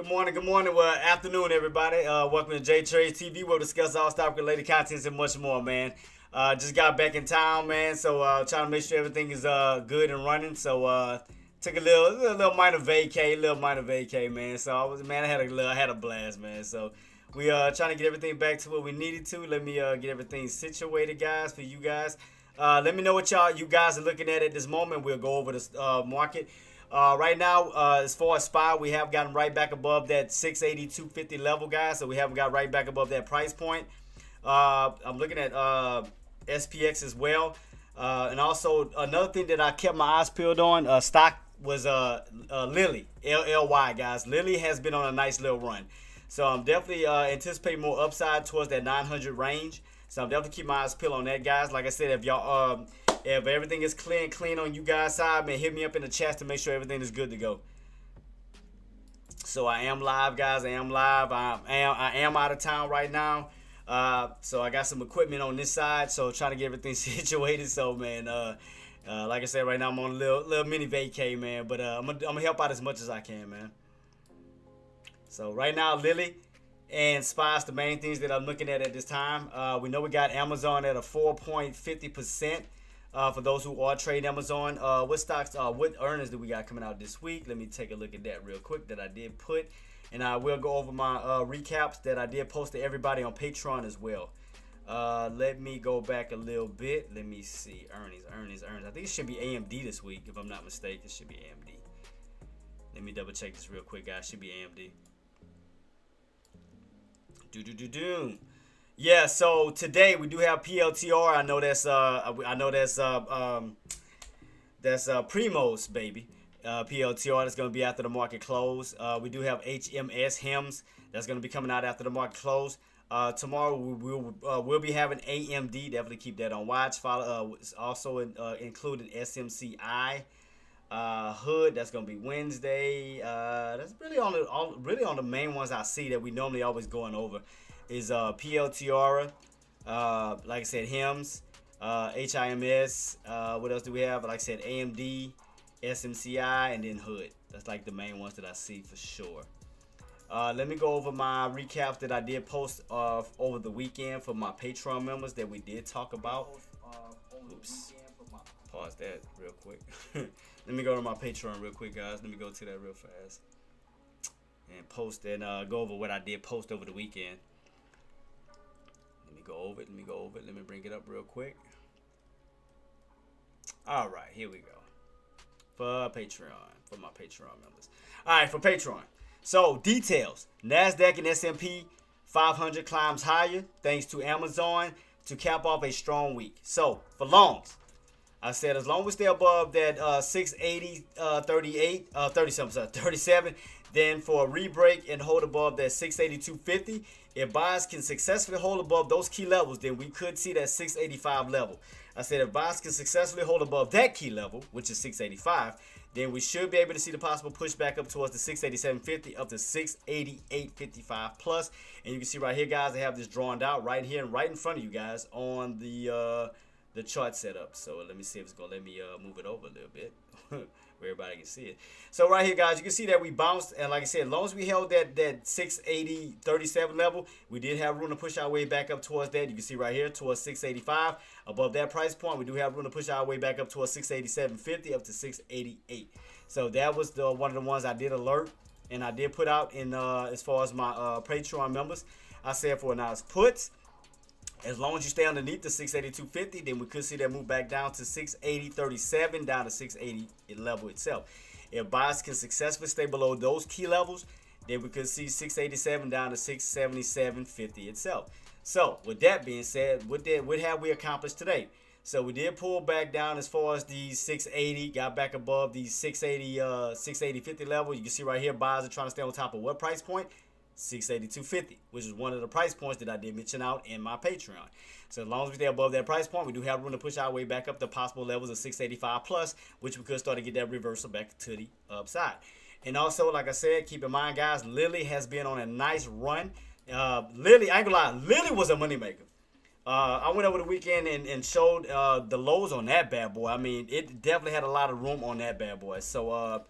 Good morning, well, afternoon, everybody. Welcome to Jtraedz TV. We'll discuss all stock related contents and much more, man. Just got back in town, man. So trying to make sure everything is good and running. So took a little minor vacay, man. So I had a blast, man. So we trying to get everything back to what we needed to. Let me get everything situated, guys, for you guys. Let me know what you guys are looking at this moment. We'll go over this market. Right now, as far as SPY, we have gotten right back above that 680-250 level, guys. So we haven't got right back above that price point. I'm looking at SPX as well. And also, another thing that I kept my eyes peeled on, stock was Lilly, LLY, guys. Lilly has been on a nice little run. So I'm definitely anticipating more upside towards that 900 range. So I'm definitely keep my eyes peeled on that, guys. Like I said, if y'all if everything is clean on you guys' side, man, hit me up in the chat to make sure everything is good to go. So I am live, guys. I am live. I am out of town right now. So I got some equipment on this side, so trying to get everything situated. So man, like I said, right now I'm on a little mini vacay, man. But I'm gonna help out as much as I can, man. So right now, Lilly and SPY is the main things that I'm looking at this time. We know we got Amazon at a 4.50%. For those who are trading Amazon, what stocks, what earnings do we got coming out this week? Let me take a look at that real quick that I did put. And I will go over my recaps that I did post to everybody on Patreon as well. Let me go back a little bit. Let me see. Earnings. I think it should be AMD this week, if I'm not mistaken. It should be AMD. Let me double check this real quick, guys. It should be AMD. Yeah, so today we do have PLTR. I know that's Primo's baby. PLTR that's going to be after the market close. We do have HMS that's going to be coming out after the market close. Tomorrow we'll be having AMD. Definitely keep that on watch. Follow also including SMCI. Hood, that's gonna be Wednesday. That's really on the main ones I see that we normally always going over is PLTR, like I said, HIMS, HIMS. What else do we have? Like I said, AMD, SMCI, and then Hood. That's like the main ones that I see for sure. Let me go over my recaps that I did post over the weekend for my Patreon members that we did talk about. Oops. Pause that real quick. Let me go to my Patreon real quick, guys. Let me go to that real fast and post and go over what I did post over the weekend. Let me go over it. Let me bring it up real quick. All right, here we go. For Patreon, for my Patreon members. All right, for Patreon. So details: Nasdaq and S&P 500 climbs higher thanks to Amazon to cap off a strong week. So for longs, I said as long as we stay above that 37, then for a rebreak and hold above that 682.50, if buyers can successfully hold above those key levels, then we could see that 685 level. I said if buyers can successfully hold above that key level, which is 685, then we should be able to see the possible pushback up towards the 687.50 up to 688.55 plus. And you can see right here, guys, I have this drawn out right here and right in front of you guys on the chart setup. So let me see if it's gonna let me move it over a little bit where everybody can see it. So right here, guys, you can see that we bounced, and like I said, as long as we held that 680.37 level, we did have room to push our way back up towards that. You can see right here towards 685. Above that price point, we do have room to push our way back up towards 687.50 up to 688. So that was one of the ones I did alert and I did put out in as far as my Patreon members. I said for now, puts, as long as you stay underneath the 682.50, then we could see that move back down to 680.37, down to 680 level itself. If buyers can successfully stay below those key levels, then we could see 687 down to 677.50 itself. So with that being said, what have we accomplished today? So we did pull back down as far as the 680, got back above the 680.50 level. You can see right here, buyers are trying to stay on top of what price point? 682.50, which is one of the price points that I did mention out in my Patreon. So as long as we stay above that price point, we do have room to push our way back up to possible levels of 685 plus, which we could start to get that reversal back to the upside. And also, like I said, keep in mind, guys, Lilly has been on a nice run. Lilly, I ain't gonna lie, Lilly was a moneymaker. I went over the weekend and showed the lows on that bad boy. I mean, it definitely had a lot of room on that bad boy. So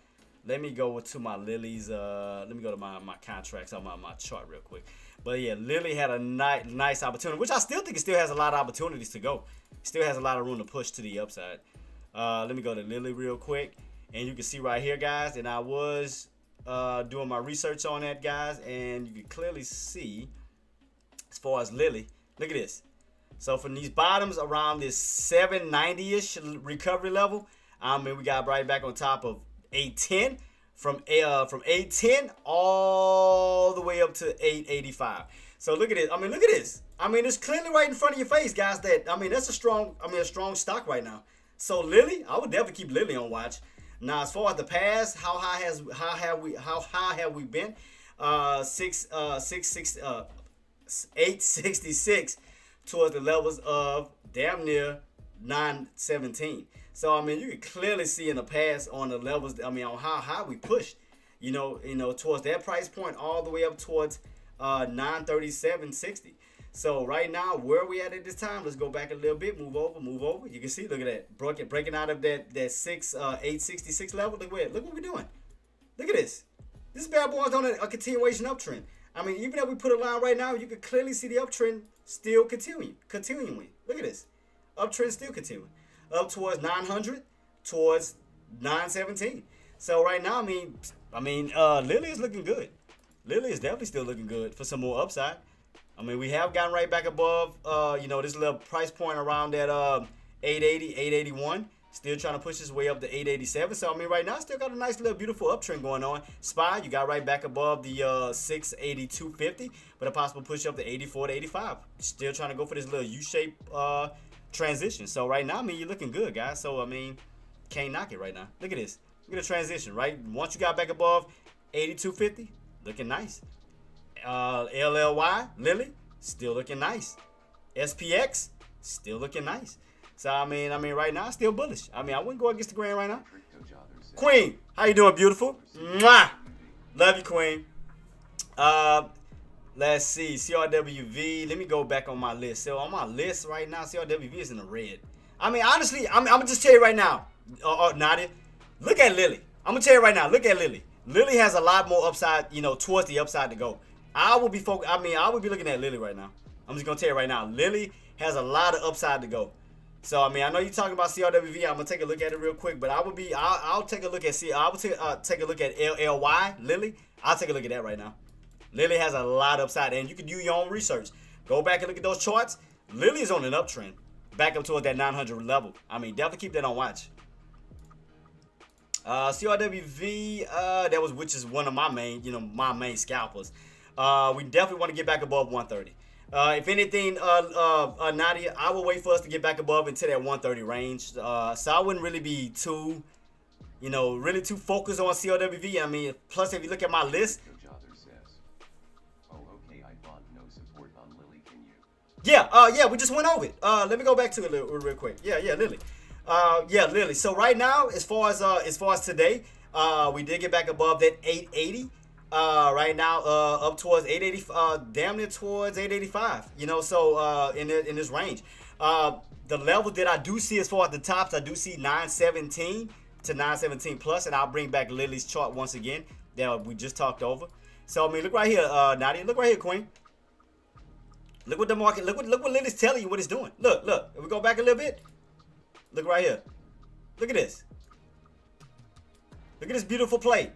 let me go to my Lilies. Let me go to my contracts on my chart real quick. But yeah, Lily had a nice opportunity, which I still think it still has a lot of opportunities to go. Still has a lot of room to push to the upside. Let me go to Lily real quick, and you can see right here, guys. And I was doing my research on that, guys, and you can clearly see as far as Lily. Look at this. So from these bottoms around this 790-ish recovery level, I mean, we got right back on top of 810. From 810 all the way up to 885. So look at it. I mean, look at this. I mean, it's clearly right in front of your face, guys. That I mean, that's a strong stock right now. So Lily, I would definitely keep Lily on watch. Now, as far as the past, how high have we been? 866 towards the levels of damn near 917. So I mean, you can clearly see in the past on the levels. I mean, on how high we pushed, you know, towards that price point, all the way up towards 937.60. So right now, where are we at this time? Let's go back a little bit. Move over. You can see, look at that, breaking out of that 866 level. Look what we're doing. Look at this. This bad boy's on a continuation uptrend. I mean, even if we put a line right now, you can clearly see the uptrend still continuing. Look at this, uptrend still continuing. Up towards 900, towards 917. So right now, I mean, Lily is looking good. Lily is definitely still looking good for some more upside. I mean, we have gotten right back above, this little price point around that 880, 881. Still trying to push his way up to 887. So I mean, right now, still got a nice little beautiful uptrend going on. SPY, you got right back above the 682.50, but a possible push up to 84 to 85. Still trying to go for this little U-shape transition. So right now, I mean, you're looking good, guys. So I mean, can't knock it right now. Look at this. Look at the transition, right? Once you got back above 82.50, looking nice. LLY, Lily, still looking nice. SPX, still looking nice. So I mean, right now, still bullish. I mean, I wouldn't go against the grain right now. Queen, how you doing, beautiful? Mwah! Love you, Queen. Let's see, CRWV. Let me go back on my list. So on my list right now, CRWV is in the red. I mean, honestly, I'm gonna just tell you right now, Nadia, look at Lily. I'm gonna tell you right now, look at Lily. Lily has a lot more upside, towards the upside to go. I would be looking at Lily right now. I'm just gonna tell you right now, Lily has a lot of upside to go. So I mean, I know you're talking about CRWV. I'm gonna take a look at it real quick, but I'll take a look at take a look at LLY Lily. I'll take a look at that right now. Lily has a lot of upside, and you can do your own research. Go back and look at those charts. Lily is on an uptrend, back up towards that 900 level. I mean, definitely keep that on watch. CRWV, which is one of my main scalpers. We definitely want to get back above 130. If anything, Nadia, I will wait for us to get back above into that 130 range. So I wouldn't really be too focused on CRWV. I mean, plus if you look at my list. Yeah, we just went over it. Let me go back to it real quick. Yeah, Lily. Lily. So right now, as far as today, we did get back above that 880. Right now, up towards 880, damn near towards 885. So in this range, the level that I do see as far as the tops, I do see 917 to 917 plus, and I'll bring back Lily's chart once again that we just talked over. So I mean, look right here, Nadia. Look right here, Queen. Look what the market. Look what Lily's telling you what it's doing. Look. If we go back a little bit, look right here. Look at this. Look at this beautiful play.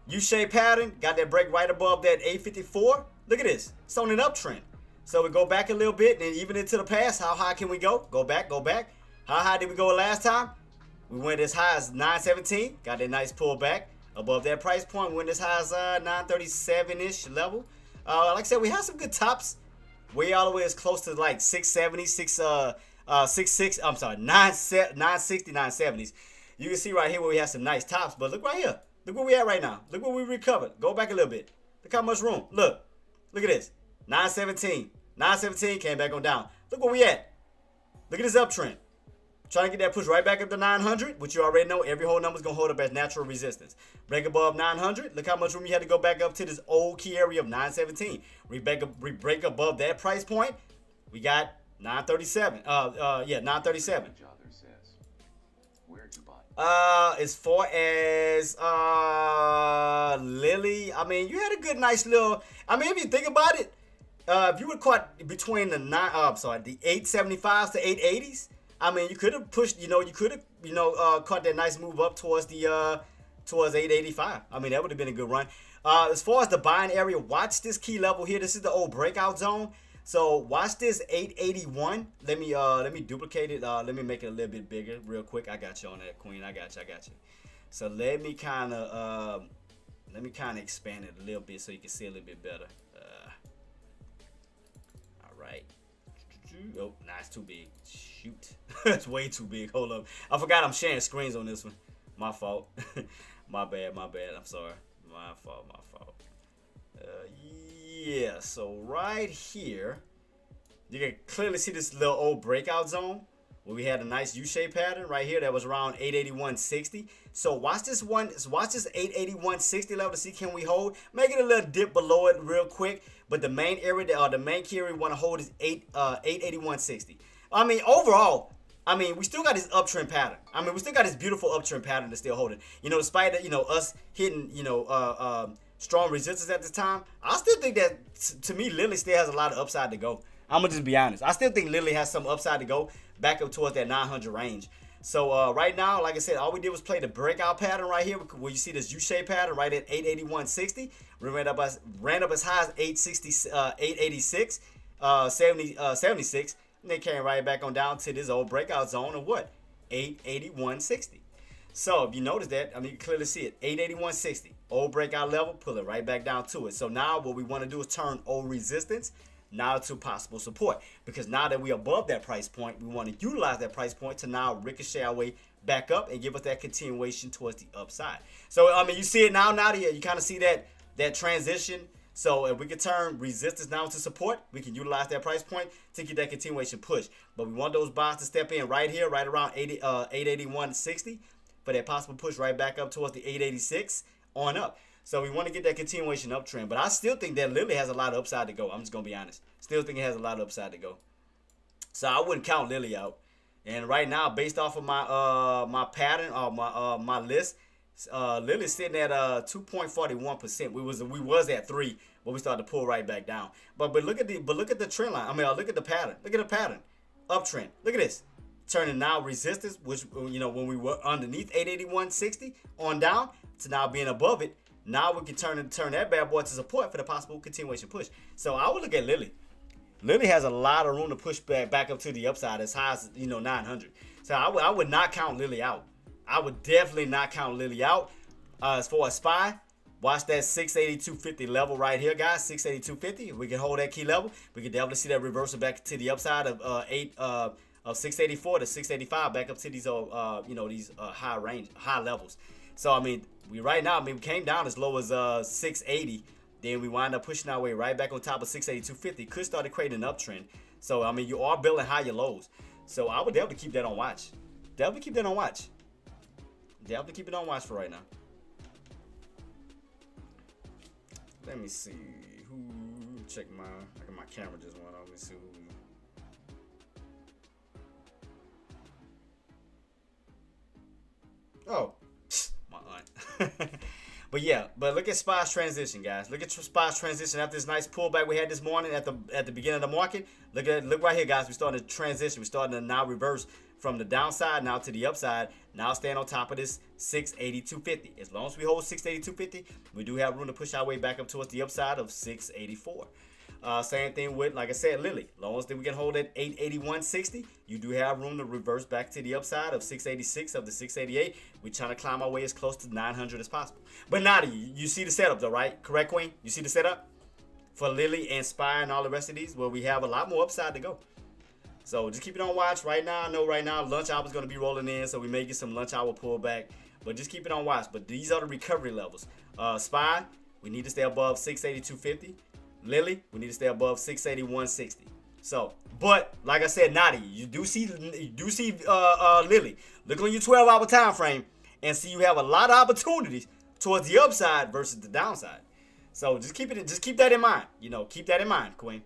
U-shaped pattern. Got that break right above that 854. Look at this. It's on an uptrend. So we go back a little bit, and even into the past, how high can we go? Go back. How high did we go last time? We went as high as 917. Got that nice pullback above that price point. We went as high as 937-ish level. Like I said, we have some good tops. Way all the way as close to like 670, 66. I'm sorry, 960, 970s. You can see right here where we have some nice tops. But look right here. Look where we at right now. Look where we recovered. Go back a little bit. Look how much room. Look at this. 917. 917 came back on down. Look where we at. Look at this uptrend. Trying to get that push right back up to 900, which you already know every whole number is going to hold up as natural resistance. Break above 900. Look how much room you had to go back up to this old key area of 917. We break above that price point. We got 937. 937. As far as Lily, I mean, you had a good, nice little. I mean, if you think about it, if you would caught between the 875s to 880s, I mean, you could have pushed. You could have, caught that nice move up towards the towards 885. I mean, that would have been a good run. As far as the buying area, watch this key level here. This is the old breakout zone. So watch this 881. Let me duplicate it. Let me make it a little bit bigger real quick. I got you on that, Queen. I got you. So let me kind of expand it a little bit so you can see a little bit better. All right. Oh, nah, it's too big. Shoot, it's way too big. Hold up. I forgot I'm sharing screens on this one. My fault. My bad. I'm sorry. My fault. Yeah, so right here, you can clearly see this little old breakout zone where we had a nice U-shaped pattern right here that was around 881.60. So watch this 881.60 level to see can we hold. Make it a little dip below it real quick, but the main area, the main key area we want to hold is 881.60. I mean, overall, we still got this uptrend pattern. We still got this beautiful uptrend pattern to still hold it. Despite that, us hitting, strong resistance at this time, I still think that, to me, Lily still has a lot of upside to go. I'm going to just be honest. I still think Lily has some upside to go back up towards that 900 range. So right now, like I said, all we did was play the breakout pattern right here where you see this U-shaped pattern right at 881.60. We ran up as high as 886, 76. And they came right back on down to this old breakout zone of what? 881.60. So if you notice that, you can clearly see it. 881.60. Old breakout level, pull it right back down to it. So now what we want to do is turn old resistance now to possible support. Because now that we're above that price point, we want to utilize that price point to now ricochet our way back up and give us that continuation towards the upside. So, you see it now, Nadia. You kind of see that transition. So if we can turn resistance now to support, we can utilize that price point to get that continuation push. But we want those buys to step in right here, right around 881.60 for that possible push right back up towards the 886 on up. So we want to get that continuation uptrend. But I still think that Lily has a lot of upside to go. I'm just going to be honest. Still think it has a lot of upside to go. So I wouldn't count Lily out. And right now, based off of my pattern or my list, Lily's sitting at 2.41%. We was at 3, but we started to pull right back down. But look at the trend line. Look at the pattern. Look at the pattern. Uptrend. Look at this. Turning now resistance, which when we were underneath 881.60 on down to now being above it. Now we can turn that bad boy to support for the possible continuation push. So I would look at Lily. Lily has a lot of room to push back up to the upside as high as 900. So I would not count Lily out. I would definitely not count Lily out. As far as SPY, watch that 682.50 level right here, guys. 682.50. We can hold that key level. We can definitely see that reversal back to the upside of 684 to 685 back up to these these high levels. So we came down as low as 680. Then we wind up pushing our way right back on top of 682.50. Could start creating an uptrend. So you are building higher lows. So I would definitely keep that on watch. Definitely keep that on watch. Definitely keep it on watch for right now. Let me see. I got my camera just went off. Let me see who. Oh, my aunt. But look at SPY's transition, guys. Look at SPY's transition after this nice pullback we had this morning at the beginning of the market. Look right here, guys. We're starting to transition. We're starting to now reverse from the downside now to the upside. Now stand on top of this 682.50. As long as we hold 682.50, we do have room to push our way back up towards the upside of 684. Same thing with, like I said, Lily. As long as we can hold at 881.60, you do have room to reverse back to the upside of 686 of the 688. We're trying to climb our way as close to 900 as possible. But Nadia, you see the setup though, right? Correct, Queen? You see the setup for Lily and SPY and all the rest of these where we have a lot more upside to go. So just keep it on watch. Right now, I know right now lunch hour is going to be rolling in, so we may get some lunch hour pullback. But just keep it on watch. But these are the recovery levels. SPY, we need to stay above 682.50. Lily, we need to stay above 681.60. So, but like I said, Nadia, you do see Lily. Look on your 12-hour time frame and see you have a lot of opportunities towards the upside versus the downside. So just keep that in mind. Keep that in mind, Queen.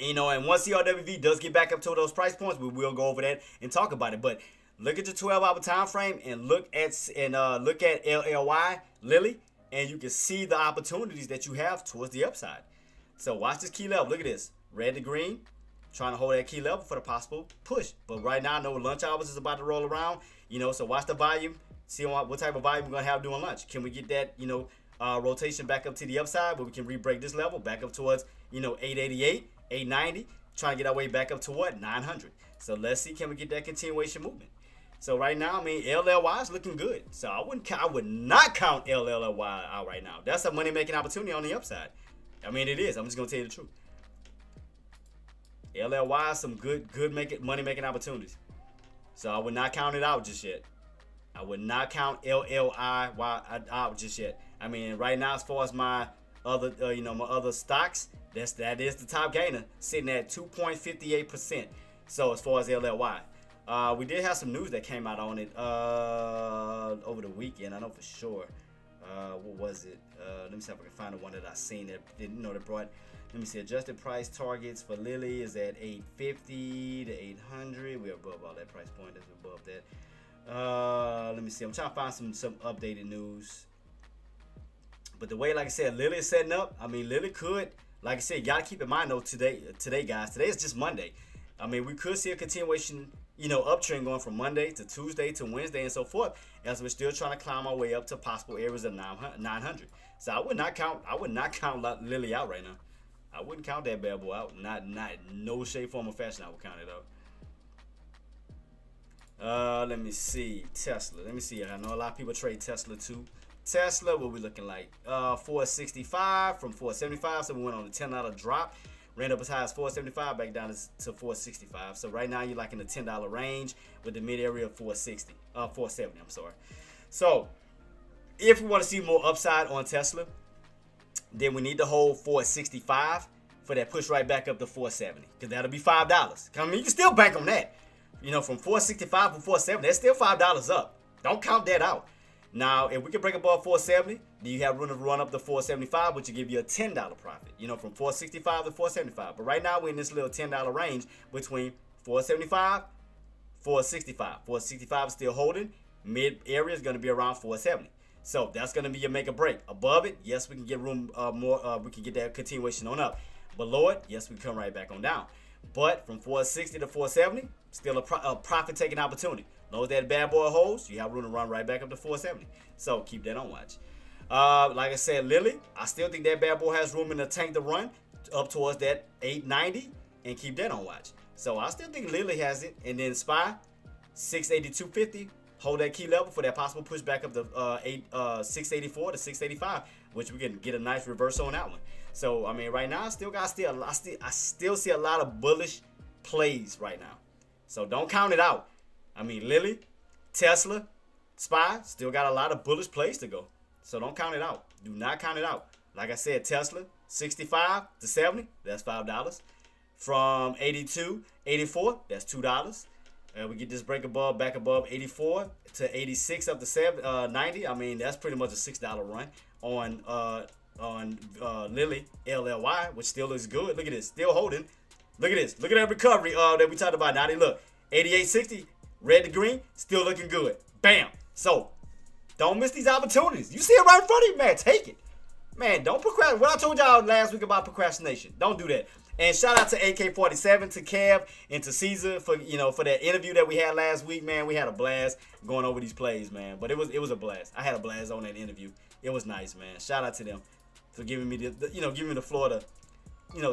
And once CRWV does get back up to those price points, we will go over that and talk about it. But Look at the 12-hour time frame and look at LLY Lily, and you can see the opportunities that you have towards the upside. So watch this key level. Look at this, red to green, trying to hold that key level for the possible push. But right now, I know lunch hours is about to roll around. So watch the volume. See what type of volume we're gonna have during lunch. Can we get that rotation back up to the upside where we can re-break this level back up towards 888, 890, trying to get our way back up to what 900. So let's see, can we get that continuation movement? So right now, LLY is looking good. So I would not count LLY out right now. That's a money making opportunity on the upside. It is. I'm just gonna tell you the truth. LLY is some good money making opportunities. So I would not count it out just yet. I would not count LLI out just yet. Right now, as far as my other my other stocks, that is the top gainer, sitting at 2.58%. So as far as LLY. We did have some news that came out on it over the weekend. I know for sure. What was it? Let me see if I can find the one that I seen that brought. Let me see. Adjusted price targets for Lily is at 850 to 800. We're above all that price point. That's above that. Let me see. I'm trying to find some updated news. But the way, like I said, Lily is setting up. Lily could, like I said, you gotta keep in mind though today, guys. Today is just Monday. We could see a continuation, uptrend going from Monday to Tuesday to Wednesday and so forth, as we're still trying to climb our way up to possible areas of 900. So I would not count Lily out right now. I wouldn't count that bad boy out. Not no shape, form, or fashion. I would count it out. Let me see Tesla. Let me see. I know a lot of people trade Tesla too. Tesla, what we looking like? 465 from 475. So we went on a $10 drop. Ran up as high as 475, back down to 465. So right now you're like in the $10 range with the mid area of 470. I'm sorry. So if we want to see more upside on Tesla, then we need to hold 465 for that push right back up to 470, because that'll be $5. You can still bank on that. From 465 to 470, that's still $5 up. Don't count that out. Now, if we can break above 470, then you have room to run up to 475, which will give you a $10 profit, from 465 to 475. But right now, we're in this little $10 range between 475, 465. 465 is still holding. Mid area is going to be around 470. So that's going to be your make or break. Above it, yes, we can get room more. We can get that continuation on up. Below it, yes, we can come right back on down. But from 460 to 470, still a profit-taking opportunity. As long as that bad boy holds, you have room to run right back up to 470. So keep that on watch. Like I said, Lily, I still think that bad boy has room in the tank to run up towards that 890 and keep that on watch. So I still think Lily has it. And then SPY, 682.50. Hold that key level for that possible push back up to 684 to 685, which we can get a nice reversal on that one. So right now, I still see a lot of bullish plays right now. So don't count it out. Lily, Tesla, SPY still got a lot of bullish plays to go. So don't count it out. Do not count it out. Like I said, Tesla, 65 to 70, that's $5. From 82, 84, that's $2. We get this break back above 84 to 86 up to 90. That's pretty much a $6 run on Lily LLY, which still looks good. Look at this, still holding. Look at this. Look at that recovery that we talked about. Now they look 88.60, red to green, still looking good. Bam. So don't miss these opportunities. You see it right in front of you, man. Take it, man. Don't procrastinate. What I told y'all last week about procrastination. Don't do that. And shout out to AK47, to Kev, and to Caesar for that interview that we had last week, man. We had a blast going over these plays, man. But it was a blast. I had a blast on that interview. It was nice, man. Shout out to them for giving me giving me the floor to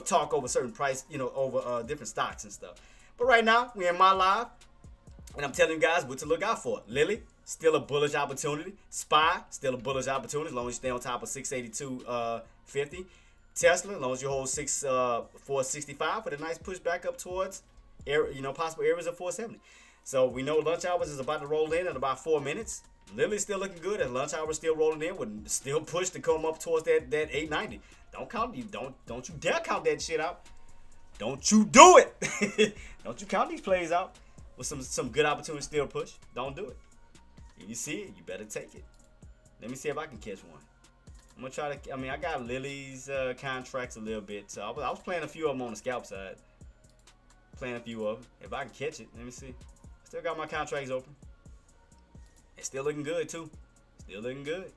talk over certain price, over different stocks and stuff. But right now, we're in my live, and I'm telling you guys what to look out for. Lily, still a bullish opportunity. SPY, still a bullish opportunity as long as you stay on top of 682.50. Tesla, as long as you hold 465 for the nice push back up towards possible areas of 470. So we know lunch hours is about to roll in about 4 minutes. Lily's still looking good, and lunch hours still rolling in with still push to come up towards that 890. Don't you dare count that shit out. Don't you do it. Don't you count these plays out with some good opportunities still push. Don't do it. If you see it, you better take it. Let me see if I can catch one. I'm gonna try to. I got Lily's contracts a little bit, so I was playing a few of them on the scalp side. Playing a few of them. If I can catch it, let me see. Still got my contracts open. It's still looking good too. Still looking good.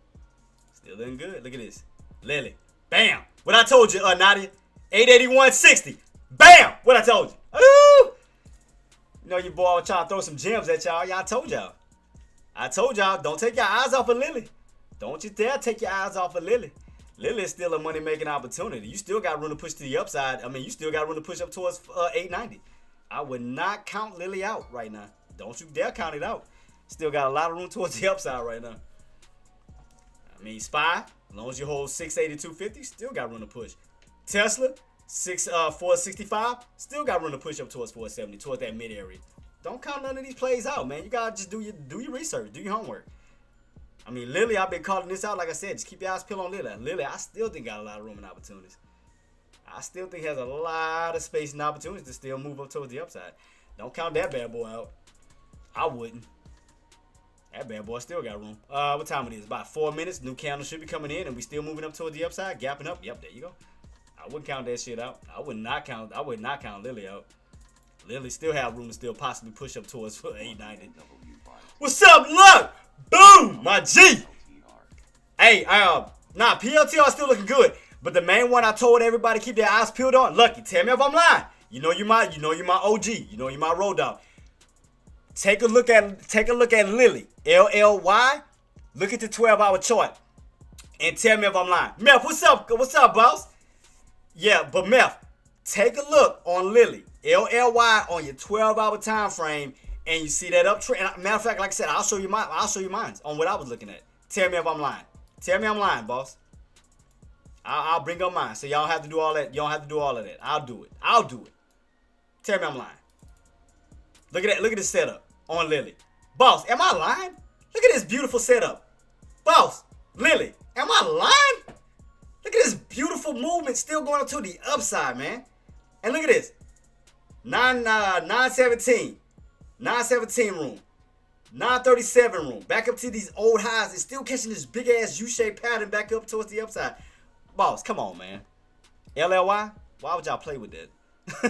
Still looking good. Look at this. Lily. Bam. What I told you, Nadia. 881.60. Bam. What I told you. Ooh. You know your boy was trying to throw some gems at y'all. Y'all told y'all. I told y'all, don't take your eyes off of Lily. Don't you dare take your eyes off of Lily. Lily is still a money-making opportunity. You still got room to push to the upside. I mean, you still got room to push up towards 890. I would not count Lily out right now. Don't you dare count it out. Still got a lot of room towards the upside right now. I mean, SPY, as long as you hold 682.50, still got room to push. Tesla, 465, still got room to push up towards 470, towards that mid area. Don't count none of these plays out, man. You gotta just do your research, do your homework. I mean, Lily, I've been calling this out. Like I said, just keep your eyes peeled on Lily. Lily, I still think got a lot of room and opportunities. I still think has a lot of space and opportunities to still move up towards the upside. Don't count that bad boy out. I wouldn't. That bad boy still got room. What time it is? About 4 minutes. New candle should be coming in, and we still moving up towards the upside, gapping up. Yep, there you go. I wouldn't count that shit out. I would not count Lily out. Lily still have room to still possibly push up towards 890. What's up, look? Boom, my G. Hey, PLTR still looking good, but the main one I told everybody keep their eyes peeled on. Lucky, tell me if I'm lying. You know you're my OG. You know you're my road dog. Take a look at Lily, LLY. Look at the 12-hour chart, and tell me if I'm lying. Meth, what's up? What's up, boss? Yeah, but Meth, take a look on Lily, LLY on your 12-hour time frame. And you see that uptrend. Matter of fact, like I said, I'll show you mine on what I was looking at. Tell me if I'm lying. Tell me I'm lying, boss. I'll bring up mine. So y'all don't have to do all that. You don't have to do all of that. I'll do it. Tell me I'm lying. Look at that. Look at this setup on Lily. Boss, am I lying? Look at this beautiful setup. Boss, Lily, am I lying? Look at this beautiful movement still going up to the upside, man. And look at this. 917. 917 room, 937 room, back up to these old highs. It's still catching this big ass U-shaped pattern back up towards the upside. Boss, come on, man. LLY, why would y'all play with that?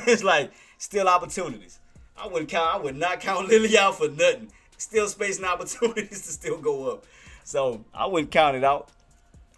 It's like still opportunities. I would not count Lily out for nothing. Still space and opportunities to still go up. So I wouldn't count it out.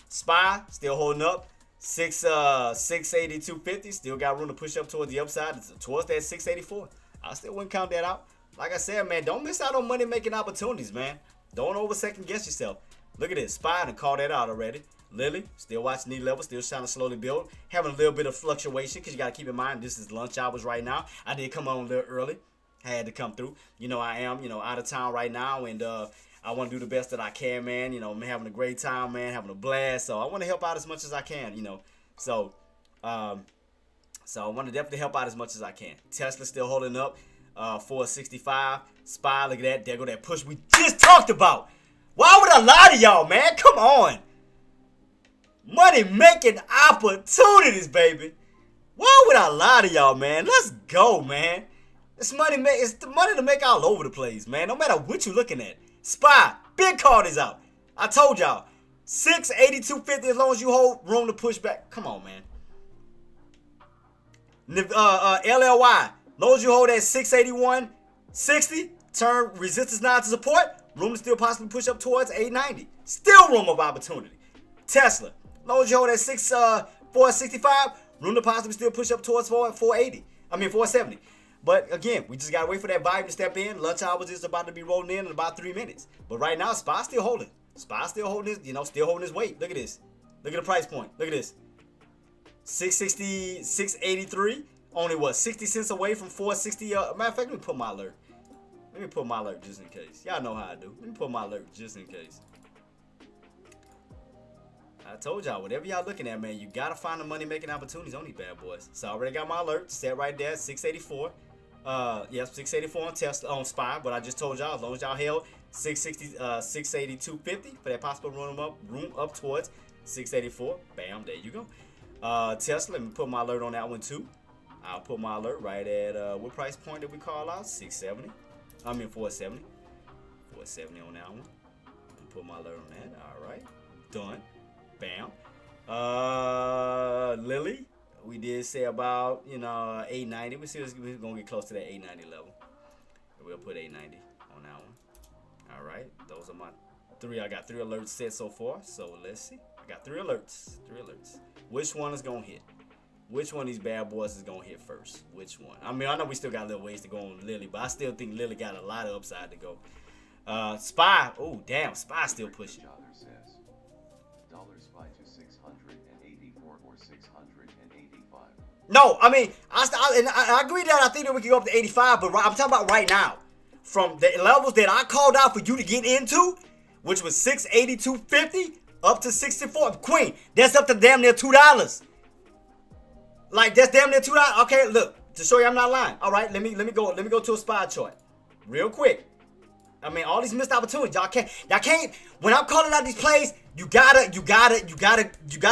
SPY still holding up. 682.50, still got room to push up towards the upside, towards that 684. I still wouldn't count that out. Like I said, man, don't miss out on money-making opportunities, man. Don't over-second-guess yourself. Look at this. SPY and call that out already. Lily, still watching these levels, still trying to slowly build. Having a little bit of fluctuation because you got to keep in mind this is lunch hours right now. I did come on a little early. I had to come through. You know, I am, out of town right now, and I want to do the best that I can, man. You know, I'm having a great time, man, having a blast. So I want to help out as much as I can, So I want to definitely help out as much as I can. Tesla still holding up. 465. SPY, look at that. There go that push we just talked about. Why would I lie to y'all, man? Come on. Money making opportunities, baby. Why would I lie to y'all, man? Let's go, man. It's the money to make all over the place, man. No matter what you're looking at. SPY, big card is out. I told y'all. 682.50 as long as you hold room to push back. Come on, man. LLY. Long as you hold that 681.60, turn resistance now to support, room to still possibly push up towards 890. Still room of opportunity. Tesla, long as you hold that 465, room to possibly still push up towards 470. But again, we just gotta wait for that volume to step in. Lunch hour is just about to be rolling in about 3 minutes. But right now, SPY still holding. SPY still holding his, still holding his weight. Look at this. Look at the price point. Look at this. 660, 683. Only what, 60 cents away from 460. Matter of fact, let me put my alert. Let me put my alert just in case. Y'all know how I do. Let me put my alert just in case. I told y'all, whatever y'all looking at, man, you gotta find the money-making opportunities on these bad boys. So I already got my alert set right there, 684. Yes, 684 on Tesla on SPY, but I just told y'all, as long as y'all held 682.50 for that possible room up towards 684. Bam, there you go. Tesla, let me put my alert on that one too. I'll put my alert right at, what price point did we call out? 670. I mean 470. 470 on that one. Put my alert on that. All right. Done. Bam. Lily, we did say about, 890. We see we're going to get close to that 890 level. We'll put 890 on that one. All right, those are my three. I got 3 alerts set so far. So let's see. I got 3 alerts. 3 alerts. Which one is gonna hit? Which one of these bad boys is gonna hit first? Which one? I mean, I know we still got a little ways to go on Lily, but I still think Lily got a lot of upside to go. Spy. Oh damn, Spy still pushing. $spy to 684 or 685. No, I mean, I agree that I think that we can go up to 85, but I'm talking about right now. From the levels that I called out for you to get into, which was 682.50 up to 64. Queen, that's up to damn near $2. Like that's damn near $2. Okay, look, to show you I'm not lying. All right, let me go to a spy chart real quick. I mean, all these missed opportunities. Y'all can't. When I'm calling out these plays, you gotta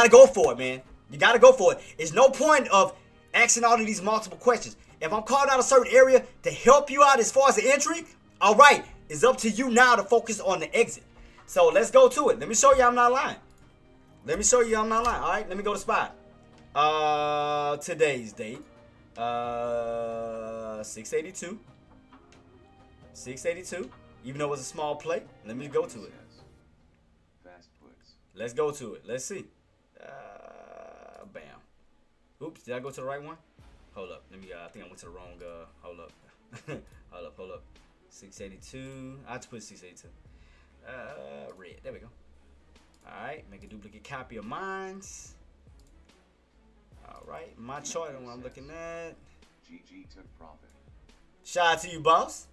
go for it, man. You gotta go for it. It's no point of asking all of these multiple questions. If I'm calling out a certain area to help you out as far as the entry, all right, it's up to you now to focus on the exit. So let's go to it. Let me show you I'm not lying. All right, let me go to spy. Today's date. 682. 682. Even though it was a small play, let me go to it. Fast puts. Let's go to it. Let's see. Bam. Oops, did I go to the right one? Hold up. Let me. I think I went to the wrong. Hold up. hold up. 682. I just put 682. Red. There we go. All right. Make a duplicate copy of mine. All right. My chart and what I'm looking at. GG took profit. Shout out to you, boss.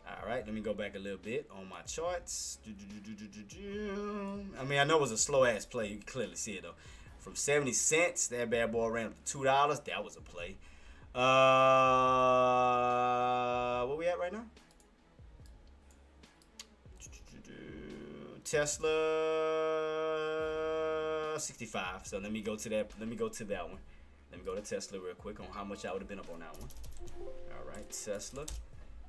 All right, let me go back a little bit on my charts. I mean, I know it was a slow-ass play. You can clearly see it, though. From 70 cents, that bad boy ran up to $2. That was a play. Where we at right now? Tesla 65. So let me go to that. Let me go to that one. Let me go to Tesla real quick on how much I would have been up on that one. All right, Tesla.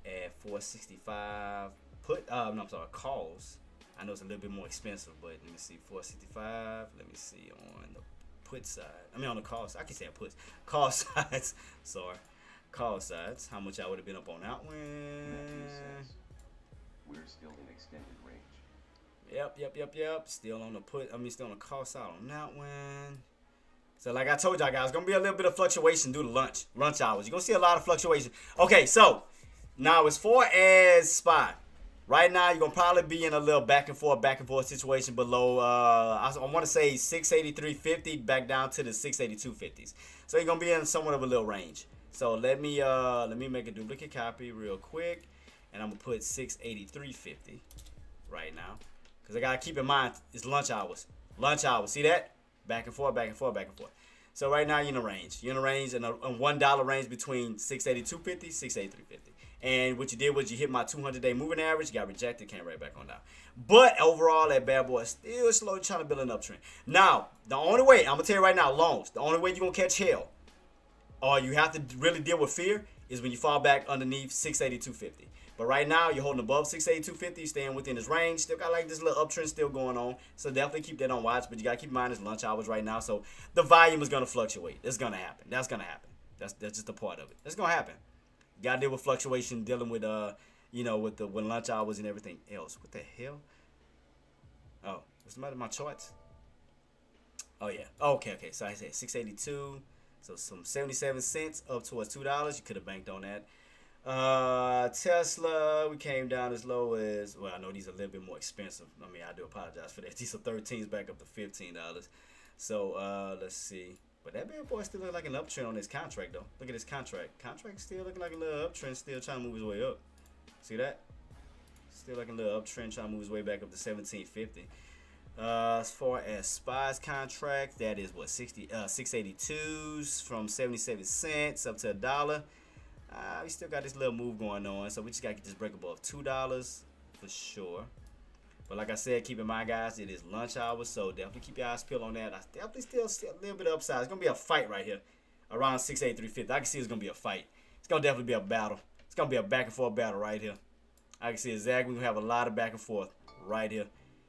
At 465 put no I'm sorry calls. I know it's a little bit more expensive, but let me see 465. Let me see on the put side. I mean on the call side. I can say puts. Call sides. Sorry. Call sides. How much I would have been up on that one? We're still in extended range. Yep. Still on the put. I mean still on the call side on that one. So like I told y'all guys, gonna be a little bit of fluctuation due to lunch hours. You're gonna see a lot of fluctuation. Okay, so now, as far as spy, right now you're gonna probably be in a little back and forth situation below. I want to say 683.50 back down to the 682.50s. So you're gonna be in somewhat of a little range. So let me make a duplicate copy real quick, and I'm gonna put 683.50 right now, because I gotta keep in mind it's lunch hours. See that? Back and forth. So right now you're in a range. You're in a range in a $1 range between 682.50, 683.50. And what you did was you hit my 200-day moving average, got rejected, came right back on down. But overall, that bad boy is still slowly trying to build an uptrend. Now, the only way, I'm going to tell you right now, longs, the only way you're going to catch hell, or you have to really deal with fear, is when you fall back underneath 682.50. But right now, you're holding above 682.50, staying within this range. Still got like this little uptrend still going on. So definitely keep that on watch. But you got to keep in mind it's lunch hours right now. So the volume is going to fluctuate. It's going to happen. That's going to happen. That's just a part of it. It's going to happen. You got to deal with fluctuation, dealing with, with lunch hours and everything else. What the hell? Oh, what's the matter with my charts? Oh, yeah. Okay. So I said 682. So some 77 cents up towards $2. You could have banked on that. Tesla, we came down as low as, well, I know these are a little bit more expensive. I mean, I do apologize for that. These are 13s back up to $15. So, let's see. But that bad boy still look like an uptrend on this contract, though. Look at this contract. Contract still looking like a little uptrend, still trying to move his way up. See that? Still like a little uptrend, trying to move his way back up to 1750. As far as SPY's contract, that is what, 682s from 77 cents up to $1. We still got this little move going on, so we just got to get this break above $2 for sure. But like I said, keep in mind, guys, it is lunch hours, so definitely keep your eyes peeled on that. I definitely still see a little bit of upside. It's going to be a fight right here around 683.50. I can see it's going to be a fight. It's going to definitely be a battle. It's going to be a back and forth battle right here. I can see exactly we're going to have a lot of back and forth right here.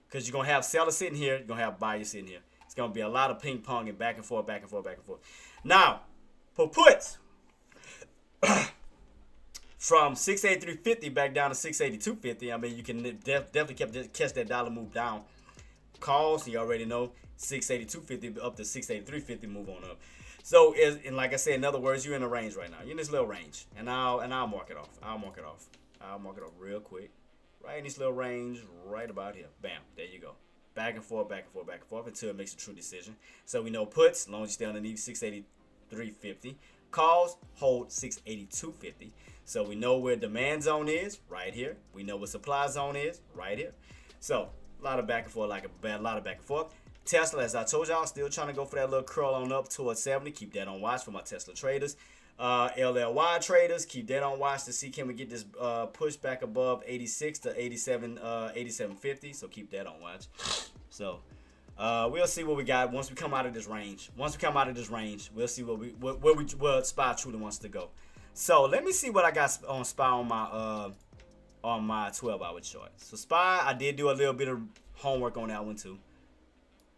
Because you're going to have sellers sitting here, you're going to have buyers sitting here. It's going to be a lot of ping pong and back and forth. Now, for puts, from 683.50 back down to 682.50. I mean, you can definitely catch that dollar move down. Calls, you already know, 682.50 up to 683.50, move on up. So, and like I said, in other words, you're in a range right now. You're in this little range, and I'll mark it off. I'll mark it off real quick, right in this little range, right about here. Bam, there you go. Back and forth, back and forth, back and forth until it makes a true decision. So we know puts, as long as you stay underneath 683.50. Calls, hold 682.50. So we know where demand zone is, right here. We know where supply zone is, right here. So a lot of back and forth, a lot of back and forth. Tesla, as I told y'all, still trying to go for that little curl on up towards 70. Keep that on watch for my Tesla traders. LLY traders, keep that on watch to see can we get this push back above 86 to 87.50. So keep that on watch. So we'll see what we got once we come out of this range. We'll see where SPY truly wants to go. So let me see what I got on SPY on my 12-hour chart. So SPY, I did do a little bit of homework on that one too.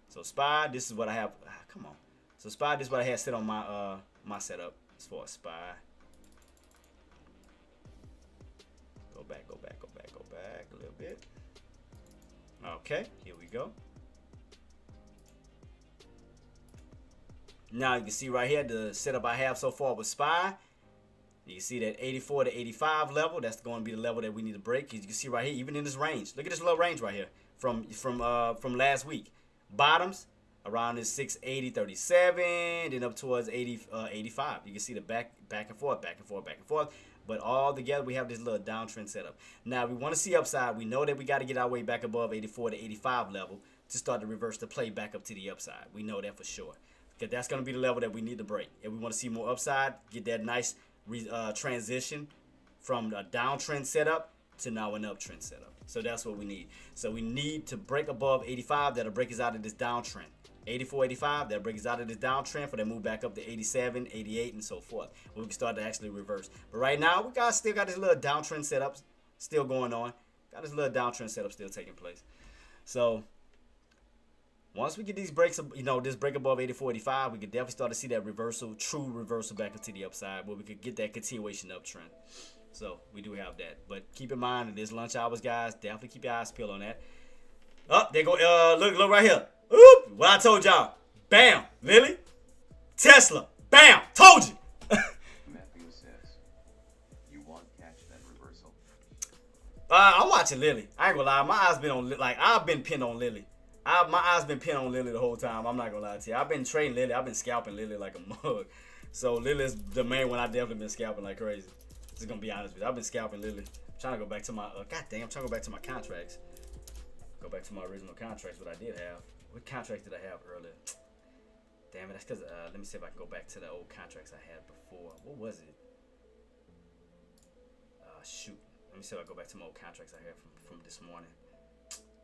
So SPY, this is what I have. Come on. So SPY, this is what I had set on my my setup as far as SPY. Go back a little bit. Okay, here we go. Now you can see right here the setup I have so far with SPY. You can see that 84 to 85 level. That's going to be the level that we need to break. You can see right here, even in this range. Look at this little range right here from last week. Bottoms around this 680.37, then up towards 85. You can see the back and forth. But all together, we have this little downtrend setup. Now, we want to see upside. We know that we got to get our way back above 84 to 85 level to start to reverse the play back up to the upside. We know that for sure. Because that's going to be the level that we need to break. If we want to see more upside, get that nice transition from a downtrend setup to now an uptrend setup. So that's what we need. So we need to break above 85. That'll break us out of this downtrend. 84, 85, that'll break us out of this downtrend for that move back up to 87, 88, and so forth. We can start to actually reverse. But right now, we still got this little downtrend setup still going on. Got this little downtrend setup still taking place. So once we get these breaks, this break above 84, 85, we could definitely start to see that reversal, true reversal back into the upside where we could get that continuation uptrend. So we do have that. But keep in mind that this lunch hours, guys, definitely keep your eyes peeled on that. Oh, there go. Look right here. Oop, what I told y'all. Bam, Lily. Tesla. Bam, told you. Matthew says, you won't catch that reversal. I'm watching Lily. I ain't gonna lie. My eyes been on, I've been pinned on Lily. My eyes been pinned on Lily the whole time. I'm not gonna lie to you. I've been trading Lily. I've been scalping Lily like a mug. So Lily's the main one I definitely been scalping like crazy. Just gonna be honest with you. I've been scalping Lily. I'm trying to go back to my I'm trying to go back to my contracts. Go back to my original contracts, what I did have. What contracts did I have earlier? Damn it, that's because let me see if I can go back to the old contracts I had before. What was it? Shoot. Let me see if I go back to my old contracts I had from this morning.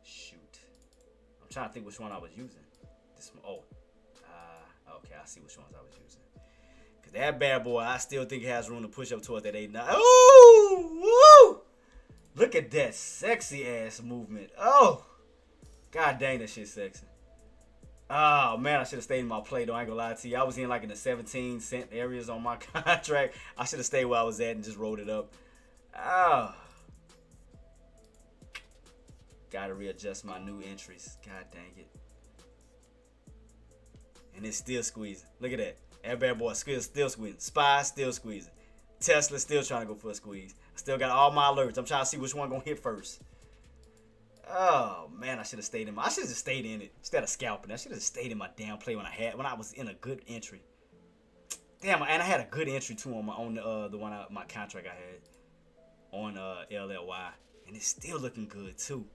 Shoot. I'm trying to think which one I was using. Okay, I see which ones I was using. Cause that bad boy, I still think it has room to push up towards that 89. Oh, woo! Look at that sexy ass movement. Oh, god dang, that shit sexy. Oh man, I should have stayed in my play though. I ain't gonna lie to you. I was in the 17 cent areas on my contract. I should have stayed where I was at and just rolled it up. Oh. Gotta readjust my new entries. God dang it. And it's still squeezing. Look at that. That bad boy still squeezing. SPY still squeezing. Tesla still trying to go for a squeeze. I still got all my alerts. I'm trying to see which one gonna hit first. Oh man, I should have stayed in. I should have just stayed in it instead of scalping. I should have stayed in my damn play when I was in a good entry. Damn, and I had a good entry too on my contract I had on LLY, and it's still looking good too.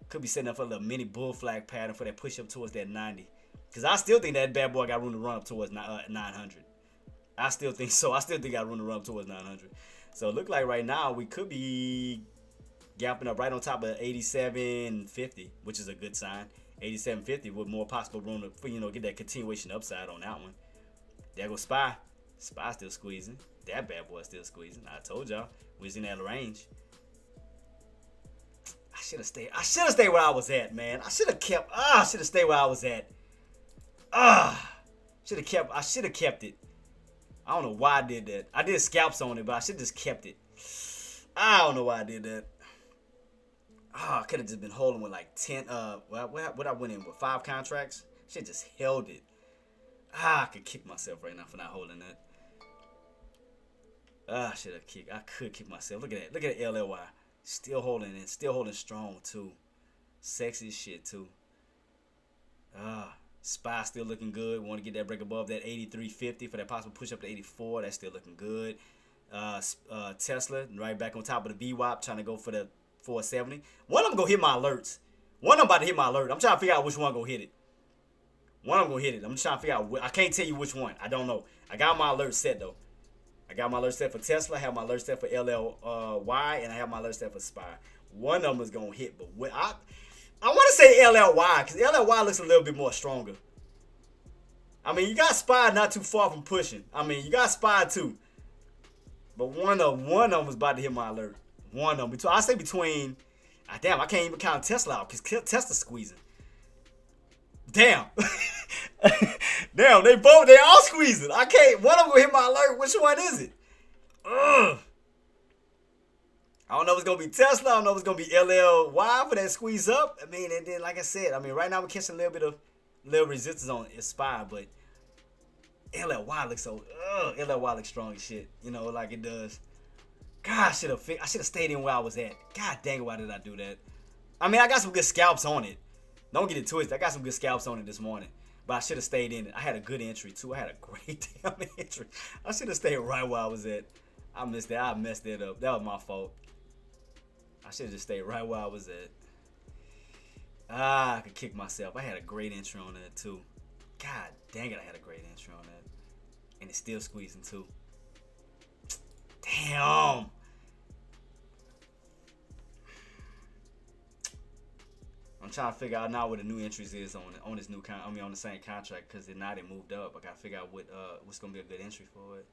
Could be setting up for a little mini bull flag pattern for that push up towards that 90. Cause I still think that bad boy got room to run up towards 900. I still think so. I still think I got room to run up towards 900. So it look like right now we could be gapping up right on top of 87.50, which is a good sign. 87.50 with more possible room to get that continuation upside on that one. There goes SPY. SPY still squeezing. That bad boy still squeezing. I told y'all we was in that range. I should have stayed where I was at, man. I should have stayed where I was at. I should have kept it. I don't know why I did that. I did scalps on it, but I should have just kept it. I don't know why I did that. I could have just been holding with like 10. What I went in with 5 contracts. Shit just held it. I could kick myself right now for not holding that. I should have kicked. I could kick myself. Look at that. Look at the LLY. Still holding it. Still holding strong too. Sexy as shit too. SPY still looking good. Want to get that break above that 83.50 for that possible push up to 84. That's still looking good. Tesla right back on top of the VWAP, trying to go for the 470. One of them gonna hit my alerts. One of them about to hit my alert. I'm trying to figure out which one gonna hit it. One of them gonna hit it. I'm just trying to figure out. I can't tell you which one. I don't know. I got my alert set though. I got my alert set for Tesla. I have my alert set for LLY, and I have my alert set for SPY. One of them is gonna hit, but I want to say LLY because LLY looks a little bit more stronger. I mean, you got SPY not too far from pushing. I mean, you got SPY too, but one of them was about to hit my alert. One of them. I say between. Damn, I can't even count Tesla out because Tesla's squeezing. Damn. Damn, they all squeezing. I can't. One of them gonna hit my alert. Which one is it? Ugh. I don't know if it's gonna be Tesla. I don't know if it's gonna be LLY for that squeeze up. I mean, and then like I said, right now we're catching a little resistance on SPY, but LLY looks so. LLY looks strong as shit. You know, like it does. God, I should have stayed in where I was at. God dang it, why did I do that? I mean, I got some good scalps on it. Don't get it twisted. I got some good scalps on it this morning. But I should have stayed in it. I had a good entry, too. I had a great damn entry. I should have stayed right where I was at. I missed that. I messed that up. That was my fault. I should have just stayed right where I was at. I could kick myself. I had a great entry on that, too. God dang it, I had a great entry on that. And it's still squeezing, too. Damn. I'm trying to figure out now what the new entries is on this new on the same contract because it moved up. I gotta figure out what's gonna be a good entry for it.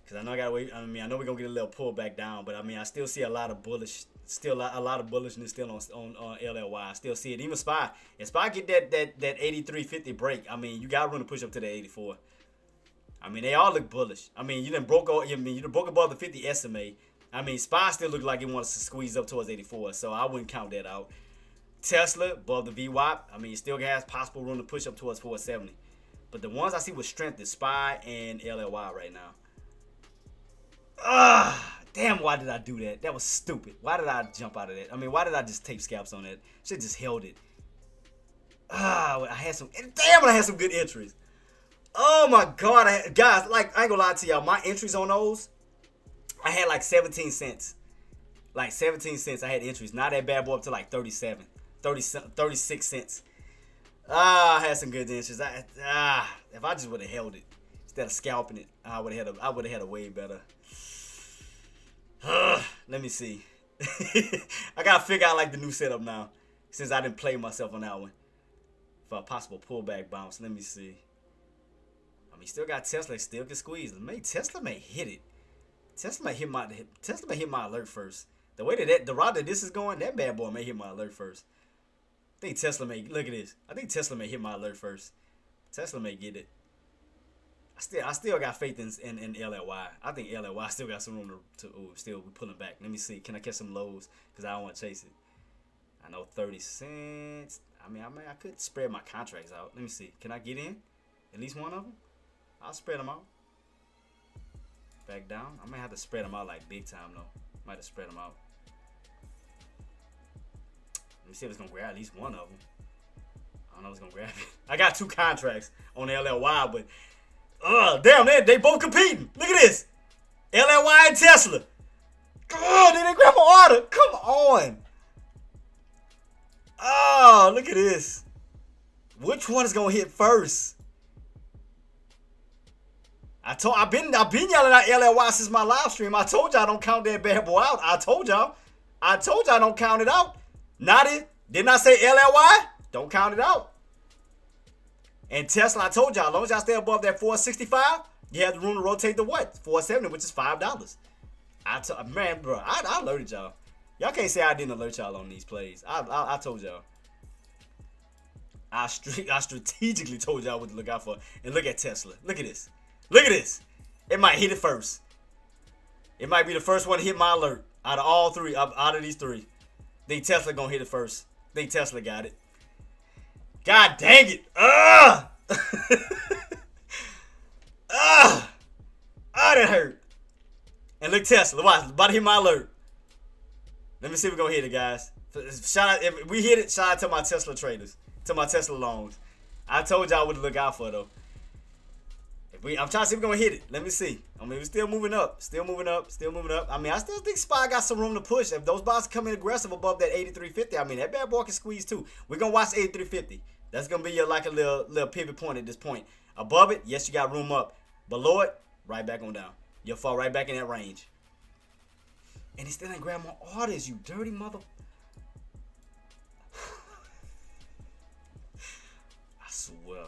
Because I know I gotta wait. I mean, I know we're gonna get a little pullback down, but I mean, I still see a lot of bullishness still on LLY. I still see it. Even SPY. If SPY get that 83.50 break, I mean, you got room to push up to the 84. I mean, they all look bullish. I mean, you done broke above the 50 SMA. I mean, SPY still look like it wants to squeeze up towards 84, so I wouldn't count that out. Tesla above the VWAP. I mean, it still has possible room to push up towards 470. But the ones I see with strength is SPY and LLY right now. Damn, why did I do that? That was stupid. Why did I jump out of that? I mean, why did I just tape scalps on that? Should just held it. I had some good entries. Oh my God, guys, like I ain't gonna lie to y'all, my entries on those, I had like 17 cents. Like 17 cents I had entries. Now that bad boy up to like 36 cents. I had some good entries. If I just would have held it instead of scalping it, I would have had a way better. Let me see. I gotta figure out like the new setup now, since I didn't play myself on that one for a possible pullback bounce. Let me see. I mean, still got Tesla, still can squeeze. Tesla may hit it. Tesla may hit my alert first. The way the route that this is going, that bad boy may hit my alert first. I think Tesla may look at this. I think Tesla may hit my alert first. Tesla may get it. I still got faith in LLY. I think LLY still got some room to still be pulling back. Let me see. Can I catch some lows? Because I don't want to chase it. I know 30 cents. I could spread my contracts out. Let me see. Can I get in? At least one of them? I'll spread them out. Back down. I might have to spread them out like big time though. Might have to spread them out. Let me see if it's going to grab at least one of them. I don't know if it's going to grab it. I got 2 contracts on LLY, but damn, they both competing. Look at this. LLY and Tesla. Oh, they didn't grab my order. Come on. Oh, look at this. Which one is going to hit first? I've been yelling at LLY since my live stream. I told y'all I don't count that bad boy out. I told y'all I don't count it out. Didn't I say LLY? Don't count it out. And Tesla, I told y'all, as long as y'all stay above that 465, you have the room to rotate to what? 470, which is $5. Man, bro, I alerted y'all. Y'all can't say I didn't alert y'all on these plays. I told y'all. I strategically told y'all what to look out for. And look at Tesla. Look at this. Look at this. It might hit it first. It might be the first one to hit my alert out of all three. Out of these three, think Tesla gonna hit it first. Think Tesla got it. God dang it! That hurt. And look, Tesla, watch, about to hit my alert. Let me see if we're gonna hit it, guys. Shout out, if we hit it, shout out to my Tesla traders, to my Tesla loans. I told y'all what to look out for though. I'm trying to see if we're gonna hit it. Let me see. I mean, we're still moving up. Still moving up. Still moving up. I mean, I still think SPY got some room to push. If those bots come in aggressive above that 83.50, I mean, that bad boy can squeeze too. We're gonna watch 83.50. That's gonna be your, like a little pivot point at this point. Above it, yes, you got room up. Below it, right back on down. You'll fall right back in that range. And it still ain't grab my orders, you dirty mother. I swear.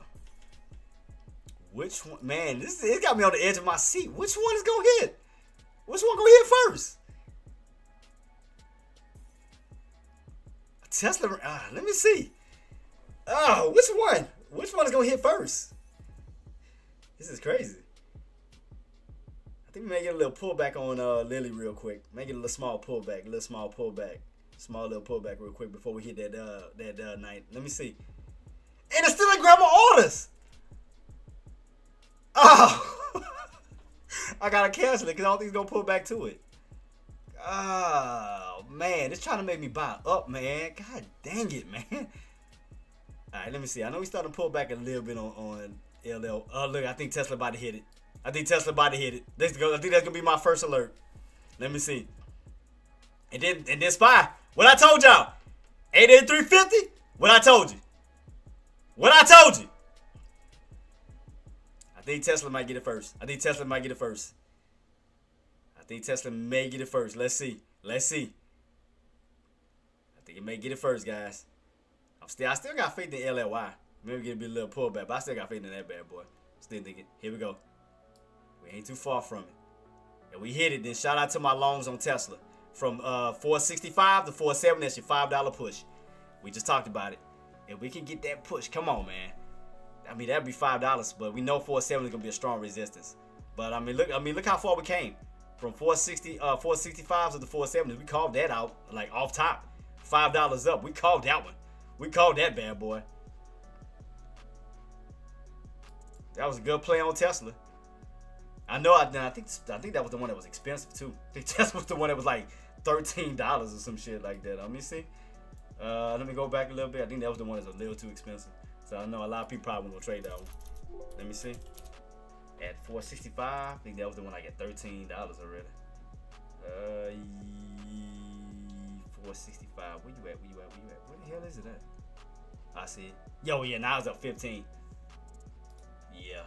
Which one? Man, it got me on the edge of my seat. Which one is gonna hit? Which one gonna hit first? Tesla. Let me see. Oh, which one? Which one is gonna hit first? This is crazy. I think we may get a little pullback on Lily real quick. May get a little small pullback. Small little pullback real quick before we hit that night. Let me see. And it still ain't grab my orders. Oh, I gotta cancel it because I don't think it's gonna pull back to it. Oh man, it's trying to make me buy up, man. God dang it, man. All right, let me see. I know we starting to pull back a little bit on LL. Oh look, I think Tesla about to hit it. I think that's gonna be my first alert. Let me see. And then SPY. What I told y'all. 83.50. What I told you. I think Tesla might get it first. I think Tesla may get it first. Let's see. I think it may get it first, guys. I still got faith in LLY. Maybe get a little pullback, but I still got faith in that bad boy. Still thinking. Here we go. We ain't too far from it. And we hit it. Then shout out to my longs on Tesla. From 465 to 470, that's your $5 push. We just talked about it. If we can get that push, come on, man. I mean, that'd be $5, but we know 470 is gonna be a strong resistance. But I mean, look how far we came from 465 to the 470. We called that out like off top, $5 up. We called that one. We called that bad boy. That was a good play on Tesla. I think that was the one that was expensive too. I think Tesla was the one that was like $13 or some shit like that. Let me see. Let me go back a little bit. I think that was the one that was a little too expensive. So I know a lot of people probably won't trade that one. Let me see. At 465, I think that was the one I get $13 already. 465. Where you at? Where the hell is it at? I see it. Yo, yeah, now it's up 15. Yeah.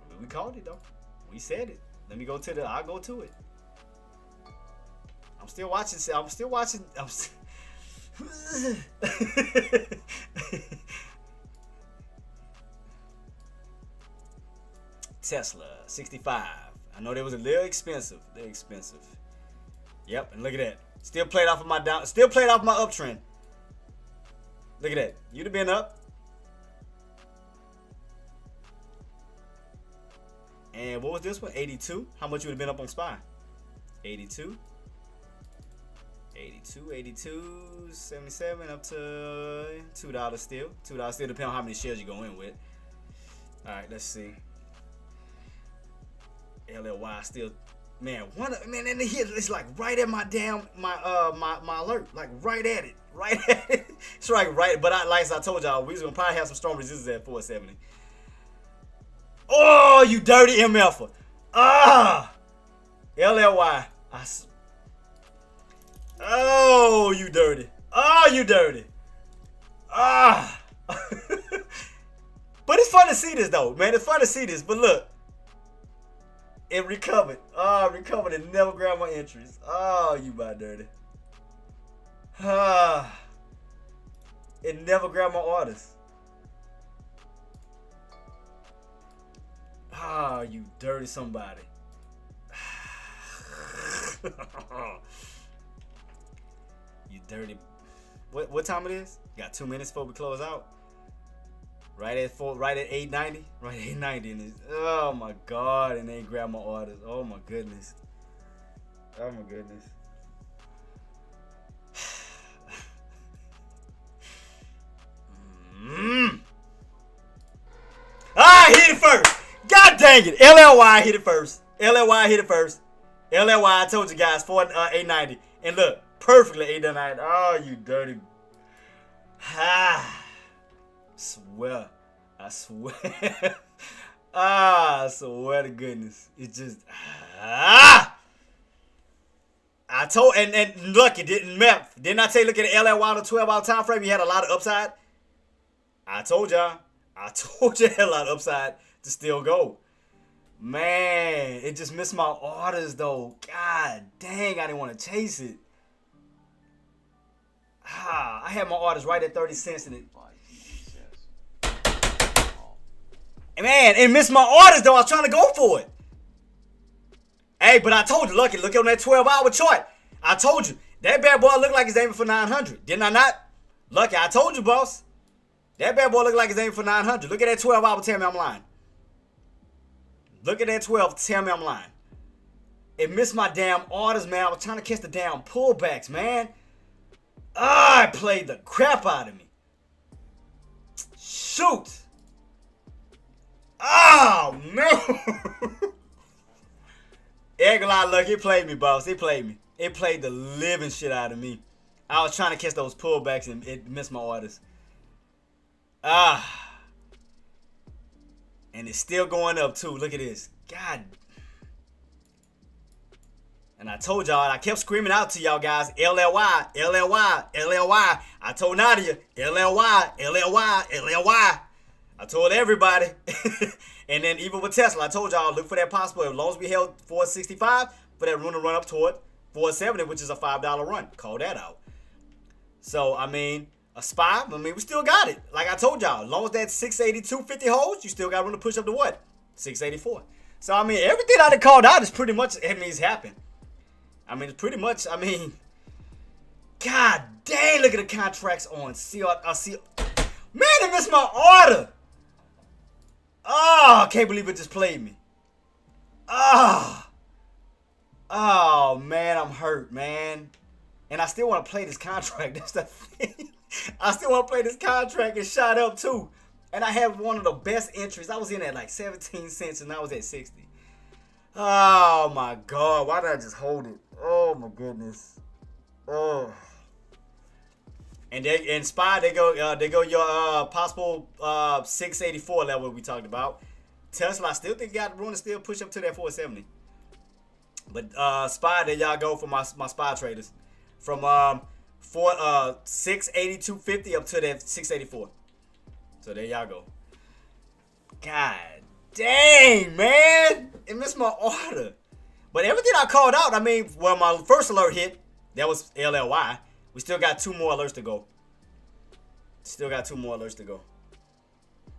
I mean, we called it though. We said it. Let me go to I'll go to it. I'm still watching. Tesla 65. I know that was a little expensive. Yep, and look at that. Still played off of my uptrend. Look at that. You'd have been up. And what was this one? 82. How much you would have been up on SPY? 82, 77, up to $2 still. $2 still, depending on how many shares you go in with. All right, let's see. LLY still, man, and the hit is like right at my my alert, like right at it. It's right. But like I told y'all, we was gonna probably have some strong resistance at 470. Oh, you dirty MF. LLY. Oh, you dirty. But it's fun to see this though, man. It's fun to see this. But look, it recovered. Recovered and never grabbed my entries. Oh, you my dirty. It never grabbed my orders. You dirty somebody. You dirty. What time it is? Got 2 minutes before we close out. Right at 8:90. Right at 8:90. And oh my God! And they ain't grab my orders. Oh my goodness. Oh my goodness. I hit it first. God dang it. LLY hit it first. LLY hit it first. LLY, I told you guys, 890. And look, perfectly 890. Oh, you dirty. Swear. I swear. I swear to goodness. It just. I told, and look, it didn't map. Didn't I tell you, look at the LLY on the 12-hour time frame? You had a lot of upside. I told y'all. I told you had a lot of upside to still go. Man, it just missed my orders though. God dang, I didn't want to chase it. I had my orders right at 30 cents in it. And man, it missed my orders though. I was trying to go for it. Hey, but I told you, look on that 12-hour chart. I told you, that bad boy looked like he's aiming for 900. Didn't I not? Lucky, I told you, boss. That bad boy looked like he's aiming for 900. Look at that 12-hour, tell me I'm lying. Look at that 12, tell me I'm lying. It missed my damn orders, man. I was trying to catch the damn pullbacks, man. It played the crap out of me. Shoot. Oh, no. Ain't gonna lie, look, it played me, boss. It played me. It played the living shit out of me. I was trying to catch those pullbacks and it missed my orders. And it's still going up too. Look at this. God. And I told y'all, I kept screaming out to y'all guys, LLY, LLY, LLY. I told Nadia, LLY, LLY, LLY. I told everybody. And then even with Tesla, I told y'all, look for that possible. As long as we held 465, for that room to run up toward 470, which is a $5 run. Call that out. So, I mean, a SPY, I mean, we still got it. Like I told y'all, as long as that 682.50 holds, you still got room to push up to what? 684. So, I mean, everything I done called out is pretty much, it means happened. I mean, it's pretty much, I mean, God dang, look at the contracts on CR. Man, they missed my order. Oh, I can't believe it just played me. Oh, man, I'm hurt, man. And I still want to play this contract. That's the thing. I still want to play this contract and shot up too. And I have one of the best entries. I was in at like 17 cents and I was at 60. Oh my God. Why did I just hold it? Oh my goodness. Oh. And in SPY, they go your possible 684 level we talked about. Tesla, I still think got room to still push up to that 470. But SPY, there y'all go for my SPY traders. From 682.50 up to that 684. So there y'all go. God dang, man. It missed my order. But everything I called out, I mean, well, my first alert hit, that was LLY. We still got 2 more alerts to go. Still got 2 more alerts to go.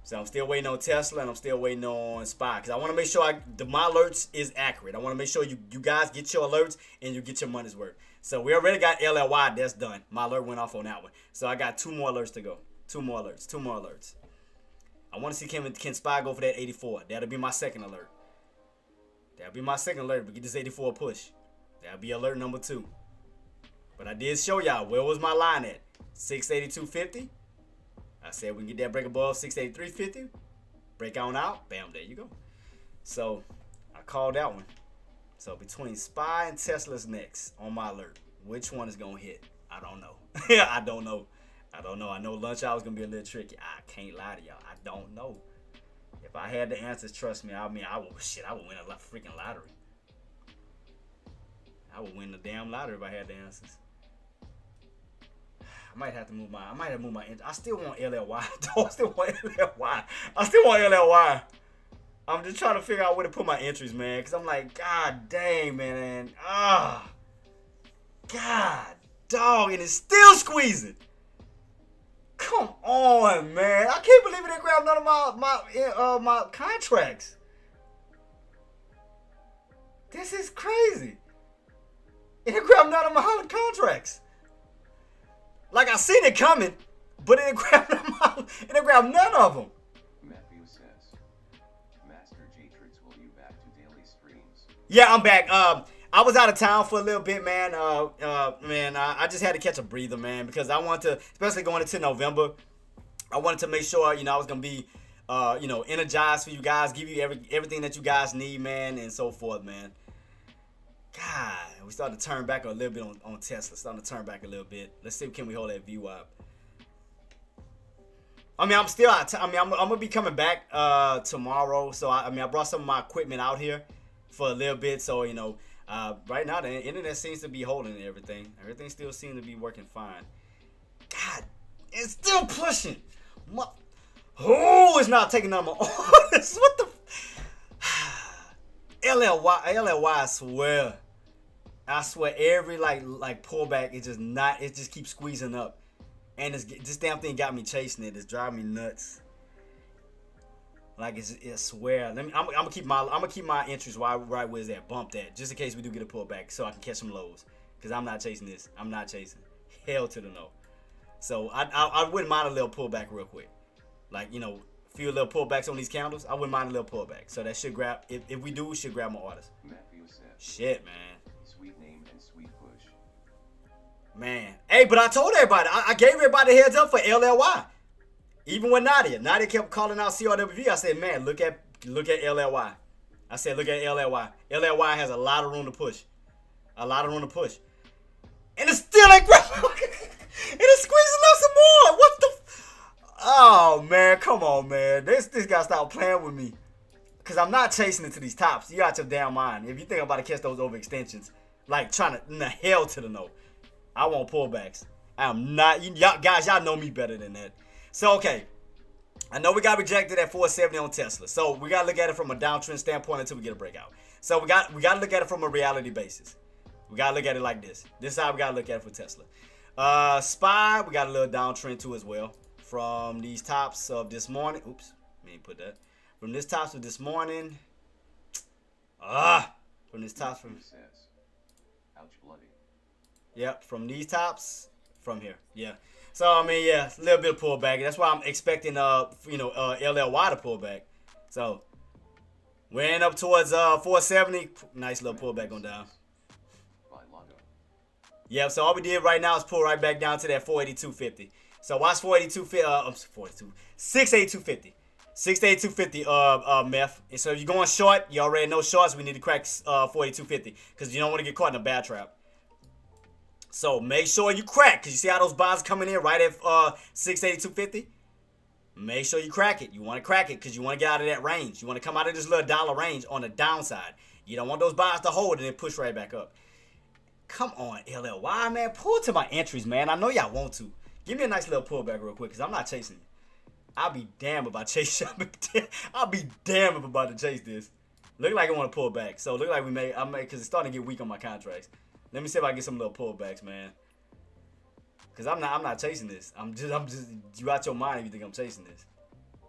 So I'm still waiting on Tesla and I'm still waiting on SPY. Because I want to make sure my alerts is accurate. I want to make sure you guys get your alerts and you get your money's worth. So we already got LLY. That's done. My alert went off on that one. So I got 2 more alerts to go. 2 more alerts. 2 more alerts. I want to see can SPY go for that 84. That'll be my second alert. That'll be my second alert. We get this 84 push. That'll be alert number 2. But I did show y'all where was my line at. 682.50. I said we can get that break above 683.50. Break on out. Bam, there you go. So I called that one. So between SPY and Tesla's next on my alert, which one is gonna hit? I don't know. I don't know. I know lunch hour is gonna be a little tricky. I can't lie to y'all. I don't know. If I had the answers, trust me. I mean, I would win a freaking lottery. I would win the damn lottery if I had the answers. I might have to move my. I still want LLY. I still want LLY. I'm just trying to figure out where to put my entries, man. Because I'm like, God dang, man. God, dog. And it's still squeezing. Come on, man. I can't believe it didn't grab none of my contracts. This is crazy. It didn't grab none of my contracts. Like I seen it coming, but it didn't grab them out. It didn't grab none of them. Matthew says, Master Jtraedz, will you back to daily streams? Yeah, I'm back. I was out of town for a little bit, man. I just had to catch a breather, man, because I wanted to, especially going into November, I wanted to make sure, I was gonna be, energized for you guys, give you everything that you guys need, man, and so forth, man. God, we started to turn back a little bit on Tesla. Starting to turn back a little bit. Let's see, can we hold that view up? I mean, I'm still out. I'm gonna be coming back tomorrow. So I brought some of my equipment out here for a little bit. So right now the internet seems to be holding everything. Everything still seems to be working fine. God, it's still pushing. It's not taking on my orders. What the? LLY, I swear every like pullback, it just keeps squeezing up. And this damn thing got me chasing it. It's driving me nuts. Like I swear. I'm gonna keep my entries right where it's at, bumped at, just in case we do get a pullback, so I can catch some lows. Cause I'm not chasing this. I'm not chasing. Hell to the no. So I wouldn't mind a little pullback real quick. Like a few little pullbacks on these candles. I wouldn't mind a little pullback. So that should grab. If we do, we should grab my orders. Matthew says, shit, man. Sweet name and sweet push. Man, hey, but I told everybody. I gave everybody a heads up for LLY. Even with Nadia kept calling out CRWV. I said, man, look at LLY. I said, look at LLY. LLY has a lot of room to push. A lot of room to push. And it still ain't grabbing. And it's squeezing up some more. What the? Oh, man, come on, man. This guy stop playing with me. Because I'm not chasing into these tops. You got your damn mind. If you think I'm about to catch those overextensions, like trying to, hell to the no. I want pullbacks. I am not. Y'all guys, y'all know me better than that. So, okay. I know we got rejected at 470 on Tesla. So, we got to look at it from a downtrend standpoint until we get a breakout. So, we got to look at it from a reality basis. We got to look at it like this. This is how we got to look at it for Tesla. SPY, we got a little downtrend too as well. From these tops of this morning. Oops. Let me put that. From this tops of this morning. From this tops from. Ouch, bloody. Yep, from these tops, from here. Yeah. So, I mean, yeah, a little bit of pullback. That's why I'm expecting, LLY to pull back. So, we're in up towards 470. Nice little pullback on down. Yep, so all we did right now is pull right back down to that 482.50. So, watch 682.50. 682.50, meth. And so, if you're going short, you already know shorts, we need to crack 42.50 because you don't want to get caught in a bad trap. So make sure you crack, because you see how those bonds coming in right at 682.50? Make sure you crack it. You want to crack it because you want to get out of that range. You want to come out of this little dollar range on the downside. You don't want those bonds to hold and then push right back up. Come on, LLY, man. Pull to my entries, man. I know y'all want to. Give me a nice little pullback real quick because I'm not chasing it. I'll be damned if I chase I'll be damned if I'm about to chase this. Look like I want to pull back. So look like because it's starting to get weak on my contracts. Let me see if I can get some little pullbacks, man. Cause I'm not chasing this. I'm just you out your mind if you think I'm chasing this.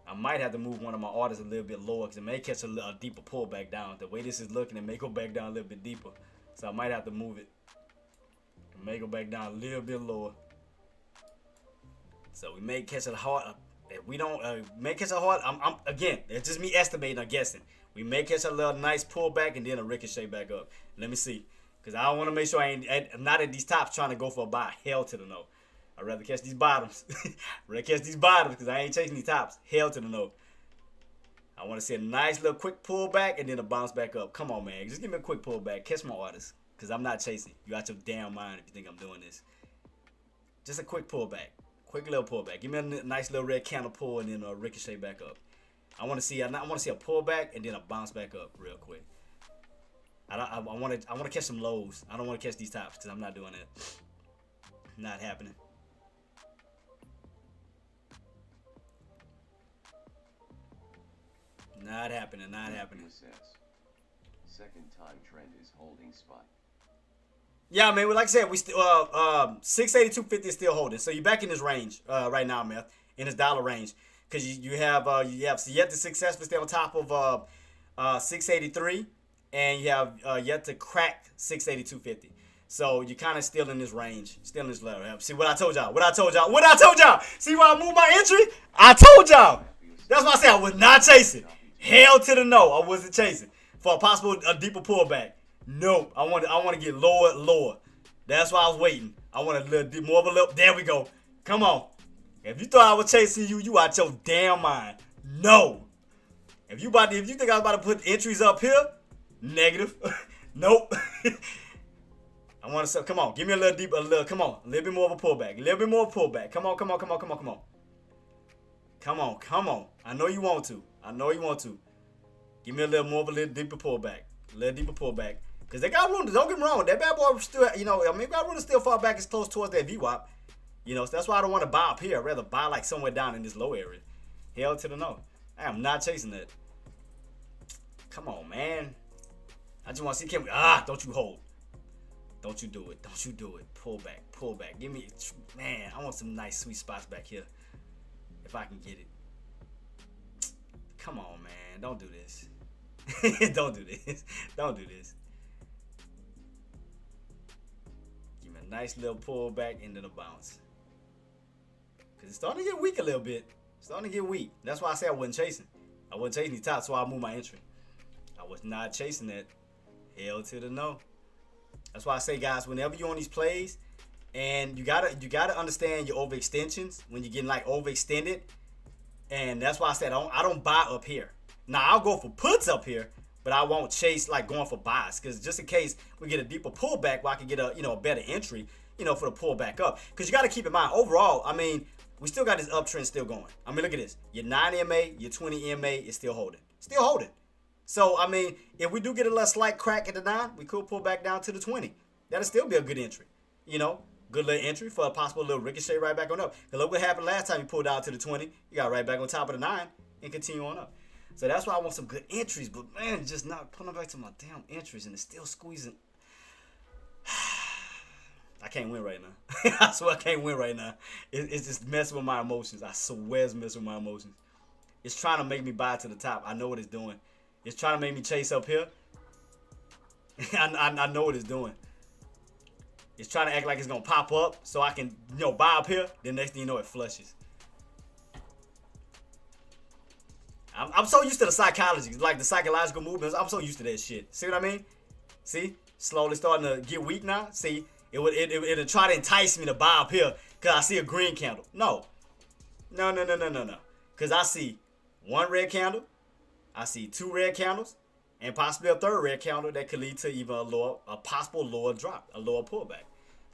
I might have to move one of my orders a little bit lower because it may catch a deeper pullback down. The way this is looking, it may go back down a little bit deeper. So I might have to move it. It may go back down a little bit lower. So we may catch it hard. If we don't, may catch it hard. Again, it's just me estimating or guessing. We may catch a little nice pullback and then a ricochet back up. Let me see. Because I want to make sure I'm not at these tops trying to go for a buy. Hell to the no. I'd rather catch these bottoms. Because I ain't chasing these tops. Hell to the no. I want to see a nice little quick pullback and then a bounce back up. Come on, man. Just give me a quick pullback. Catch my orders. Because I'm not chasing. You out your damn mind if you think I'm doing this. Just a quick pullback. Quick little pullback. Give me a nice little red candle pull and then a ricochet back up. I want to see a pullback and then a bounce back up real quick. I want to catch some lows. I don't want to catch these tops because I'm not doing it. Not happening. Not happening. Not happening. Second time trend is holding spot. Yeah, man. Like I said, we still 682.50 is still holding. So you're back in this range right now, man. In this dollar range, because you have yet to successfully stay on top of 683. And you have yet to crack 682.50. So you're kind of still in this range, still in this level. See what I told y'all? What I told y'all? See why I moved my entry? I told y'all. That's why I said I was not chasing. Hell to the no, I wasn't chasing for a deeper pullback. Nope, I want to get lower. That's why I was waiting. I want a little more of a little. There we go. Come on. If you thought I was chasing you, you out your damn mind. No. If you think I was about to put entries up here, negative. Nope. I want to. Come on, give me a little deeper. Come on, a little bit more of a pullback. A little bit more pullback. Come on. Come on. I know you want to. Give me a little more of a little deeper pullback. Because they got room. Don't get me wrong. That bad boy still, got room to still fall back as close towards that VWAP. So that's why I don't want to buy up here. I'd rather buy like somewhere down in this low area. Hell to the no. I am not chasing that. Come on, man. I just want to see. Don't you hold. Don't you do it. Pull back. Give me, man, I want some nice sweet spots back here. If I can get it. Come on, man. Don't do this. Don't do this. Give me a nice little pullback into the bounce. Because it's starting to get weak a little bit. That's why I say I wasn't chasing. I wasn't chasing these tops, so I moved my entry. I was not chasing that. Hell to the no. That's why I say, guys, whenever you're on these plays, and you gotta understand your overextensions when you're getting like overextended. And that's why I said I don't buy up here. Now I'll go for puts up here, but I won't chase like going for buys, because just in case we get a deeper pullback where I can get a better entry, for the pullback up. Because you got to keep in mind, overall, we still got this uptrend still going. Look at this. Your 9 EMA, your 20 EMA is still holding. So, if we do get a little slight crack at the 9, we could pull back down to the 20. That'll still be a good entry. Good little entry for a possible little ricochet right back on up. Because look what happened last time you pulled out to the 20. You got right back on top of the 9 and continue on up. So that's why I want some good entries. But, man, just not pulling back to my damn entries and it's still squeezing. I can't win right now. I swear I can't win right now. It's just messing with my emotions. I swear it's messing with my emotions. It's trying to make me buy to the top. I know what it's doing. It's trying to make me chase up here. I know what it's doing. It's trying to act like it's going to pop up so I can, buy up here. Then next thing you know, it flushes. I'm so used to the psychology, like the psychological movements. I'm so used to that shit. See what I mean? See? Slowly starting to get weak now. See? It'll try to entice me to buy up here because I see a green candle. No. Because I see one red candle. I see 2 red candles. And possibly a 3rd red candle that could lead to even a possible lower drop, a lower pullback.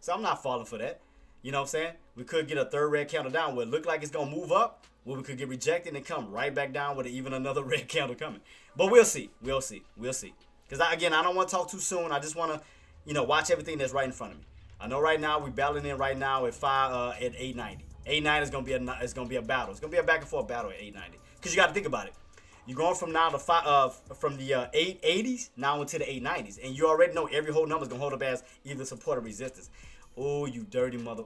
So I'm not falling for that. You know what I'm saying? We could get a 3rd red candle down where it look like it's going to move up. Where we could get rejected and come right back down with even another red candle coming. But we'll see. Because, I don't want to talk too soon. I just want to, watch everything that's right in front of me. I know right now we're battling in right now at 890. 890 is going to be a battle. It's going to be a back and forth battle at 890. Because you got to think about it. You're going from now to from the 880s now into the 890s, and you already know every whole number is gonna hold up as either support or resistance. Oh, you dirty mother!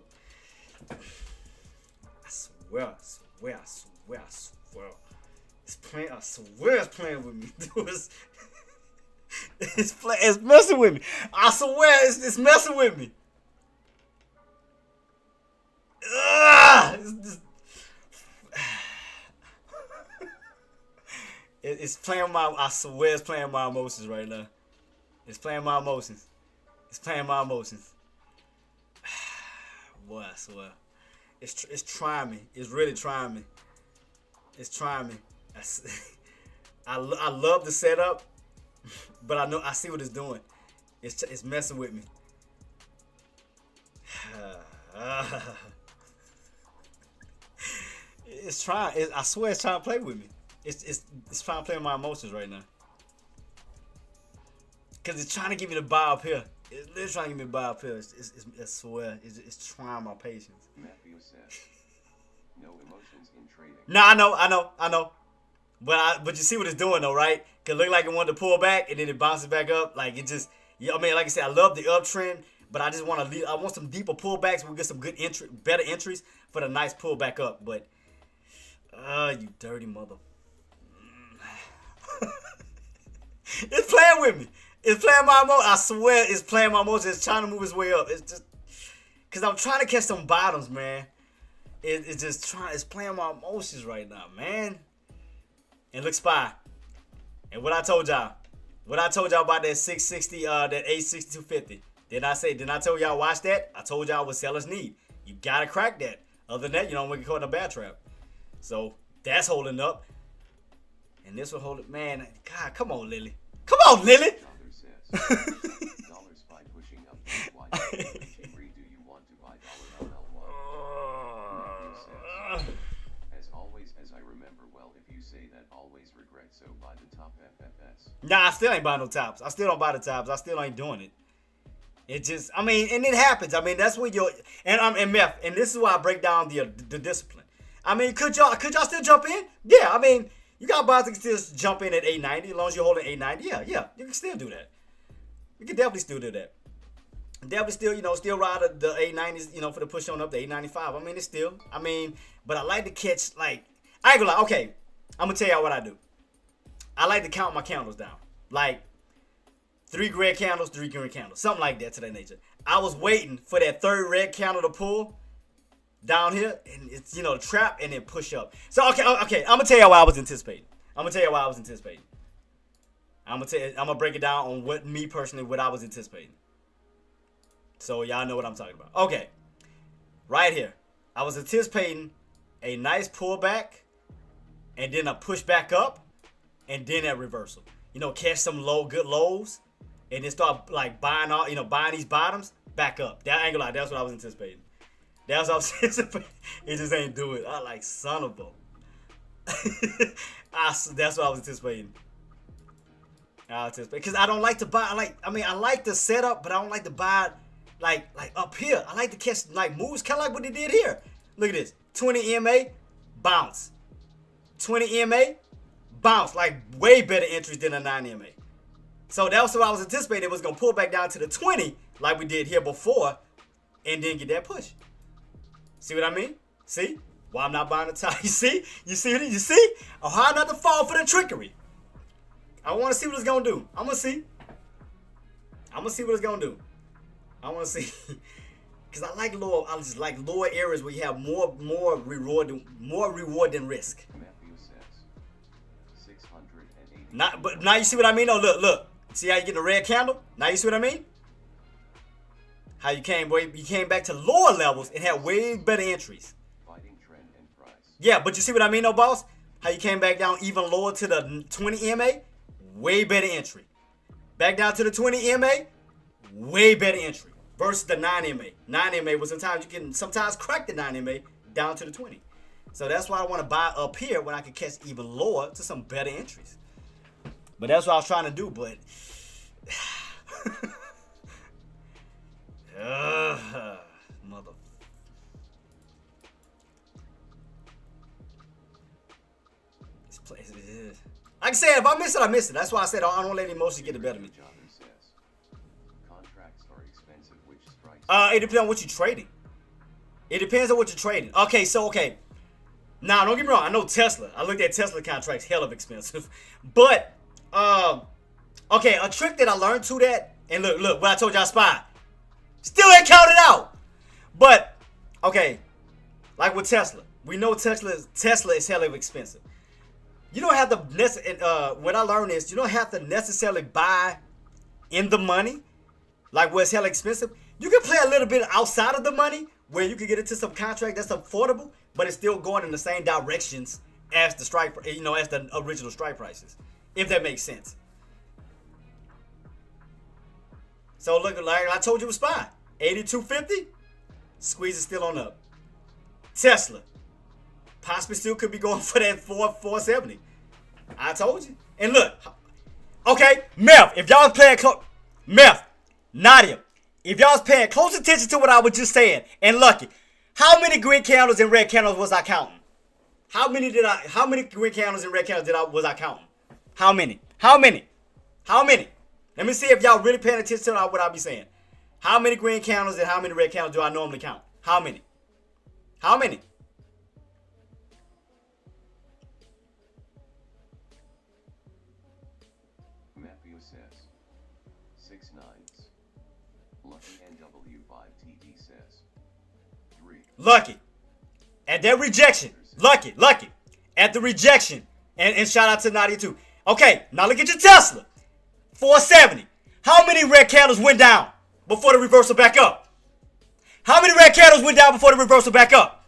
I swear. It's playing. I swear it's playing with me. It's messing with me. I swear it's messing with me. It's playing I swear it's playing my emotions right now. It's playing my emotions. Boy, I swear. It's trying me. It's really trying me. I love the setup, but I see what it's doing. It's messing with me. It's trying. I swear it's trying to play with me. It's trying to play with my emotions right now. Because it's trying to get me to buy up here. It's literally trying to get me to buy up here. I swear. It's trying my patience. Matthew says, no emotions in trading. No, I know. But you see what it's doing though, right? Because it look like it wanted to pull back and then it bounces back up. Like it just, like I said, I love the uptrend. But I just want to I want some deeper pullbacks. We'll get some good better entries for the nice pullback up. But, you dirty mother. It's playing with me. It's playing my emotions. I swear it's playing my emotions. It's trying to move its way up. It's just because I'm trying to catch some bottoms, man. It's just trying. It's playing my emotions right now, man. And look, SPY. And what I told y'all about that 660, that 862.50. Didn't I tell y'all watch that? I told y'all what sellers need. You gotta crack that. Other than that, you don't want to get caught in a bad trap. So that's holding up. And this will hold it, man. God, come on, Lily. Come on, Lily. Dollar says. Dollar SPY pushing up. Why do you want to buy $LL1? Matthew says. As always, as I remember well, if you say that always regret, so buy the top FFS. Nah, I still ain't buying no tops. I still don't buy the tops. I still ain't doing it. It just, I mean, and it happens. I mean, that's when you're, and Meth, and this is why I break down the discipline. I mean, could y'all still jump in? Yeah, I mean, you got buyers that can still jump in at 890 as long as you're holding 890. Yeah, you can still do that. You can definitely still do that. Definitely still, still ride the 890s, for the push on up to 895. I mean, it's still, but I like to catch, like, I ain't gonna lie. Okay, I'm gonna tell y'all what I do. I like to count my candles down. Like, 3 red candles, 3 green candles. Something like that to that nature. I was waiting for that third red candle to pull down here. And it's, the trap and then push up. So, okay. I'm going to tell y'all what I was anticipating. I'm going to break it down on what I was anticipating. So, y'all know what I'm talking about. Okay. Right here. I was anticipating a nice pullback. And then a push back up. And then a reversal. Catch some good lows. And then start like buying these bottoms back up. That ain't gonna lie, that's what I was anticipating. That's what I was anticipating. It just ain't do it. I like son of a. That's what I was anticipating. Because I don't like to buy. I like the setup, but I don't like to buy like up here. I like to catch like moves, kind of like what they did here. Look at this: 20 EMA, bounce. 20 EMA, bounce. Like way better entries than a 9 EMA. So that's what I was anticipating. It was going to pull back down to the 20 like we did here before and then get that push. See what I mean? See? Why I'm not buying the top. You see? You see? Oh, how not to fall for the trickery. I want to see what it's going to do. I'm going to see. I'm going to see what it's going to do. I want to see. Because I just like lower areas where you have more reward than risk. Matthew says 680. But now you see what I mean? Oh, look. See how you get the red candle? Now you see what I mean? How you came back to lower levels and had way better entries. Fighting trend and price. Yeah, but you see what I mean, though, boss? How you came back down even lower to the 20 EMA? Way better entry. Back down to the 20 EMA? Way better entry. Versus the 9 EMA. 9 EMA was sometimes you can crack the 9 EMA down to the 20. So that's why I want to buy up here when I can catch even lower to some better entries. But that's what I was trying to do, but mother. This place is. Like I said, if I miss it, I miss it. That's why I said I don't let emotions get the better of me. Contracts are expensive, which strikes. It depends on what you're trading. Okay. Now, don't get me wrong. I know Tesla. I looked at Tesla contracts, hell of expensive. But okay, a trick that I learned to that, and look, what I told y'all, SPY, still ain't counted out. But okay, like with Tesla, we know Tesla is hell of expensive. You don't have to what I learned is you don't have to necessarily buy in the money, like where it's hell expensive. You can play a little bit outside of the money where you can get into some contract that's affordable, but it's still going in the same directions as the strike, as the original strike prices, if that makes sense. So look, like I told you, with SPY, 82.50, squeeze is still on up. Tesla, possibly still could be going for that 470. I told you. And look, okay, Meth, if y'all was playing Nadia, if y'all was paying close attention to what I was just saying, and Lucky, how many green candles and red candles was I counting? How many green candles and red candles was I counting? How many? Let me see if y'all really paying attention to what I be saying. How many green candles and how many red candles do I normally count? How many? Matthew says 6 nines. Lucky NW5TD says. 3. Lucky. At that rejection. Lucky. At the rejection. And shout out to Nadia too. Okay, now look at your Tesla. 470. How many red candles went down before the reversal back up? How many red candles went down before the reversal back up?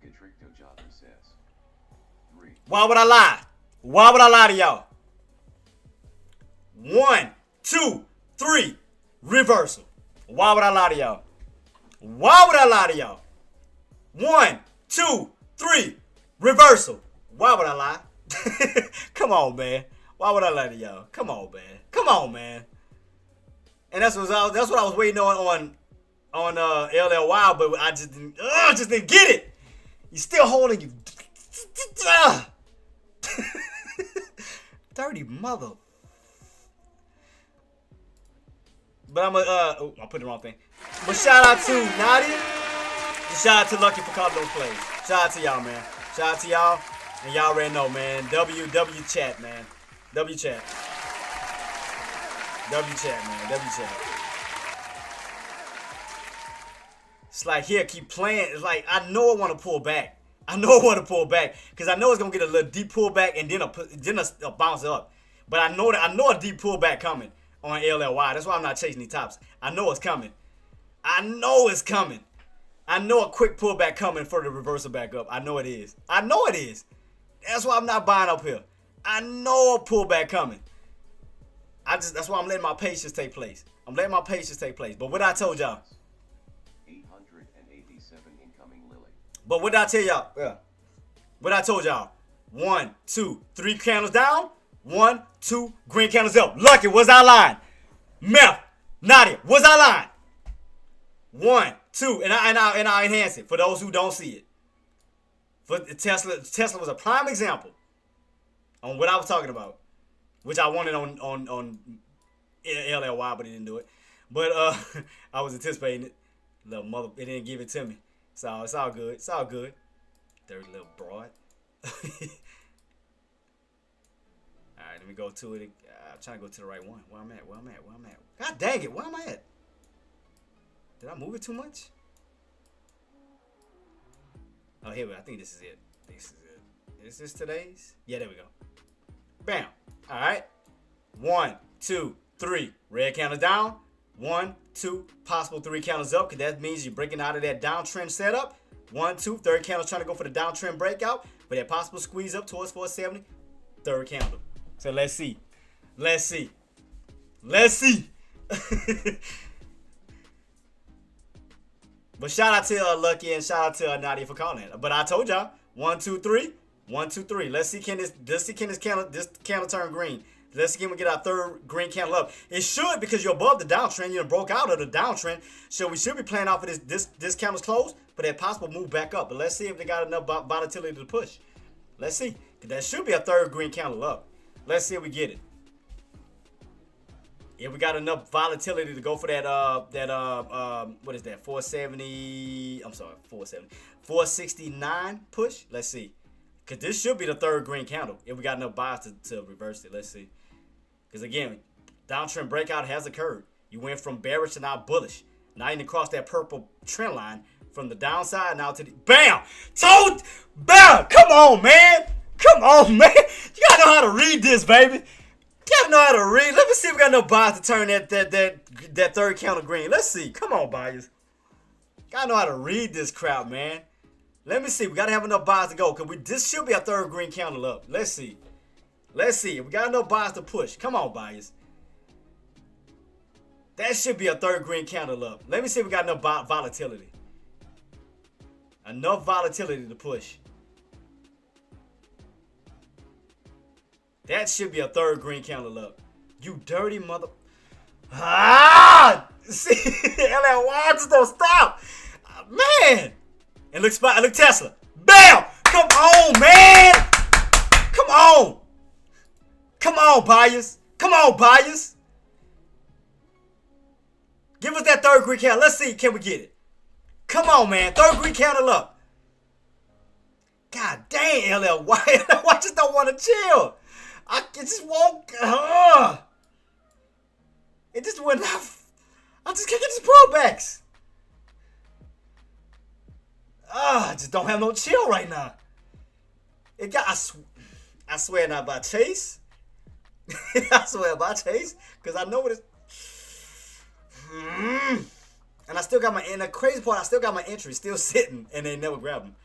Jtraedz says. 3. Why would I lie? Why would I lie to y'all? 1, 2, 3, reversal. Why would I lie to y'all? Why would I lie to y'all? 1, 2, 3, reversal. Why would I lie? Come on, man. Why would I lie to y'all? Come on, man. Come on, man. And that's what I was waiting on LLY, but I just didn't get it. You still holding you. Dirty mother. But I put the wrong thing. But shout out to Nadia. And shout out to Lucky for calling those plays. Shout out to y'all, man. Shout out to y'all. And y'all already know, man. W chat, man. W chat. W chat, man. W chat. It's like, here, keep playing. It's like, I know I want to pull back. Because I know it's going to get a little deep pullback and then a bounce up. But I know a deep pullback coming on LLY. That's why I'm not chasing these tops. I know it's coming. I know a quick pullback coming for the reversal back up. I know it is. That's why I'm not buying up here. I know a pullback coming. That's why I'm letting my patience take place. But what I told y'all. 887 incoming Lily. But what did I tell y'all? Yeah. What I told y'all. 1, 2, 3 candles down. 1, 2 green candles up. Lucky, was I lying? Meth, Nadia, was I lying? 1, 2, and I enhance it for those who don't see it. For Tesla was a prime example on what I was talking about, which I wanted on LLY, but it didn't do it. But I was anticipating it. Little mother, it didn't give it to me. So it's all good. Dirty little broad. Alright, let me go to it. I'm trying to go to the right one. Where I'm at? God dang it, where am I at? Did I move it too much? Oh, here we go. I think this is it. Is this today's? Yeah, there we go. Bam. Alright. 1, 2, 3. Red candle down. 1, 2. Possible 3 candles up, because that means you're breaking out of that downtrend setup. 1, 2. Third candle trying to go for the downtrend breakout. For that possible squeeze up towards 470. Third candle. So let's see. But shout out to Lucky and shout out to Nadia for calling it. But I told y'all 1, 2, 3. 1, 2, 3. Let's see can this candle turn green. Let's see can we get our third green candle up. It should, because you're above the downtrend. You broke out of the downtrend. So we should be playing off of this candle's close, but that possible move back up. But let's see if they got enough volatility to push. Let's see. That should be a third green candle up. Let's see if we get it. If we got enough volatility to go for that what is that? 470. I'm sorry, 470. 469 push. Let's see. Cause this should be the third green candle. If we got enough bias to reverse it. Let's see. Because again, downtrend breakout has occurred. You went from bearish to now bullish. Now you didn't cross that purple trend line from the downside now to the bam. Bam. Come on, man. You gotta know how to read this, baby. You gotta know how to read. Let me see if we got enough buyers to turn that third candle green. Let's see. Come on, buyers. Gotta know how to read this crowd, man. Let me see. We gotta have enough buyers to go, because this should be our third green candle up. Let's see. If we got enough buyers to push. Come on, buyers. That should be a third green candle up. Let me see if we got enough volatility. Enough volatility to push. That should be a third green candle up. You dirty mother. See, LLY just don't stop. Man. And look Tesla. Bam! Come on, man. Come on, buyers. Give us that third green candle. Let's see. Can we get it? Come on, man. Third green candle up. God dang, LL. Why I just don't want to chill. I just won't. It just went off. I just can't get these pullbacks. I just don't have no chill right now. It got. I swear not by Chase. I swear by Chase, because I know what it's. And I still got my. And the crazy part, I still got my entry still sitting, and they never grab them.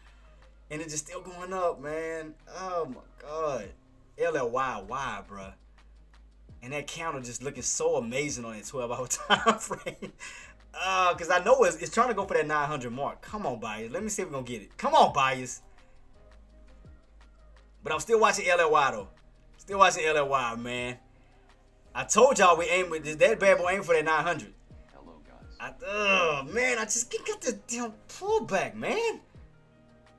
And it's just still going up, man. Oh my god. LLY, bruh. And that counter just looking so amazing on that 12-hour time frame. Because I know it's trying to go for that 900 mark. Come on, buyers. Let me see if we're going to get it. Come on, buyers. But I'm still watching LLY, though. Still watching LLY, man. I told y'all we aim with that bad boy aim for that 900. Hello, guys. Man, I just got the damn pullback, man.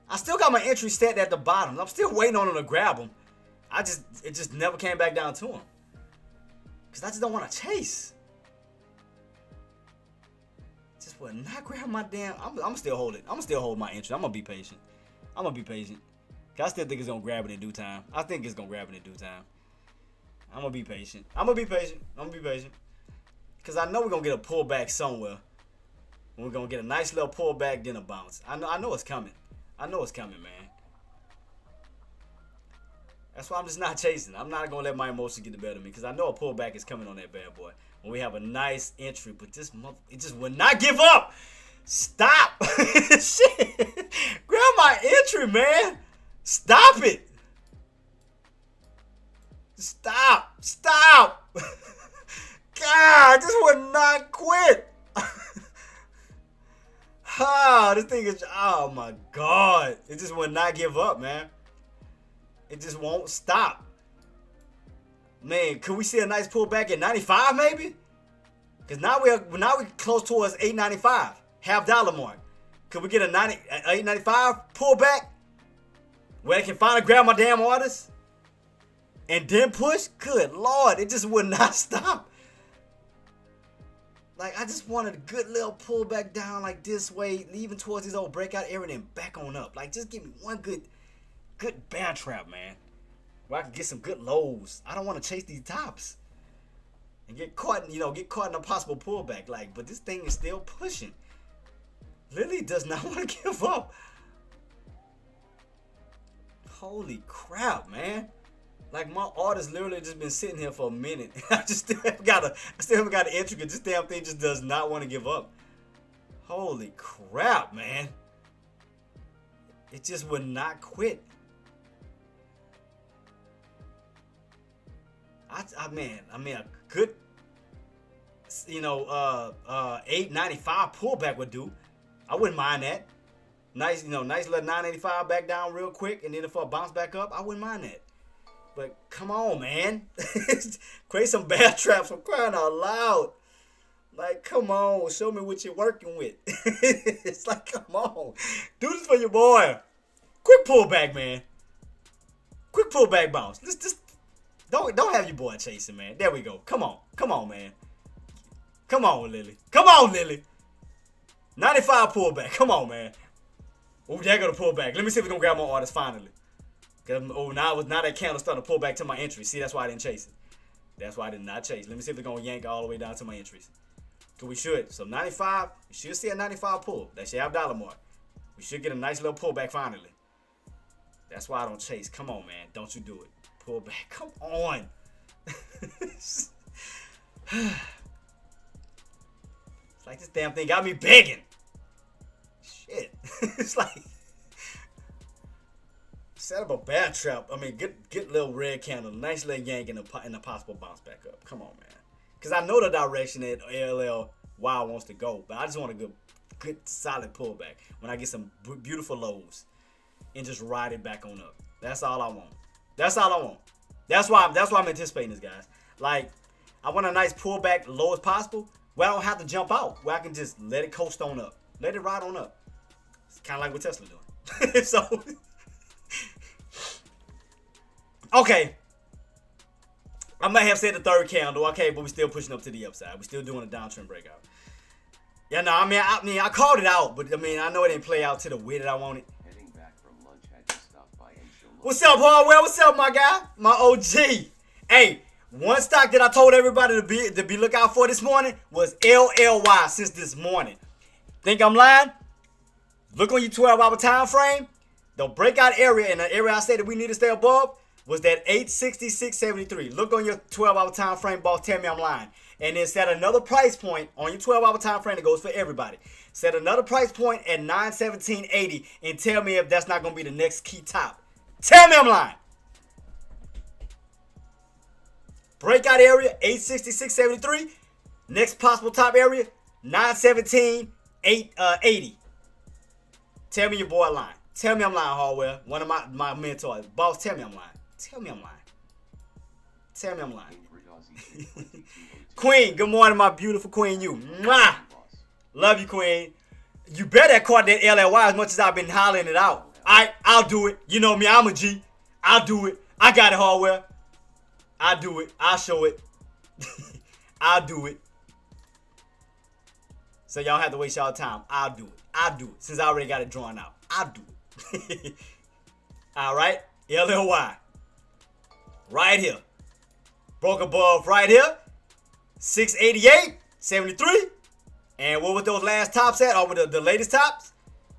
I still got my entry set at the bottom. I'm still waiting on him to grab him. It just never came back down to him. Because I just don't want to chase. Just would not grab my damn. I'm still holding. I'm still hold my entry. I'm going to be patient. I'm going to be patient. Because I still think it's going to grab it in due time. I think it's going to grab it in due time. I'm going to be patient. I'm going to be patient. I'm going to be patient. Because I know we're going to get a pullback somewhere. We're going to get a nice little pullback, then a bounce. I know it's coming. I know it's coming, man. That's why I'm just not chasing. I'm not going to let my emotions get the better of me because I know a pullback is coming on that bad boy. When we have a nice entry, but this it just will not give up. Stop. Shit. Grab my entry, man. Stop it. Stop. Stop. God, this would not quit. This thing is, oh my God. It just will not give up, man. It just won't stop. Man, could we see a nice pullback at 95 maybe? Because now we're close towards 8.95, $half mark. Could we get a 8.95 pullback where I can finally grab my damn orders and then push? Good Lord, it just would not stop. Like, I just wanted a good little pullback down like this way, leaving towards this old breakout area and back on up. Like, just give me one good bear trap, man, where I can get some good lows. I don't want to chase these tops and get caught in a possible pullback. Like, but this thing is still pushing. Lily does not want to give up. Holy crap, man. Like, my order's literally just been sitting here for a minute. I still haven't got an entry because this damn thing just does not want to give up. Holy crap, man. It just would not quit. I mean a good 8.95 pullback would do. I wouldn't mind that. Nice, nice little 9.85 back down real quick, and then if I bounce back up, I wouldn't mind that. But come on, man. Create some bear traps. I'm crying out loud. Like, come on. Show me what you're working with. It's like, come on. Do this for your boy. Quick pullback, man. Quick pullback bounce. Just don't have your boy chasing, man. There we go. Come on. Come on, man. Come on, Lily. Come on, Lily. 95 pullback. Come on, man. Oh, there go the pullback. Let me see if we can grab my artist finally. Oh, now that candle starting to pull back to my entry. See, that's why I didn't chase it. That's why I did not chase. Let me see if they're going to yank all the way down to my entries. Because we should. So 95, we should see a 95 pull. That's your $half mark. We should get a nice little pullback finally. That's why I don't chase. Come on, man. Don't you do it. Pull back. Come on. It's like this damn thing got me begging. Shit. It's like... Set up a bad trap. I mean, get little red candle, nice little yank, and a possible bounce back up. Come on, man. Because I know the direction that LLY wants to go, but I just want a good solid pullback when I get some beautiful lows and just ride it back on up. That's all I want. That's all I want. That's why I'm anticipating this, guys. Like, I want a nice pullback, low as possible, where I don't have to jump out, where I can just let it coast on up, let it ride on up. It's kind of like what Tesla doing. So. Okay, I might have said the third candle, okay, but we're still pushing up to the upside. We're still doing a downtrend breakout. Yeah, no, I mean, I called it out, but I mean, I know it didn't play out to the way that I wanted. Heading back from lunch, had to stop by and show love. What's up, Hardwell? What's up, my guy? My OG. Hey, one stock that I told everybody to be look out for this morning was LLY since this morning. Think I'm lying? Look on your 12-hour time frame. The breakout area and the area I said that we need to stay above was that 866.73. Look on your 12-hour time frame, boss. Tell me I'm lying. And then set another price point on your 12-hour time frame that goes for everybody. Set another price point at 917.80 and tell me if that's not going to be the next key top. Tell me I'm lying. Breakout area 866.73. Next possible top area 917.80. Tell me your boy lying. Tell me I'm lying, Hardwell. One of my mentors. Boss, tell me I'm lying. Tell me I'm lying. Tell me I'm lying. Queen, good morning, my beautiful queen. You. Mwah! Love you, queen. You better have caught that LLY as much as I've been hollering it out. I'll do it. You know me, I'm a G. I'll do it. I got it, Hardwell. I'll do it. I'll show it. I'll do it. So y'all have to waste y'all time. I'll do it. I'll do it. Since I already got it drawn out. I'll do it. Alright. LLY. Right here. Broke above right here. 688.73. And what were those last tops at? Or were the latest tops?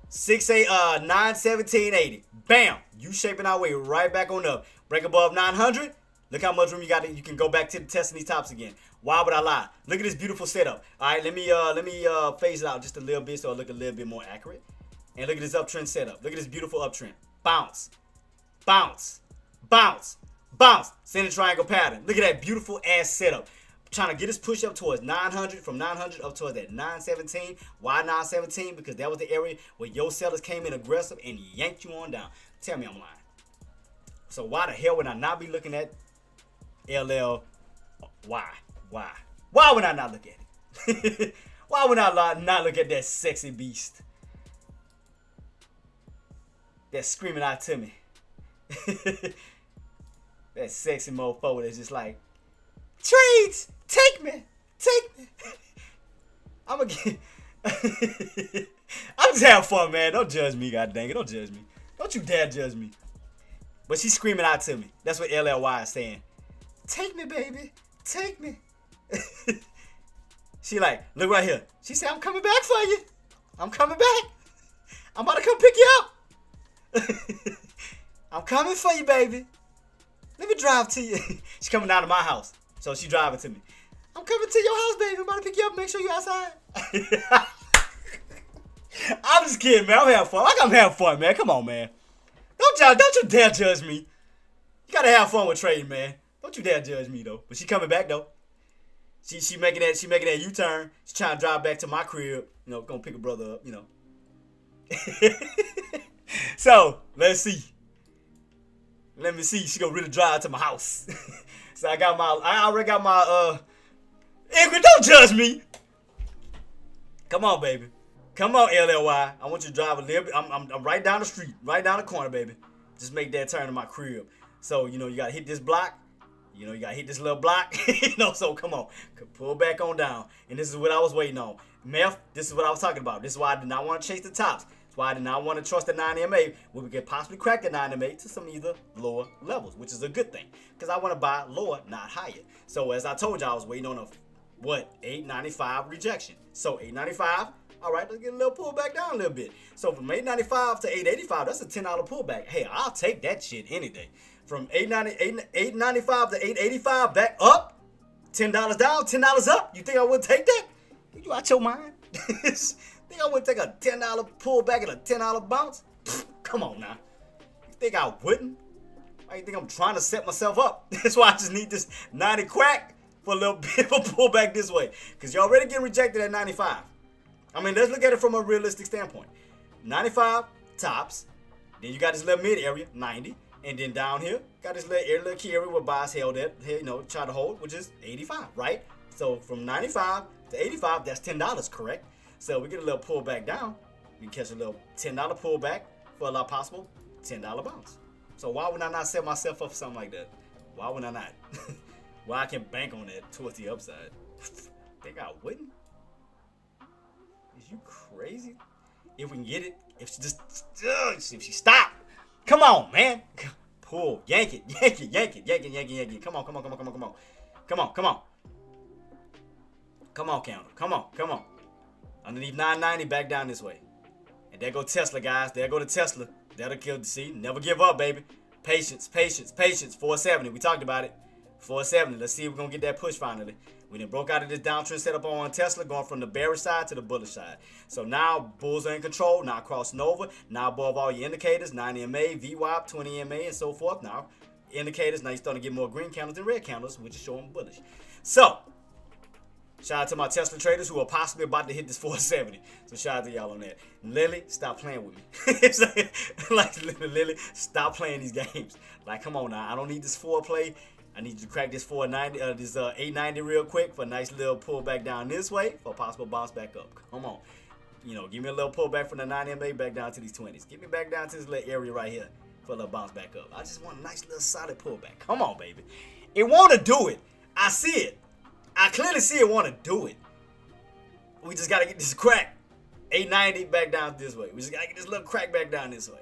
917.80. Bam. You shaping our way right back on up. Break above 900. Look how much room you got. You can go back to testing these tops again. Why would I lie? Look at this beautiful setup. All right, let me phase it out just a little bit so it look a little bit more accurate. And look at this uptrend setup. Look at this beautiful uptrend. Bounce, bounce, bounce, bounce. Center triangle pattern. Look at that beautiful ass setup. Trying to get us push up towards 900, from 900 up towards that 917. Why 917? Because that was the area where your sellers came in aggressive and yanked you on down. Tell me I'm lying. So why the hell would I not be looking at LL? Why would I not look at it? Why would I not look at that sexy beast that's screaming out to me? That sexy mofo that's just like, Traedz, take me. I'm just having fun, man. Don't judge me, god dang it. Don't judge me. Don't you dare judge me. But she's screaming out to me. That's what LLY is saying. Take me, baby. Take me. She like, look right here. She said, I'm coming back for you. I'm coming back. I'm about to come pick you up. I'm coming for you, baby. Let me drive to you. She's coming down to my house. So she driving to me. I'm coming to your house, baby. I'm about to pick you up and make sure you're outside. I'm just kidding, man. I'm having fun. I'm having fun, man. Come on, man. Don't you dare judge me. You gotta have fun with trading, man. Don't you dare judge me though. But she coming back though. She making that U-turn. She's trying to drive back to my crib. You know, gonna pick a brother up. You know. So let's see. Let me see. She gonna really drive to my house. So I already got my Ingrid, don't judge me. Come on, baby. Come on, LLY. I want you to drive a little bit. I'm right down the street, right down the corner, baby. Just make that turn to my crib. So, you know, you gotta hit this block. You know, you gotta hit this little block. You know, so come on. Pull back on down. And this is what I was waiting on. Meth, this is what I was talking about. This is why I did not want to chase the tops. That's why I did not want to trust the 9MA where we could possibly crack the 9MA to some either lower levels, which is a good thing. Because I want to buy lower, not higher. So as I told you, I was waiting on a, 895 rejection. So 895, all right, let's get a little pullback down a little bit. So from 895 to 885, that's a $10 pullback. Hey, I'll take that shit any day. From 895 to 885 back up, $10 down, $10 up. You think I would take that? You out your mind? Think I would take a $10 pullback and a $10 bounce? Pfft, come on now. You think I wouldn't? Why you think I'm trying to set myself up? That's why I just need this 90 crack for a little bit of a pullback this way. Because you're already getting rejected at 95. I mean, let's look at it from a realistic standpoint. 95 tops. Then you got this little mid area, 90. And then down here, got this little key area where buys held at, you know, try to hold, which is 85, right? So from 95 to 85, that's $10, correct? So we get a little pullback down. We can catch a little $10 pullback for a lot possible $10 bounce. So why would I not set myself up for something like that? Why would I not? Why I can bank on that towards the upside? Think I wouldn't? you crazy? If we can get it, if she just, if she stop, come on, man, pull, yank it, yank it, yank it, yank it, yank it, yank it. Come on, come on, come on, come on, come on, come on, come on, come on, counter, come on, come on. Underneath 990, back down this way. And there go Tesla, guys. There go the Tesla. That'll kill the seat. Never give up, baby. Patience, patience, patience. 470. We talked about it. 470. Let's see if we're going to get that push finally. We done broke out of this downtrend setup on Tesla, going from the bearish side to the bullish side. So now bulls are in control. Now crossing over. Now above all your indicators. 90 MA, VWAP, 20 MA, and so forth. Now indicators. Now you're starting to get more green candles than red candles, which is showing bullish. So shout out to my Tesla traders who are possibly about to hit this 470. So shout out to y'all on that. Lily, stop playing with me. It's like Lily, stop playing these games. Like, come on now. I don't need this foreplay. I need you to crack this 490, this 890 real quick for a nice little pullback down this way for a possible bounce back up. Come on. You know, give me a little pullback from the 90 MA back down to these 20s. Get me back down to this little area right here for a little bounce back up. I just want a nice little solid pullback. Come on, baby. It want to do it. I see it. I clearly see it want to do it. We just got to get this crack. 890 back down this way. We just got to get this little crack back down this way.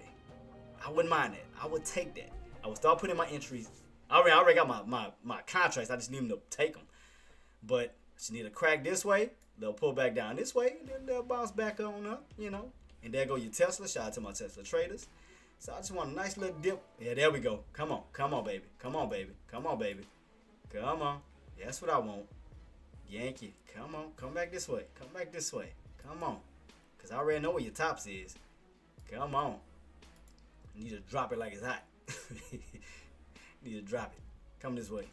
I wouldn't mind that. I would take that. I would start putting my entries. I already got my contracts. I just need them to take them. But I just need a crack this way. They'll pull back down this way. And then they'll bounce back on up, you know. And there go your Tesla. Shout out to my Tesla traders. So I just want a nice little dip. Yeah, there we go. Come on. Come on, baby. Come on, baby. Come on, baby. Come on. That's what I want. Yankee. Come on. Come back this way. Come back this way. Come on. Because I already know where your tops is. Come on. I need to drop it like it's hot. Need to drop it. Come this way.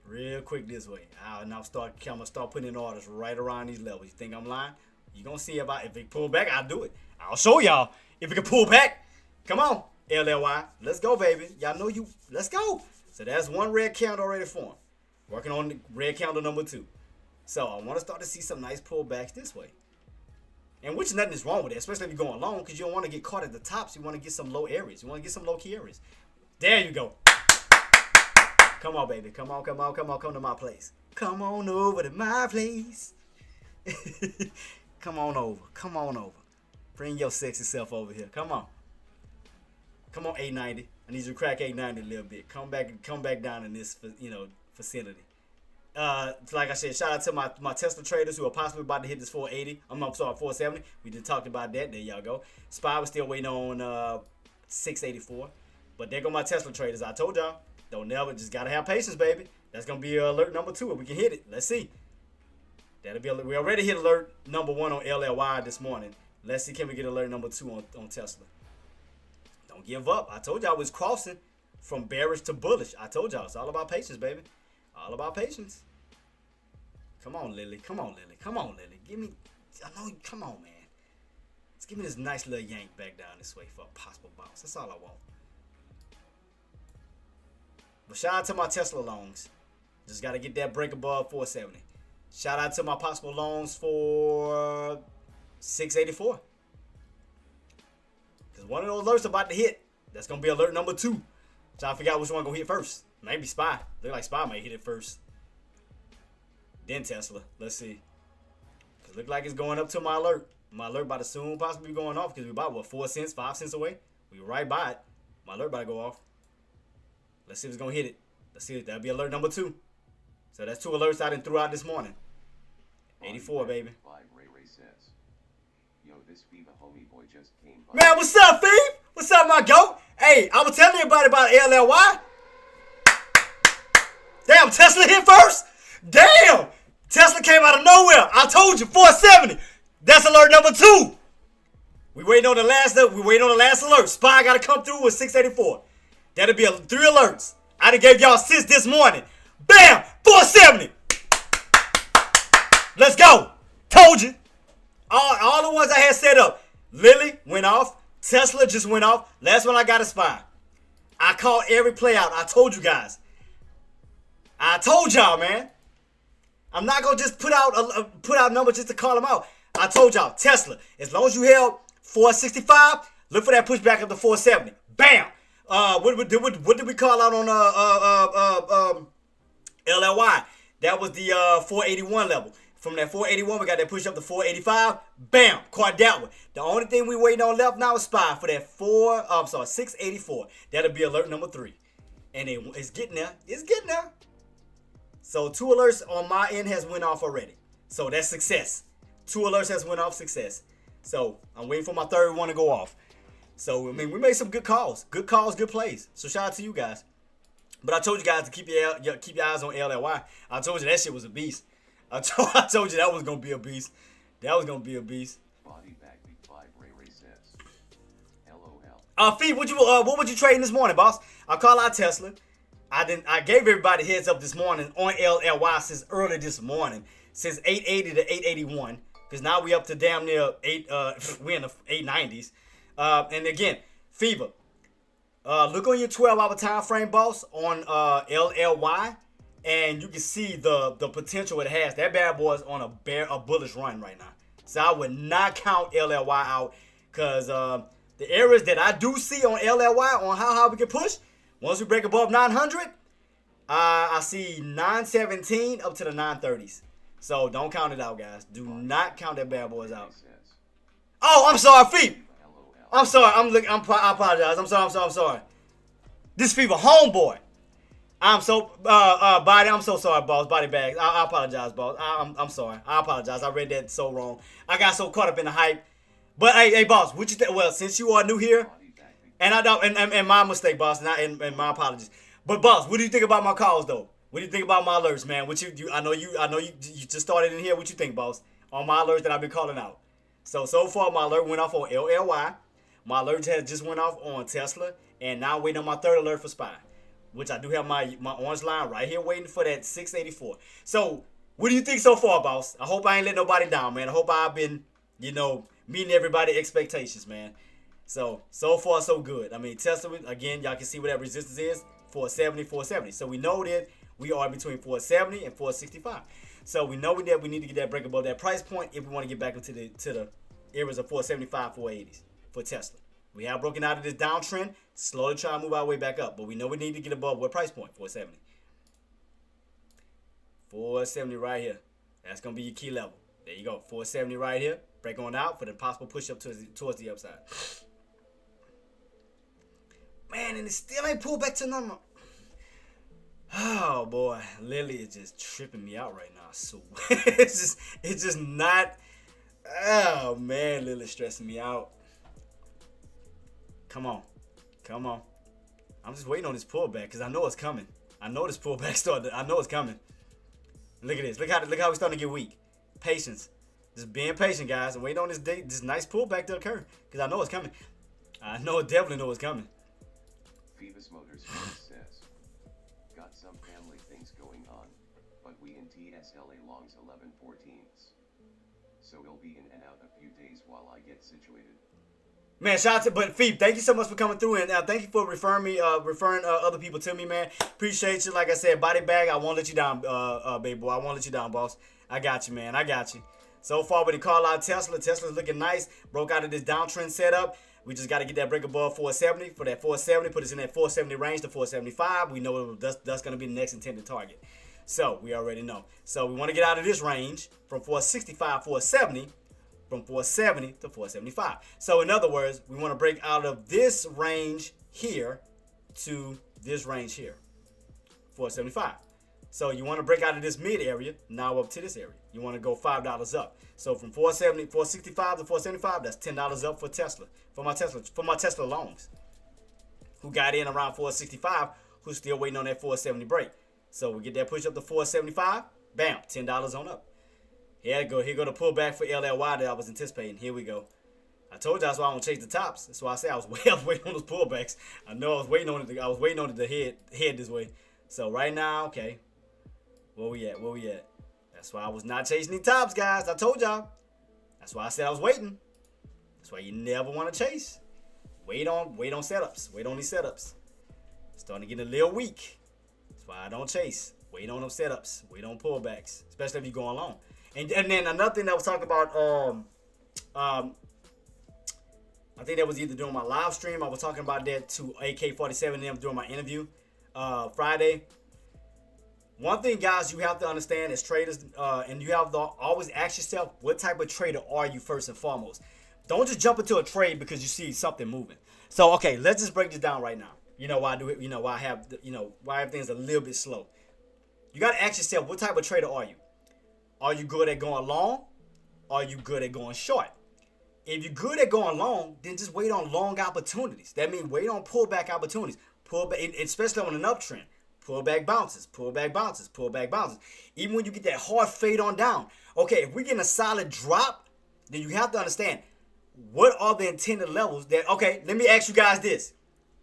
Real quick this way. I'm gonna start putting in orders right around these levels. You think I'm lying? You're gonna see if it pull back, I'll do it. I'll show y'all if it can pull back. Come on, LLY. Let's go, baby. Y'all know you. Let's go. So that's one red candle already formed. Working on the red candle number 2. So I want to start to see some nice pullbacks this way. And which nothing is wrong with it, especially if you're going long, because you don't want to get caught at the tops. You want to get some low areas. You want to get some low key areas. There you go. Come on, baby. Come on, come on, come on. Come to my place. Come on over to my place. Come on over. Come on over. Bring your sexy self over here. Come on. Come on, 890. I need you to crack 890 a little bit. Come back down in this, vicinity. Like I said, shout out to my Tesla traders who are possibly about to hit this 480. I'm sorry, 470. We just talked about that. There y'all go. SPY was still waiting on 684. But there go my Tesla traders. I told y'all. Just gotta have patience, baby. That's gonna be alert number 2 if we can hit it. Let's see. We already hit alert number 1 on LLY this morning. Let's see, can we get alert number 2 on Tesla? Don't give up. I told y'all I was crossing from bearish to bullish. I told y'all it's all about patience, baby. All about patience. Come on, Lily. Come on, Lily. Come on, Lily. Give me. Come on, man. Let's give me this nice little yank back down this way for a possible bounce. That's all I want. But shout out to my Tesla longs. Just got to get that break above 470. Shout out to my possible longs for 684. Because one of those alerts about to hit. That's going to be alert number 2. Trying to figure out which one going to hit first. Maybe SPY. Look like SPY might hit it first. Then Tesla. Let's see. Because look like it's going up to my alert. My alert about to soon possibly be going off because we're about, 4 cents, 5 cents away? We're right by it. My alert about to go off. Let's see if it's going to hit it. Let's see. That'll be alert number 2. So that's 2 alerts I done threw out this morning. 84, baby. Ray says, yo, this Viva homie boy just came by. Man, what's up, Phoebe? What's up, my goat? Hey, I was telling everybody about LLY. Damn, Tesla hit first? Damn! Tesla came out of nowhere. I told you, 470. That's alert number 2. We waiting on the last alert. SPY got to come through with 684. That'll be 3 alerts. I done gave y'all 6 this morning. Bam! 470. Let's go. Told you. All the ones I had set up. Lily went off. Tesla just went off. Last one I got a SPY. I called every play out. I told you guys. I told y'all, man. I'm not gonna just put out numbers just to call them out. I told y'all, Tesla. As long as you held 465, look for that pushback up to 470. Bam. What did we call out on LLY? That was the 481 level. From that 481, we got that push up to 485. Bam, caught that one. The only thing we waiting on left now is SPY for that 684. That'll be alert number 3. And it's getting there. It's getting there. So 2 alerts on my end has went off already. So that's success. 2 alerts has went off, success. So I'm waiting for my third one to go off. So, I mean, we made some good calls. Good calls, good plays. So shout out to you guys. But I told you guys to keep your eyes on LLY. I told you that shit was a beast. I told you that was going to be a beast. That was going to be a beast. Body back big 5 Ray Ray says. LOL. Fee, what would you trading this morning, boss? I call out Tesla. I gave everybody heads up this morning on LLY since early this morning. Since 880 to 881. Because now we up to damn near we're in the 890s. And again, Fever. Look on your 12-hour time frame, boss, on LLY, and you can see the potential it has. That bad boy is on a bullish run right now. So I would not count LLY out, because the areas that I do see on LLY on how high we can push, once we break above 900, I see 917 up to the 930s. So don't count it out, guys. Do not count that bad boys out. Oh, I'm sorry, Fever. I'm sorry. I apologize. I'm sorry. This Fever homeboy. I'm so body. I'm so sorry, boss. Body bags. I apologize, boss. I'm sorry. I apologize. I read that so wrong. I got so caught up in the hype. But hey, boss. What you think? Well, since you are new here, and I don't, and my mistake, boss, and my apologies. But boss, what do you think about my calls though? What do you think about my alerts, man? What I know you just started in here. What you think, boss? On my alerts that I've been calling out. So far, my alert went off on LLY. My alert has just went off on Tesla, and now I'm waiting on my third alert for SPY, which I do have my orange line right here waiting for that 684. So, what do you think so far, boss? I hope I ain't let nobody down, man. I hope I've been, meeting everybody's expectations, man. So far, so good. I mean, Tesla, again, y'all can see what that resistance is, 470, 470. So we know that we are between 470 and 465. So we know that we need to get that break above that price point if we want to get back into the areas of 475, 480s. For Tesla. We have broken out of this downtrend, slowly trying to move our way back up, but we know we need to get above what price point? 470. 470 right here. That's going to be your key level. There you go. 470 right here. Break on out for the possible push up towards the upside. Man, and it still ain't pulled back to normal. Oh boy, Lily is just tripping me out right now. So it's just not. Oh man, Lily's stressing me out. Come on. I'm just waiting on this pullback because I know it's coming. I know this pullback started. I know it's coming. Look at this. Look how we're starting to get weak. Patience. Just being patient, guys, and waiting on this nice pullback to occur because I know it's coming. I definitely know it's coming. Phoebus Motors says, got some family things going on, but we in TSLA longs 11/14s. So he'll be in and out a few days while I get situated. Man, shout out to, but Phoebe, thank you so much for coming through, and thank you for referring other people to me, man. Appreciate you. Like I said, body bag, I won't let you down, baby boy. I won't let you down, boss. I got you, man. I got you. So far, when they call out Tesla, Tesla's looking nice. Broke out of this downtrend setup. We just got to get that break above 470. For that 470, put us in that 470 range to 475. We know that's going to be the next intended target. So we already know. So we want to get out of this range from 465, 470. From 470 to 475. So in other words, we want to break out of this range here to this range here, 475. So you want to break out of this mid area, now up to this area. You want to go $5 up. So from 465 to 475, that's $10 up for Tesla. For my Tesla longs, who got in around 465, who's still waiting on that 470 break. So we get that push up to 475, bam, $10 on up. Here go the pullback for LLY that I was anticipating. Here we go. I told you that's why I don't chase the tops. That's why I say I was waiting on those pullbacks. I know I was waiting on it. I was waiting on it to head this way. So right now, okay, where we at? That's why I was not chasing the tops, guys. I told y'all. That's why I said I was waiting. That's why you never want to chase. Wait on setups. Wait on these setups. Starting to get a little weak. That's why I don't chase. Wait on them setups. Wait on pullbacks, especially if you're going long. And then another thing that I was talking about, I think that was either during my live stream. I was talking about that to AK-47 and them during my interview Friday. one thing, guys, you have to understand as traders, and you have to always ask yourself, what type of trader are you first and foremost? Don't just jump into a trade because you see something moving. So, okay, let's just break this down right now. You know why I do it? You know why I have, why everything's a little bit slow. You got to ask yourself, what type of trader are you? Are you good at going long? Are you good at going short? If you're good at going long, then just wait on long opportunities. That means wait on pullback opportunities. Pull back, especially on an uptrend. Pull back bounces, pull back bounces, pull back bounces. Even when you get that hard fade on down. Okay, if we're getting a solid drop, then you have to understand what are the intended levels that, okay, let me ask you guys this.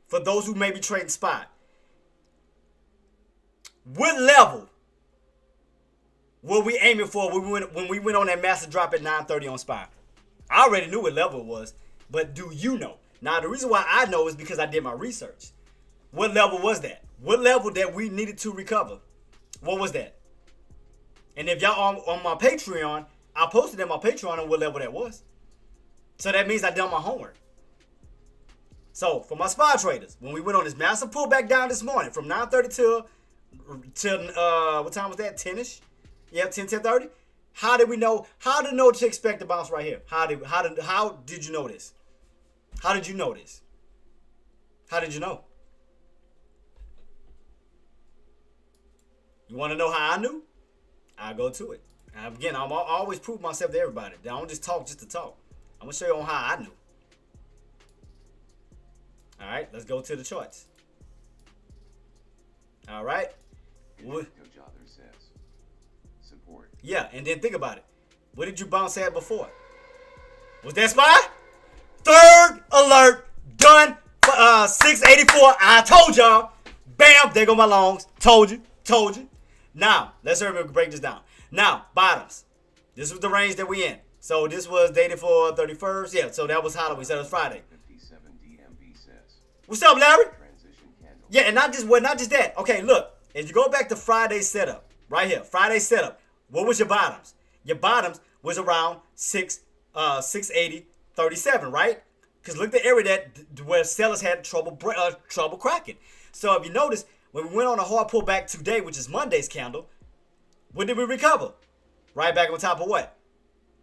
For those who may be trading spot. What level were we aiming for when we went on that massive drop at 9:30 on spot? I already knew what level it was, but do you know? Now, the reason why I know is because I did my research. What level was that? What level that we needed to recover? What was that? And if y'all on my Patreon, I posted on my Patreon on what level that was. So that means I done my homework. So for my spot traders, when we went on this massive pullback down this morning from 9:30 till what time was that? 10ish? Yeah, 10:30. How did we know? How to know to expect the bounce right here? How did you know this? How did you know this? How did you know? You want to know how I knew? I'll go to it. And again, I always prove myself to everybody. I don't just talk just to talk. I'm going to show you on how I knew. All right, let's go to the charts. All right. Says support. Yeah, and then think about it. What did you bounce at before? Was that spot? Third alert done for 684. I told y'all. Bam, there go my longs. Told you. Now, let's break this down. Now, bottoms. This was the range that we in. So this was dated for 31st. Yeah, so that was Halloween. So that was Friday. 57 DMB says. What's up, Larry? Transition candle. Yeah, and not just that. Okay, look. If you go back to Friday's setup, right here, Friday's setup, what was your bottoms? Your bottoms was around 680.37, right? Because look at the area that where sellers had trouble cracking. So if you notice, when we went on a hard pullback today, which is Monday's candle, what did we recover? Right back on top of what?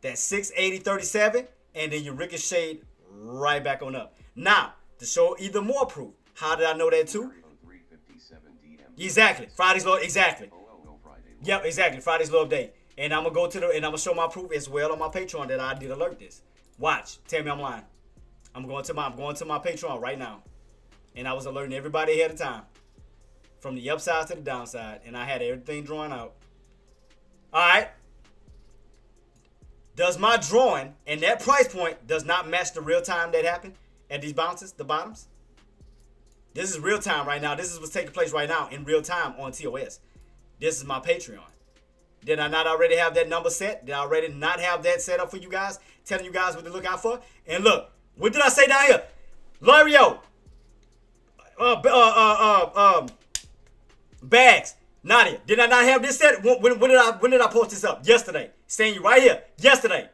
That 680.37, and then you ricocheted right back on up. Now, to show even more proof, how did I know that too? Exactly. Friday's low. Exactly. Yep, exactly. Friday's low of day. And I'm gonna go to I'm gonna show my proof as well on my Patreon that I did alert this. Watch. Tell me I'm lying. I'm going to my Patreon right now. And I was alerting everybody ahead of time. From the upside to the downside. And I had everything drawn out. Alright. Does my drawing and that price point does not match the real time that happened at these bounces, the bottoms? This is real time right now. This is what's taking place right now in real time on TOS. This is my Patreon. Did I not already have that number set? Did I already not have that set up for you guys? Telling you guys what to look out for? And look, what did I say down here? Lario. Bags. Nadia. Did I not have this set? When did I post this up? Yesterday. Saying you right here. Yesterday.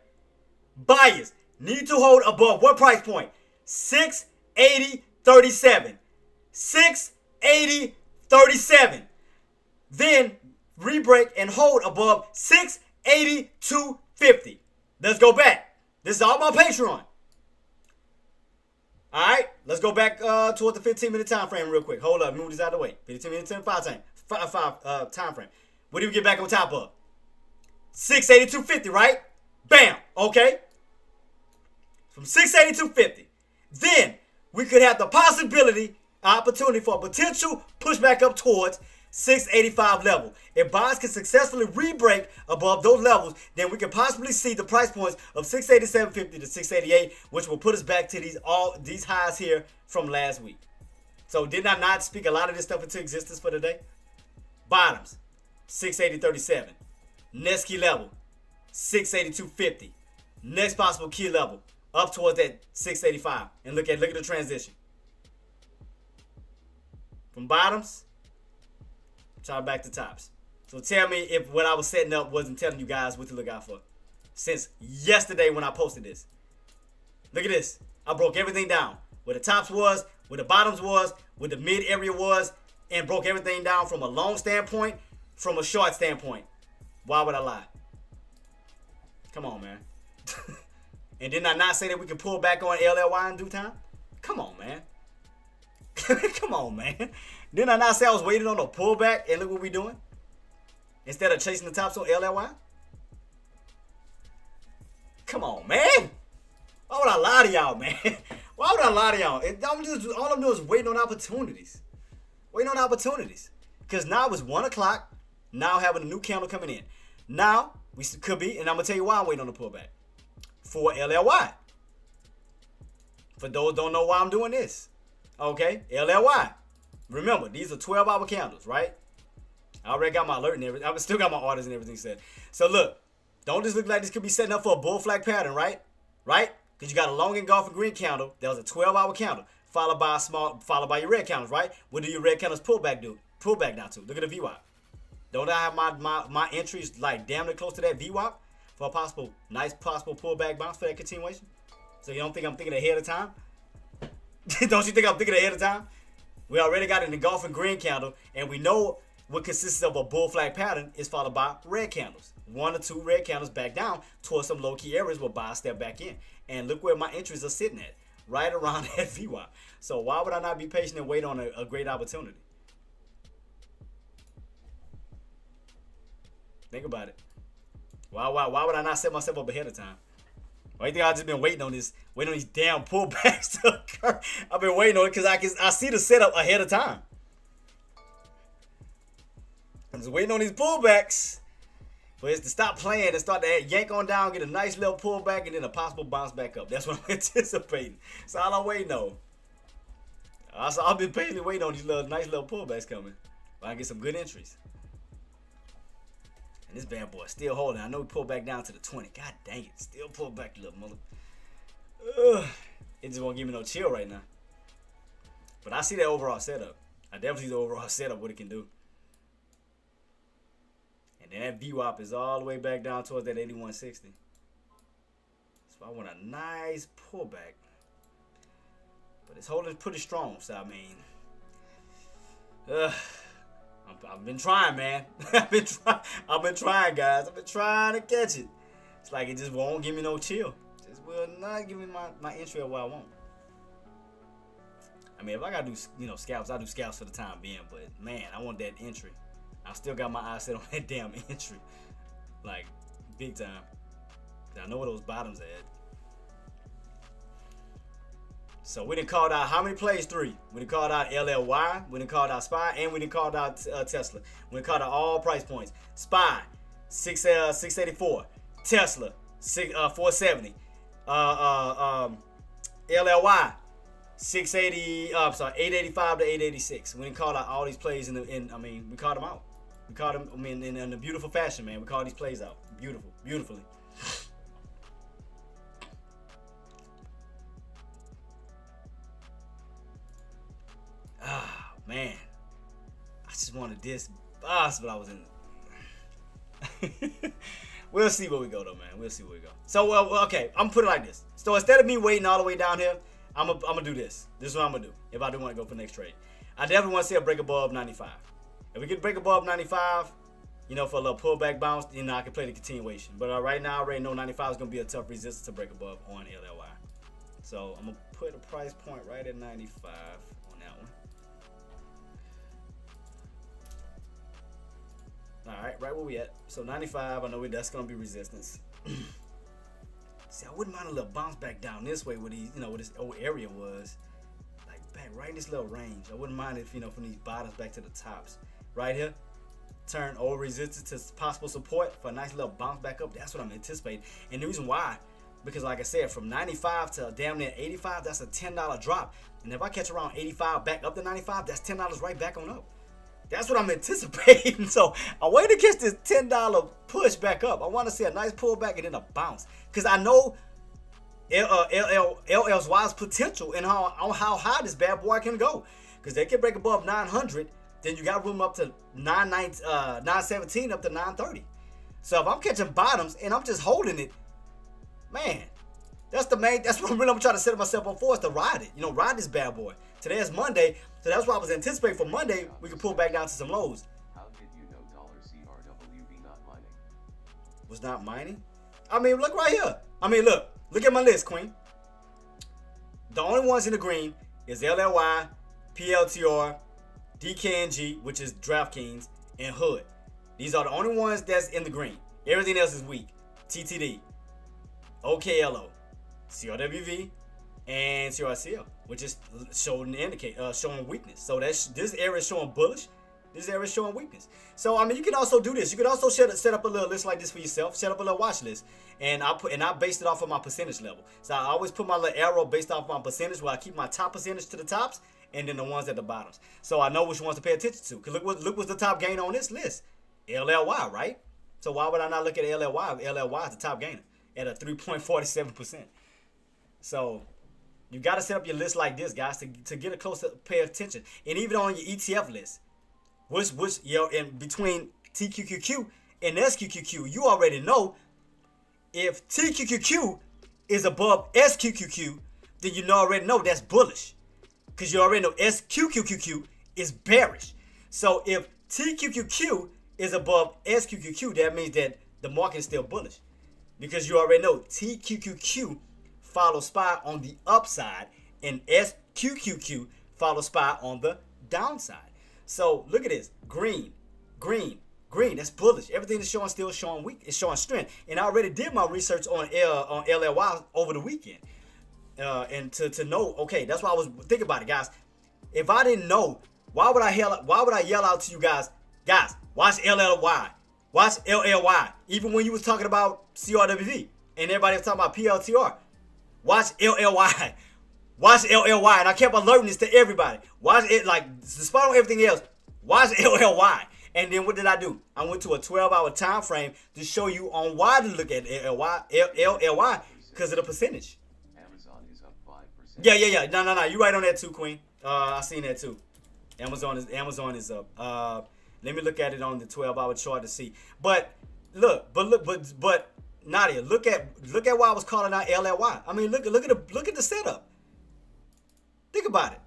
Buyers need to hold above what price point? 680.37. 680.37. Then re-break and hold above 682.50. Let's go back. This is all my Patreon. Alright, let's go back toward the 15-minute time frame real quick. Hold up, move this out of the way. 15-minute time frame. What do we get back on top of? 682.50, right? Bam. Okay. From 682.50. Then we could have the opportunity for a potential pushback up towards 685 level. If buyers can successfully re-break above those levels, then we can possibly see the price points of 687.50 to 688, which will put us back to these highs here from last week. So did I not speak a lot of this stuff into existence for today? Bottoms, 680.37. Next key level, 682.50. Next possible key level, up towards that 685. And look at the transition. From bottoms, chart back to tops. So tell me if what I was setting up wasn't telling you guys what to look out for. Since yesterday when I posted this. Look at this. I broke everything down. Where the tops was, where the bottoms was, where the mid area was, and broke everything down from a long standpoint, from a short standpoint. Why would I lie? Come on, man. And didn't I not say that we can pull back on LLY in due time? Come on, man. Come on, man. Didn't I not say I was waiting on a pullback, and look what we doing? Instead of chasing the tops on LLY? Come on, man. Why would I lie to y'all, man? Why would I lie to y'all? All I'm doing is waiting on opportunities. Waiting on opportunities. Because now it's 1 o'clock. Now having a new candle coming in. Now, we could be, and I'm going to tell you why I'm waiting on the pullback. For LLY. For those who don't know why I'm doing this. Okay, LLY. Remember, these are 12-hour candles, right? I already got my alert and everything. I still got my orders and everything set. So look, don't just look like this could be setting up for a bull flag pattern, right? Right? Because you got a long engulfing green candle. That was a 12-hour candle, followed by your red candles, right? What do your red candles pull back do? Pull back down to. Look at the VWAP. Don't I have my entries like damn near close to that VWAP for a possible pullback bounce for that continuation? So you don't think I'm thinking ahead of time? Don't you think I'm thinking ahead of time? We already got an engulfing green candle, and we know what consists of a bull flag pattern is followed by red candles. 1 or 2 red candles back down towards some low key areas where buy step back in. And look where my entries are sitting at, right around that VWAP. So why would I not be patient and wait on a great opportunity? Think about it. Why would I not set myself up ahead of time? Why do you think I've just been waiting on these damn pullbacks to occur? I've been waiting on it because I see the setup ahead of time. I'm just waiting on these pullbacks. But it's to stop playing and start to yank on down, get a nice little pullback, and then a possible bounce back up. That's what I'm anticipating. That's all I'm waiting on. I've been patiently waiting on these nice little pullbacks coming. But I get some good entries. And this bad boy still holding. I know we pulled back down to the 20. God dang it. Still pulled back, little mother. It just won't give me no chill right now. But I see that overall setup. I definitely see the overall setup, what it can do. And then that VWAP is all the way back down towards that 8160. So I want a nice pullback. But it's holding pretty strong. So, I mean, I've been trying, man. I've been trying, guys. I've been trying to catch it. It's like it just won't give me no chill. Just will not give me my entry of what I want. I mean, if I gotta do scalps, I do scalps for the time being. But man, I want that entry. I still got my eyes set on that damn entry, like big time. I know where those bottoms at. So we done called out how many plays? 3. We done called out LLY, we done called out SPY, and we done called out Tesla. We done called out all price points. SPY, 684. Tesla, 470. LLY, 885 to 886. We done called out all these plays we called them out. We called them in a beautiful fashion, man. We called these plays out. Beautifully. Man, I just wanted this boss, but I was in. We'll see where we go, though, man. We'll see where we go. So, okay, I'm gonna put it like this. So instead of me waiting all the way down here, I'm gonna do this. This is what I'm gonna do if I do want to go for the next trade. I definitely want to see a break above 95. If we get a break above 95, for a little pullback bounce, I can play the continuation. But right now, I already know 95 is gonna be a tough resistance to break above on LLY. So I'm gonna put a price point right at 95 on that one. Alright, right where we at. So 95, I know that's gonna be resistance. See, I wouldn't mind a little bounce back down this way where these, where this old area was. Like back right in this little range. I wouldn't mind if, from these bottoms back to the tops. Right here. Turn old resistance to possible support for a nice little bounce back up. That's what I'm anticipating. And the reason why, because like I said, from 95 to damn near 85, that's a $10 drop. And if I catch around 85 back up to 95, that's $10 right back on up. That's what I'm anticipating. So I wait to catch this $10 push back up. I want to see a nice pullback and then a bounce. Because I know LLY's potential and how high this bad boy can go. Because they can break above 900. Then you got room up to 917 up to 930. So if I'm catching bottoms and I'm just holding it, man, that's what I'm trying to set myself up for, is to ride it. Ride this bad boy. Today is Monday, so that's why I was anticipating for Monday we could pull back down to some lows. How did you know $C was not mining. I mean, look right here. I mean, look at my list, Queen. The only ones in the green is LLY, PLTR, DKNG, which is DraftKings, and Hood. These are the only ones that's in the green. Everything else is weak. TTD, OKLO, CRWV, and CRCL, which is showing weakness. So this area is showing bullish. This area is showing weakness. So I mean, you can also do this. You can also set up a little list like this for yourself. Set up a little watch list, and I based it off of my percentage level. So I always put my little arrow based off my percentage, where I keep my top percentage to the tops, and then the ones at the bottoms. So I know which ones to pay attention to. Cause look what's the top gainer on this list, LLY, right? So why would I not look at LLY if LLY is the top gainer at a 3.47%? So you got to set up your list like this, guys, to get a closer pay attention. And even on your ETF list, which in between TQQQ and SQQQ, you already know if TQQQ is above SQQQ, then you already know that's bullish, because you already know SQQQ is bearish. So if TQQQ is above SQQQ, that means that the market is still bullish, because you already know TQQQ follows SPY on the upside and SQQQ follows SPY on the downside. So look at this, green. That's bullish. Everything is still showing weak. It's showing strength. And I already did my research on LLY over the weekend, and to know. Okay, that's why I was thinking about it, guys. If I didn't know, why would I yell out to you guys? Guys, watch LLY. Watch LLY. Even when you was talking about CRWV and everybody was talking about PLTR, watch LLY. Watch LLY, and I kept alerting this to everybody. Watch it, like, despite on everything else, watch LLY. And then what did I do? I went to a 12-hour time frame to show you on why to look at LLY, because of the percentage. Amazon is up 5%. Yeah. No. You right on that too, Queen. I seen that too. Amazon is up. Let me look at it on the 12-hour chart to see. But Nadia, look at why I was calling out LLY. I mean, look at the setup. Think about it.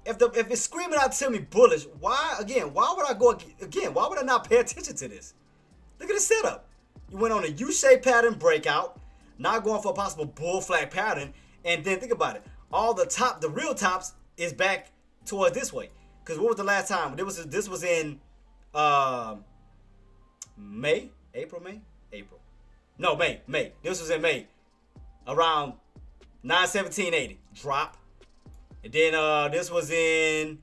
If it's screaming out to me bullish, why would I go again? Why would I not pay attention to this? Look at the setup. You went on a U-shaped pattern breakout, now going for a possible bull flag pattern, and then think about it. All the real tops is back towards this way. Because what was the last time? This was in May. This was in May. Around 9/17/80. Drop. And then this was in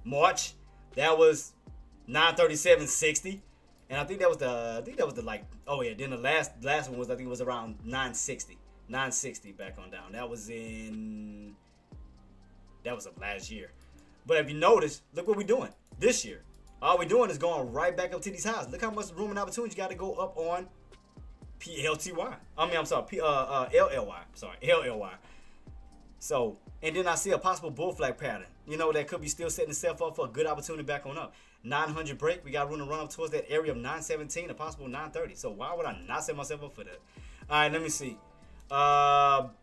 March. That was 9/37/60. And I think that was the like, oh yeah, then the last one was, I think it was around 9/60 back on down. That was of last year. But if you notice, look what we're doing this year. All we're doing is going right back up to these highs. Look how much room and opportunity you got to go up on LLY. So, and then I see a possible bull flag pattern. You know, that could be still setting itself up for a good opportunity back on up. 900 break. We got room to run up towards that area of 917, a possible 930. So why would I not set myself up for that? All right, let me see. Amazon.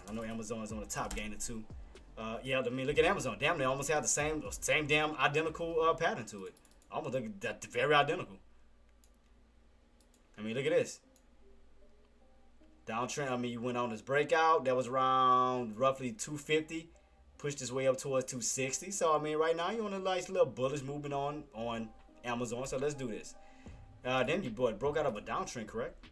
I know Amazon is on the top gainer too. Yeah, I mean, look at Amazon. Damn, they almost have the same damn identical pattern to it. Almost very identical. I mean, look at this. Downtrend. I mean, you went on this breakout. That was around roughly 250. Pushed its way up towards 260. So, I mean, right now, you're on a nice little bullish movement on Amazon. So, let's do this. Then you broke out of a downtrend, correct?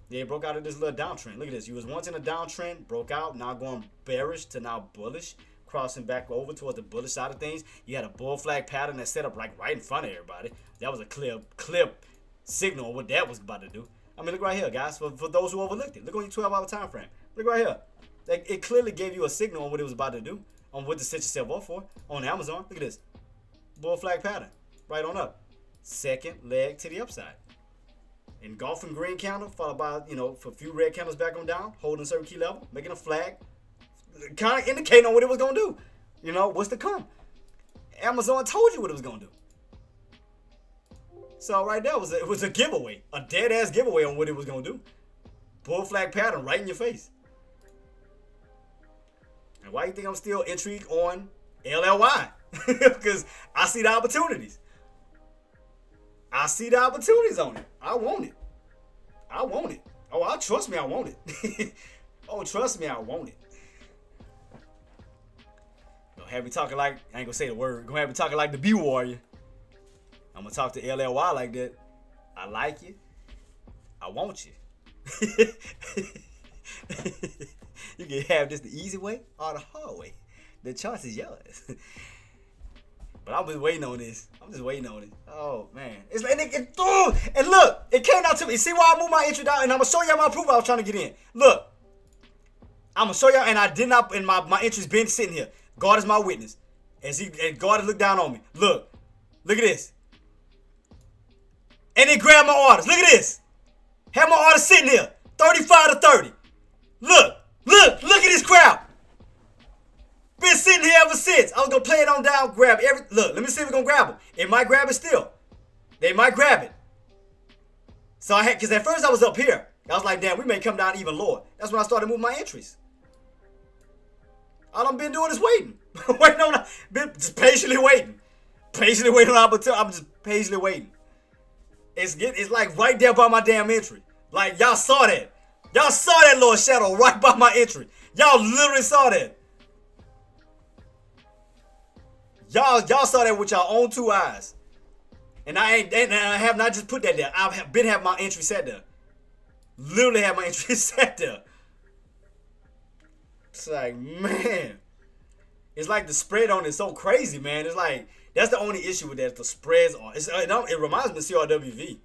Yeah, it broke out of this little downtrend. Look at this. You was once in a downtrend, broke out, now going bearish to now bullish, crossing back over towards the bullish side of things. You had a bull flag pattern that set up like right in front of everybody. That was a clear signal of what that was about to do. I mean, look right here, guys. For those who overlooked it, look on your 12-hour time frame. Look right here. Like, it clearly gave you a signal on what it was about to do, on what to set yourself up for on Amazon. Look at this. Bull flag pattern. Right on up. Second leg to the upside. Engulfing green candle, followed by, for a few red candles back on down, holding a certain key level, making a flag, kind of indicating on what it was going to do. What's to come. Amazon told you what it was going to do. So right there, it was a giveaway, a dead-ass giveaway on what it was going to do. Bull flag pattern right in your face. And why do you think I'm still intrigued on LLY? Because I see the opportunities. I see the opportunities on it. I want it. I want it. Oh, trust me, I want it. Oh, trust me, I want it. Don't have me talking like, I ain't gonna say the word. Gonna have me talking like the B Warrior. I'm gonna talk to LLY like that. I like you. I want you. You can have this the easy way or the hard way. The choice is yours. But I'm just waiting on this. I'm just waiting on it. Oh, man. It's like, and look, it came out to me. See why I moved my entry down? And I'm going to show y'all my proof I was trying to get in. Look. I'm going to show y'all, and I did not, and my entry's been sitting here. God is my witness. And God has looked down on me. Look. Look at this. And then grab my orders. Look at this. Have my orders sitting here. 35 to 30. Look at this crowd. Been sitting here ever since. I was gonna play it on down, grab every. Look, let me see if we're gonna grab them. It might grab it still. They might grab it. So I had, cause at first I was up here. I was like, damn, we may come down even lower. That's when I started moving my entries. All I've been doing is waiting. Waiting on, been just patiently waiting. Patiently waiting on opportunity. I'm just patiently waiting. It's like right there by my damn entry. Like y'all saw that. Y'all saw that little shadow right by my entry. Y'all literally saw that. Y'all saw that with y'all own two eyes. And I have not just put that there. I've been having my entry set there. Literally have my entry set there. It's like, man. It's like the spread on it is so crazy, man. It's like, that's the only issue with that. The spreads on it reminds me of CRWV.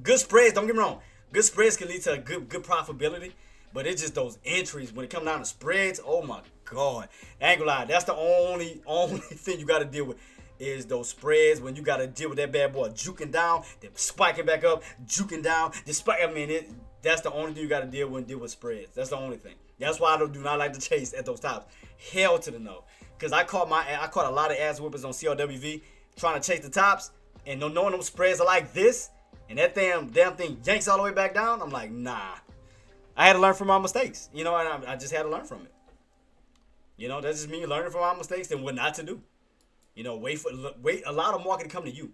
Good spreads, don't get me wrong. Good spreads can lead to a good profitability. But it's just those entries when it comes down to spreads. Oh my God, I ain't gonna lie. That's the only thing you got to deal with is those spreads. When you got to deal with that bad boy juking down, then spiking back up, juking down, then spike. I mean, that's the only thing you got to deal with spreads. That's the only thing. That's why I do not like to chase at those tops. Hell to the no, because I caught a lot of ass whippers on CRWV trying to chase the tops, and knowing them spreads are like this, and that damn thing yanks all the way back down. I'm like, nah. I had to learn from my mistakes, and I just had to learn from it. That's just me learning from my mistakes and what not to do. Wait, allow the market to come to you.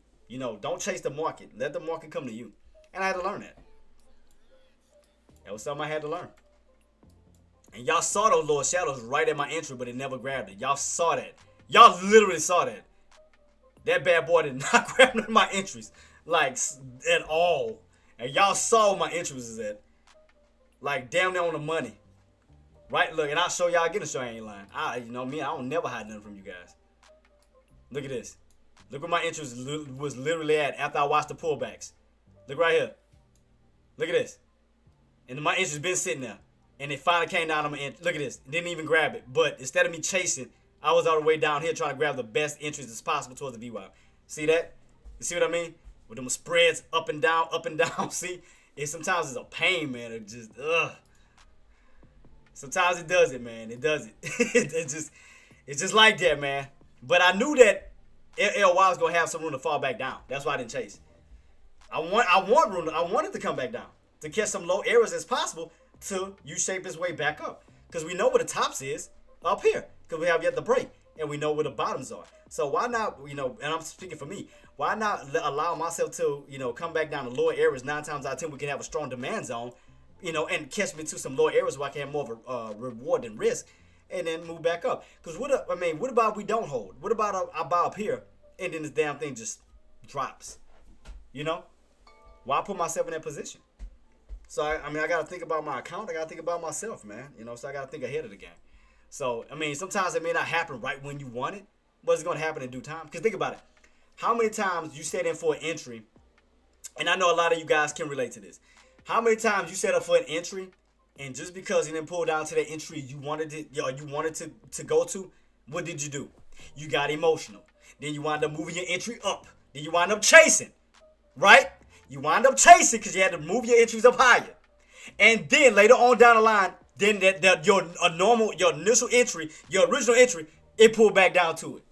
Don't chase the market. Let the market come to you. And I had to learn that. That was something I had to learn. And y'all saw those little shadows right at my entry, but it never grabbed it. Y'all saw that. Y'all literally saw that. That bad boy did not grab none of my entries, like, at all. And y'all saw what my entries is at. Like, damn near on the money. Right? Look, and I'll show y'all again to show I ain't lying. I don't never hide nothing from you guys. Look at this. Look where my interest was literally at after I watched the pullbacks. Look right here. Look at this. And my interest been sitting there. And it finally came down on my interest. Look at this. Didn't even grab it. But instead of me chasing, I was all the way down here trying to grab the best interest as possible towards the VWAP. See that? You see what I mean? With them spreads up and down, See? Sometimes it's a pain, man. It just, Sometimes it does it, man. It does it. It's just like that, man. But I knew that LLY was gonna have some room to fall back down. That's why I didn't chase. I want room. I wanted to come back down to catch some low areas as possible to U-shape its way back up. Because we know where the tops is up here. Because we have yet to break, and we know where the bottoms are. So why not, and I'm speaking for me, why not allow myself to, come back down to lower areas 9 times out of 10 we can have a strong demand zone, and catch me to some lower areas where I can have more of a reward than risk, and then move back up. Because what about if we don't hold? What about I buy up here, and then this damn thing just drops? Why put myself in that position? So, I got to think about my account. I got to think about myself, man. So I got to think ahead of the game. So, sometimes it may not happen right when you want it, but it's going to happen in due time. Because think about it. How many times you set in for an entry, and I know a lot of you guys can relate to this. How many times you set up for an entry, and just because you didn't pull down to that entry you wanted to go to, what did you do? You got emotional. Then you wind up moving your entry up. Then you wind up chasing, right? You wind up chasing because you had to move your entries up higher. And then later on down the line, then your initial entry, your original entry, it pulled back down to it.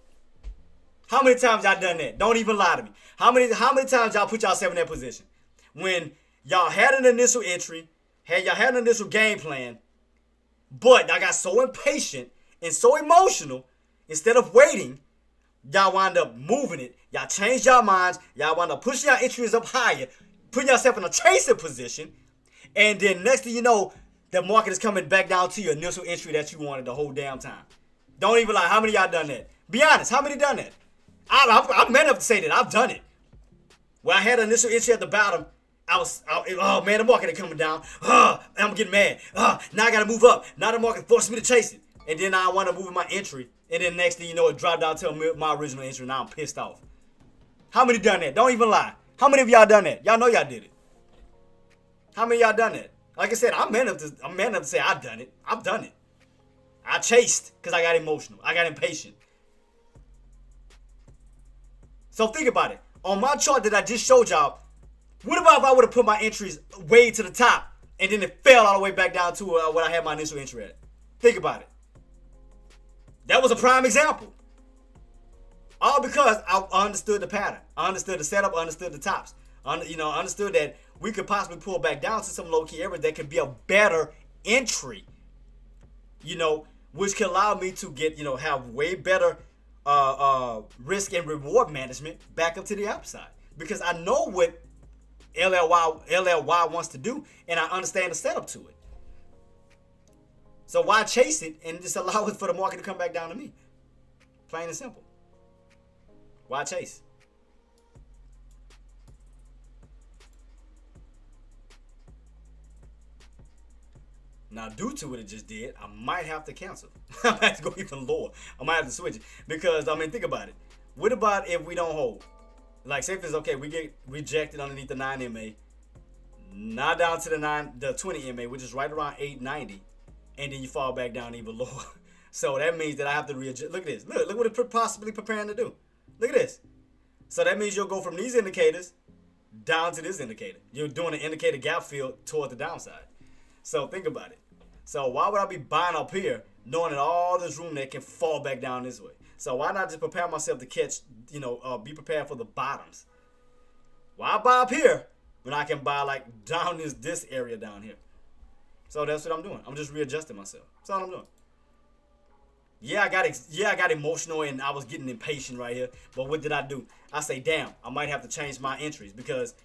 How many times y'all done that? Don't even lie to me. How many times y'all put yourself in that position? When y'all had an initial entry, y'all had an initial game plan, but y'all got so impatient and so emotional, instead of waiting, Y'all wind up moving it. Y'all change y'all minds. Y'all wind up pushing y'all entries up higher, putting yourself in a chasing position. And then next thing you know, the market is coming back down to your initial entry that you wanted the whole damn time. Don't even lie. How many of y'all done that? Be honest. How many done that? I'm man enough to say that I've done it. When I had an initial entry at the bottom, oh man, the market is coming down. I'm getting mad. Now I gotta move up. Now the market forced me to chase it. And then I want to move in my entry. And then next thing you know, it dropped down to my original entry. Now I'm pissed off. How many done that? Don't even lie. How many of y'all done that? Y'all know y'all did it. How many of y'all done that? Like I said, I'm man enough to say I've done it. I've done it. I chased because I got emotional. I got impatient. So think about it. On my chart that I just showed y'all, what about if I would have put my entries way to the top and then it fell all the way back down to what I had my initial entry at? Think about it. That was a prime example. All because I understood the pattern. I understood the setup. I understood the tops. I understood that we could possibly pull back down to some low-key areas that could be a better entry. Which can allow me to get, have way better risk and reward management back up to the upside. Because I know what LLY wants to do, and I understand the setup to it. So why chase it and just allow it for the market to come back down to me? Plain and simple. Why chase? Now, due to what it just did, I might have to cancel. I might have to go even lower. I might have to switch it. Because, think about it. What about if we don't hold? Like, say if it's okay, we get rejected underneath the 9 MA. Now down to the 20 MA, which is right around 890. And then you fall back down even lower. So that means that I have to readjust. Look at this. Look what it's possibly preparing to do. Look at this. So that means you'll go from these indicators down to this indicator. You're doing an indicator gap fill toward the downside. So think about it. So why would I be buying up here knowing that all this room that can fall back down this way? So why not just prepare myself to catch, be prepared for the bottoms? Why buy up here when I can buy like down this area down here? So that's what I'm doing. I'm just readjusting myself. That's all I'm doing. Yeah, I got emotional and I was getting impatient right here. But what did I do? I say, damn, I might have to change my entries because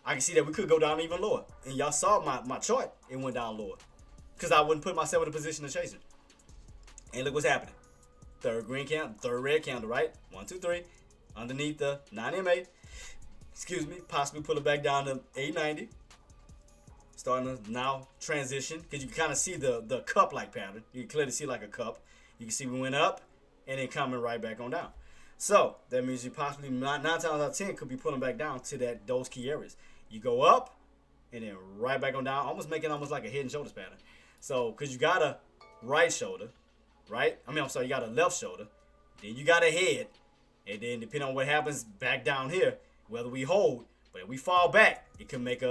I can see that we could go down even lower. And y'all saw my chart. It went down lower. Because I wouldn't put myself in a position to chase it. And look what's happening. Third red candle, right? 1, 2, 3. Underneath the 9 MA. Possibly pull it back down to 890. Starting to now transition. Because you can kind of see the cup-like pattern. You can clearly see like a cup. You can see we went up and then coming right back on down. So that means you possibly 9 times out of 10 could be pulling back down to those key areas. You go up and then right back on down, making like a head and shoulders pattern. So because you got a right shoulder, right? You got a left shoulder, then you got a head, and then depending on what happens back down here, whether we hold, but if we fall back, it can make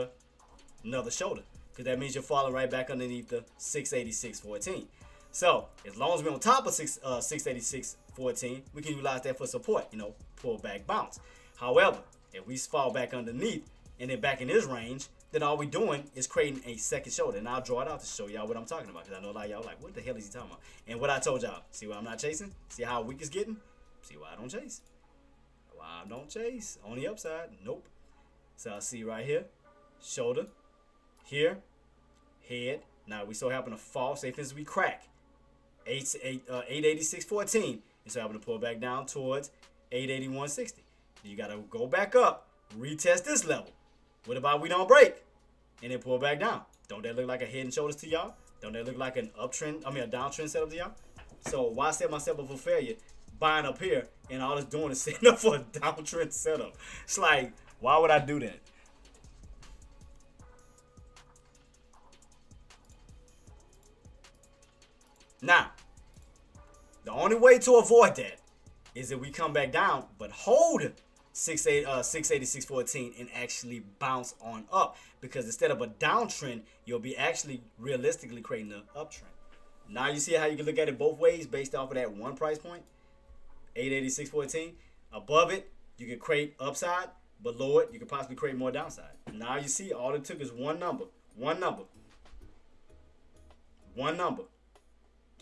another shoulder because that means you're falling right back underneath the 686.14. So as long as we're on top of 686.14, we can utilize that for support, pull back bounce. However, if we fall back underneath and then back in this range, then all we're doing is creating a second shoulder. And I'll draw it out to show y'all what I'm talking about because I know a lot of y'all like, what the hell is he talking about? And what I told y'all, see why I'm not chasing? See how weak it's getting? See why I don't chase? Why I don't chase? On the upside, nope. So I see right here, shoulder, here, head. Now we so happen to fall, say for instance we crack 886.14. And so happen to pull back down towards 881.60. You got to go back up, retest this level. What about we don't break and then pull back down? Don't that look like a head and shoulders to y'all? Don't that look like a downtrend setup to y'all? So why set myself up for failure buying up here and all it's doing is setting up for a downtrend setup? It's like, why would I do that? Now, the only way to avoid that is if we come back down but hold 686.14 and actually bounce on up, because instead of a downtrend, you'll be actually realistically creating an uptrend. Now you see how you can look at it both ways based off of that one price point, 886.14. Above it, you can create upside. Below it, you can possibly create more downside. Now you see all it took is one number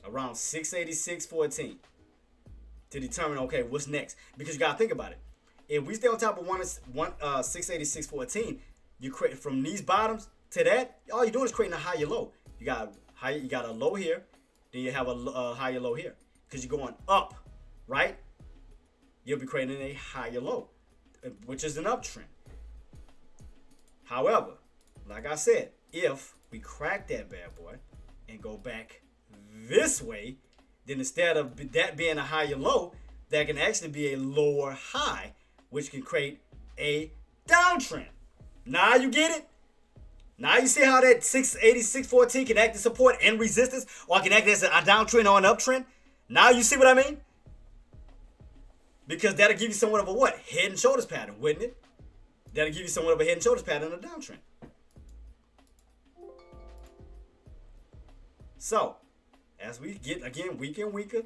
around 686.14. to determine, okay, what's next. Because you got to think about it. If we stay on top of 686.14, you create from these bottoms to that, all you're doing is creating a higher low. You got a low here, then you have a higher low here. Because you're going up, right? You'll be creating a higher low, which is an uptrend. However, like I said, if we crack that bad boy and go back this way, then instead of that being a higher low, that can actually be a lower high, which can create a downtrend. Now you get it? Now you see how that 686.14 can act as support and resistance, or can act as a downtrend or an uptrend? Now you see what I mean? Because that'll give you somewhat of a what? Head and shoulders pattern, wouldn't it? That'll give you somewhat of a head and shoulders pattern and a downtrend. So, as we get, again, weaker and weaker,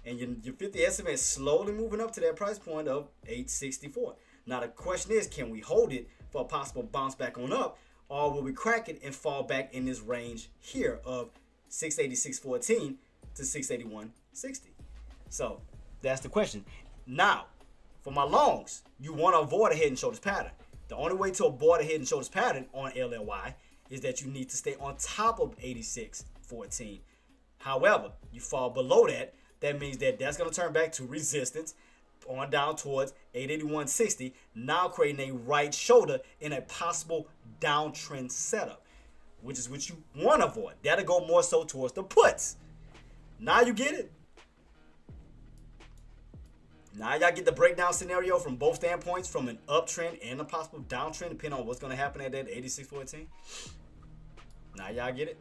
and your 50 SMA is slowly moving up to that price point of 864. Now, the question is, can we hold it for a possible bounce back on up, or will we crack it and fall back in this range here of 686.14 to 681.60? So, that's the question. Now, for my longs, you want to avoid a head and shoulders pattern. The only way to avoid a head and shoulders pattern on LLY is that you need to stay on top of 86.14. However, you fall below that, that means that that's going to turn back to resistance on down towards 881.60, now creating a right shoulder in a possible downtrend setup, which is what you want to avoid. That'll go more so towards the puts. Now you get it? Now y'all get the breakdown scenario from both standpoints, from an uptrend and a possible downtrend, depending on what's going to happen at that 86.14. Now y'all get it?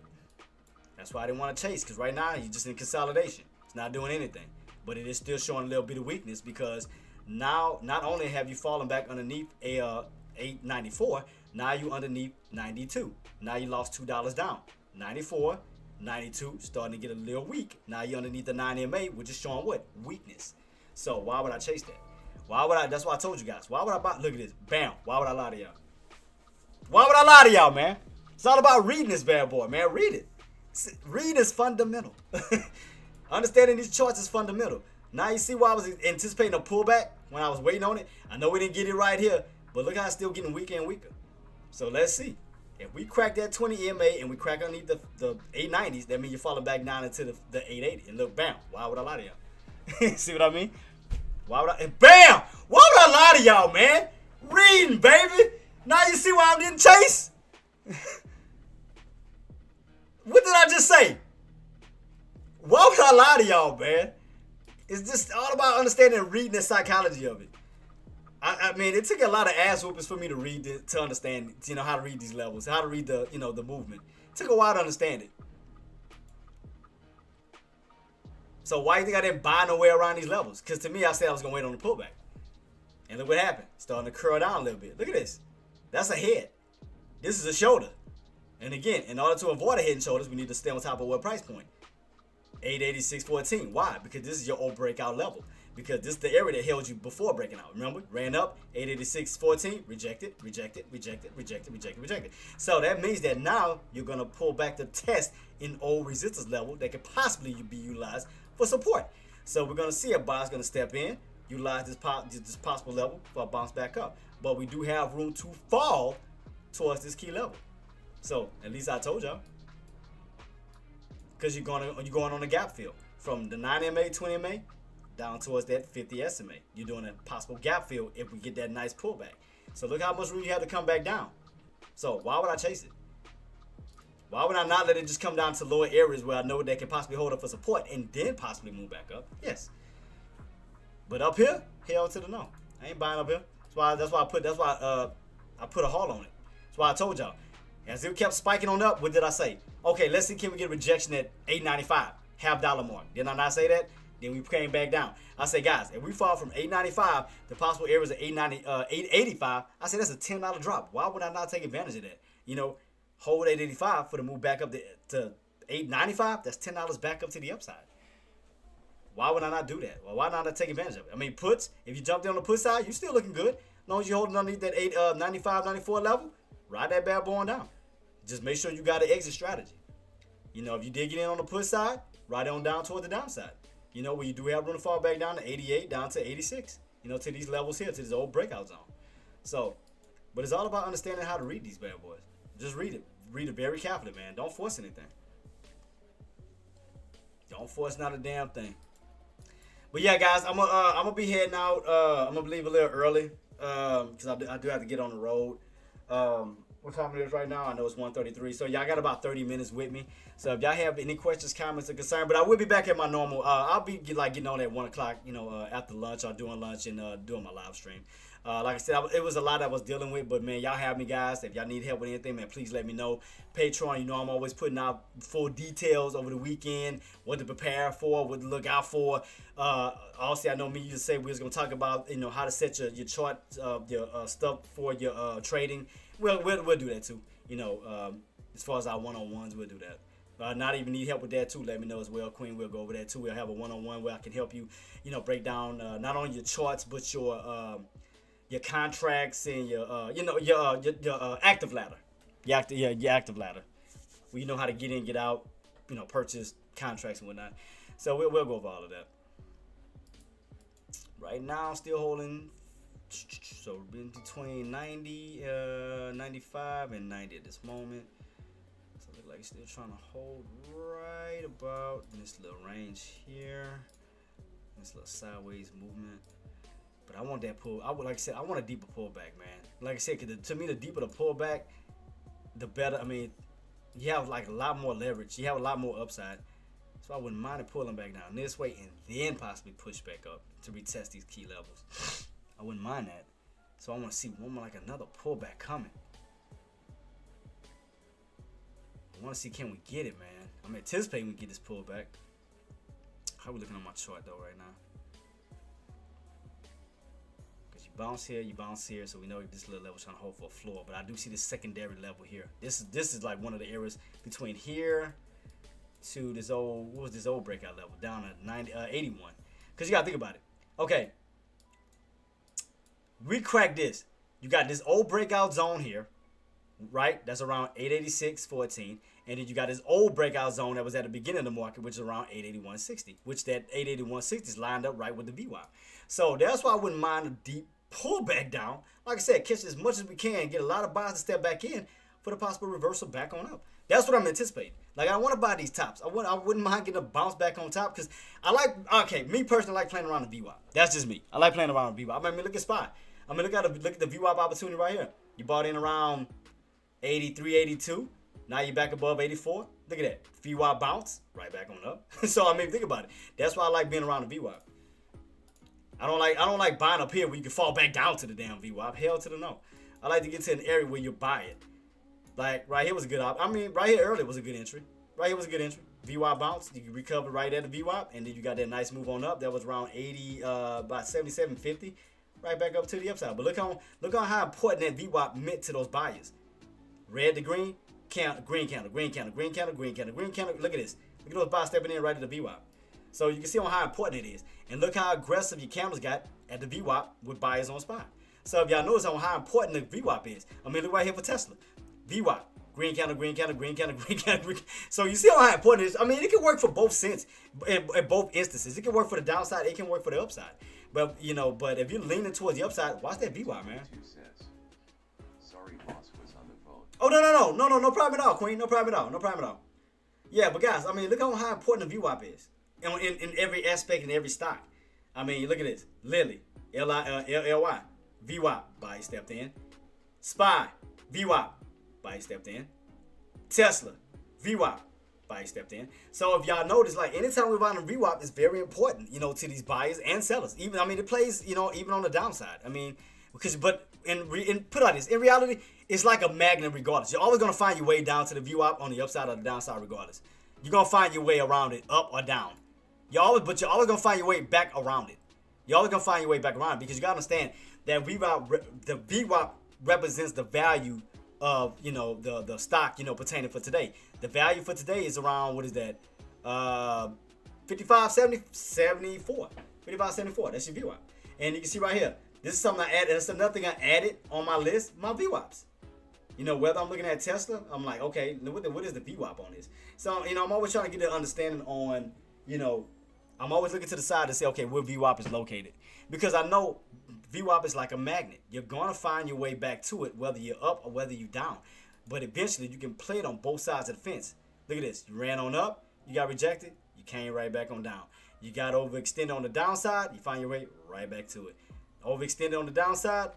That's why I didn't want to chase, because right now you're just in consolidation. It's not doing anything. But it is still showing a little bit of weakness, because now not only have you fallen back underneath a 894, now you underneath 92. Now you lost $2 down. 94, 92, starting to get a little weak. Now you're underneath the 9 MA, which is showing what? Weakness. So why would I chase that? Why would I? That's why I told you guys. Why would I buy? Look at this. Bam. Why would I lie to y'all? Why would I lie to y'all, man? It's all about reading this bad boy, man. Read it. Read is fundamental. Understanding these charts is fundamental. Now you see why I was anticipating a pullback when I was waiting on it. I know we didn't get it right here, but look how it's still getting weaker and weaker. So let's see. If we crack that 20 EMA and we crack underneath the 890s, that means you're falling back down into the 880. And look, bam. Why would I lie to y'all? See what I mean? Why would I? And bam! Why would I lie to y'all, man? Reading, baby. Now you see why I'm getting chased? What did I just say? Why would I lie to y'all, man? It's just all about understanding and reading the psychology of it. I mean, it took a lot of ass whoopings for me to read it, to understand, how to read these levels, how to read the, the movement. It took a while to understand it. So why do you think I didn't buy no way around these levels? Because to me, I said I was going to wait on the pullback. And look what happened. Starting to curl down a little bit. Look at this. That's a head. This is a shoulder. And again, in order to avoid a head and shoulders, we need to stay on top of what price point? 886.14. Why? Because this is your old breakout level. Because this is the area that held you before breaking out. Remember? Ran up, 886.14, rejected, rejected, rejected, rejected, rejected, rejected. So that means that now you're going to pull back the test in old resistance level that could possibly be utilized for support. So we're going to see a buyer's going to step in, utilize this possible level for a bounce back up. But we do have room to fall towards this key level. So at least I told y'all. Because you're going on a gap fill from the 9 MA, 20 MA down towards that 50 SMA. You're doing a possible gap fill if we get that nice pullback. So look how much room you have to come back down. So why would I chase it? Why would I not let it just come down to lower areas where I know they can possibly hold up for support and then possibly move back up? Yes. But up here, hell to the no. I ain't buying up here. That's why I put a halt on it. That's why I told y'all. As it kept spiking on up, what did I say? Okay, let's see, can we get a rejection at 895, $half mark? Did I not say that? Then we came back down. I said, guys, if we fall from 895 to possible areas of 885, I said that's a $10 drop. Why would I not take advantage of that? Hold 885 for the move back up to 895. That's $10 back up to the upside. Why would I not do that? Well, why not take advantage of it? I mean, puts, if you jumped in on the put side, you're still looking good. As long as you're holding underneath that 95, 94 level, ride that bad boy on down. Just make sure you got an exit strategy. If you did get in on the put side, ride it on down toward the downside. You know, where you do have room to fall back down to 88, down to 86. You know, to these levels here, to this old breakout zone. So, but it's all about understanding how to read these bad boys. Just read it. Read it very carefully, man. Don't force anything. Don't force not a damn thing. But yeah, guys, I'm gonna be heading out. I'm gonna leave a little early because I do have to get on the road. What time it is right now? I know it's 1:33. So y'all got about 30 minutes with me. So if y'all have any questions, comments, or concerns, but I will be back at my normal. I'll be getting on at 1 o'clock. You know, after lunch or doing lunch and doing my live stream. Like I said, it was a lot I was dealing with, but man, y'all have me, guys. If y'all need help with anything, man, please let me know. Patreon, you know, I'm always putting out full details over the weekend, what to prepare for, what to look out for. Also, I know me, you say we was gonna talk about, you know, how to set your chart, your stuff for your trading. We'll do that too. You know, as far as our one-on-ones, we'll do that. Not even need help with that too, let me know as well, Queen. We'll go over that too. We'll have a one-on-one where I can help you, you know, break down not only your charts but your contracts and your active ladder, your active ladder, where you know how to get in, get out, you know, purchase contracts and whatnot. So we'll go over all of that. Right now, still holding. So in between 90, 95, and 90 at this moment. So it looks like it's still trying to hold right about in this little range here. This little sideways movement. But I want that pull. Like I said, I want a deeper pullback, man. Like I said, to me, the deeper the pullback, the better. I mean, you have like a lot more leverage. You have a lot more upside. So I wouldn't mind it pulling back down this way and then possibly push back up to retest these key levels. I wouldn't mind that. So I want to see one more, like another pullback coming. I want to see, can we get it, man? I'm anticipating we get this pullback. How are we looking on my chart though right now? Because you bounce here, so we know this little level is trying to hold for a floor. But I do see this secondary level here. This is like one of the areas between here to this old, what was this old breakout level? Down at 81. Because you got to think about it. Okay. We cracked this. You got this old breakout zone here, right? That's around 886.14. And then you got this old breakout zone that was at the beginning of the market, which is around 881.60, which that 881.60 is lined up right with the VWAP. So that's why I wouldn't mind a deep pullback down. Like I said, catch as much as we can, get a lot of buys to step back in for the possible reversal back on up. That's what I'm anticipating. Like, I want to buy these tops. I wouldn't mind getting a bounce back on top because me personally, I like playing around the VWAP. That's just me. I like playing around the VWAP. I mean, look at SPY. I mean, look at the VWAP opportunity right here. You bought in around 83, 82. Now you're back above 84. Look at that. VWAP bounce, right back on up. So, I mean, think about it. That's why I like being around the VWAP. I don't like buying up here where you can fall back down to the damn VWAP. Hell to the no. I like to get to an area where you buy it. Like, right here was a good right here earlier was a good entry. Right here was a good entry. VWAP bounce. You can recover right at the VWAP. And then you got that nice move on up. That was around 80, about 77.50. Right back up to the upside. But look on how important that VWAP meant to those buyers. Red to green, green candle, green candle, green candle, green candle, green candle. Look at this. Look at those buyers stepping in right at the VWAP. So you can see on how important it is. And look how aggressive your candles got at the VWAP with buyers on spot. So if y'all notice on how important the VWAP is. I mean, look right here for Tesla. VWAP. Green candle, green candle, green candle, green candle, green. So you see how important it is. I mean, it can work for both sense, in both instances. It can work for the downside. It can work for the upside. But but if you're leaning towards the upside, watch that VWAP, man. Sorry, boss was on the phone. Oh no problem at all, Queen. No problem at all. Yeah, but guys, I mean, look how important the VWAP is in every aspect in every stock. I mean, look at this. Lily, LLY, VWAP, buy stepped in. SPY, VWAP, buy stepped in. Tesla, VWAP, buy stepped in. So if y'all notice, like anytime we're buying a VWAP, it's very important, to these buyers and sellers. It plays, even on the downside. I mean, put it like this. In reality, it's like a magnet regardless. You're always gonna find your way down to the VWAP on the upside or the downside regardless. You're gonna find your way around it, up or down. You're always gonna find your way back around it. You're always gonna find your way back around it because you gotta understand that the VWAP represents the value of the stock pertaining for today. The value for today is around, what is that, 55.74. 55.74. That's your VWAP. And you can see right here, this is something I added. That's another thing I added on my list, my VWAPs. Whether I'm looking at Tesla, I'm like, okay, what is the VWAP on this? So I'm always trying to get an understanding on I'm always looking to the side to say, okay, where VWAP is located. Because I know VWAP is like a magnet. You're going to find your way back to it, whether you're up or whether you're down. But eventually, you can play it on both sides of the fence. Look at this. You ran on up, you got rejected, you came right back on down. You got overextended on the downside, you find your way right back to it. Overextended on the downside,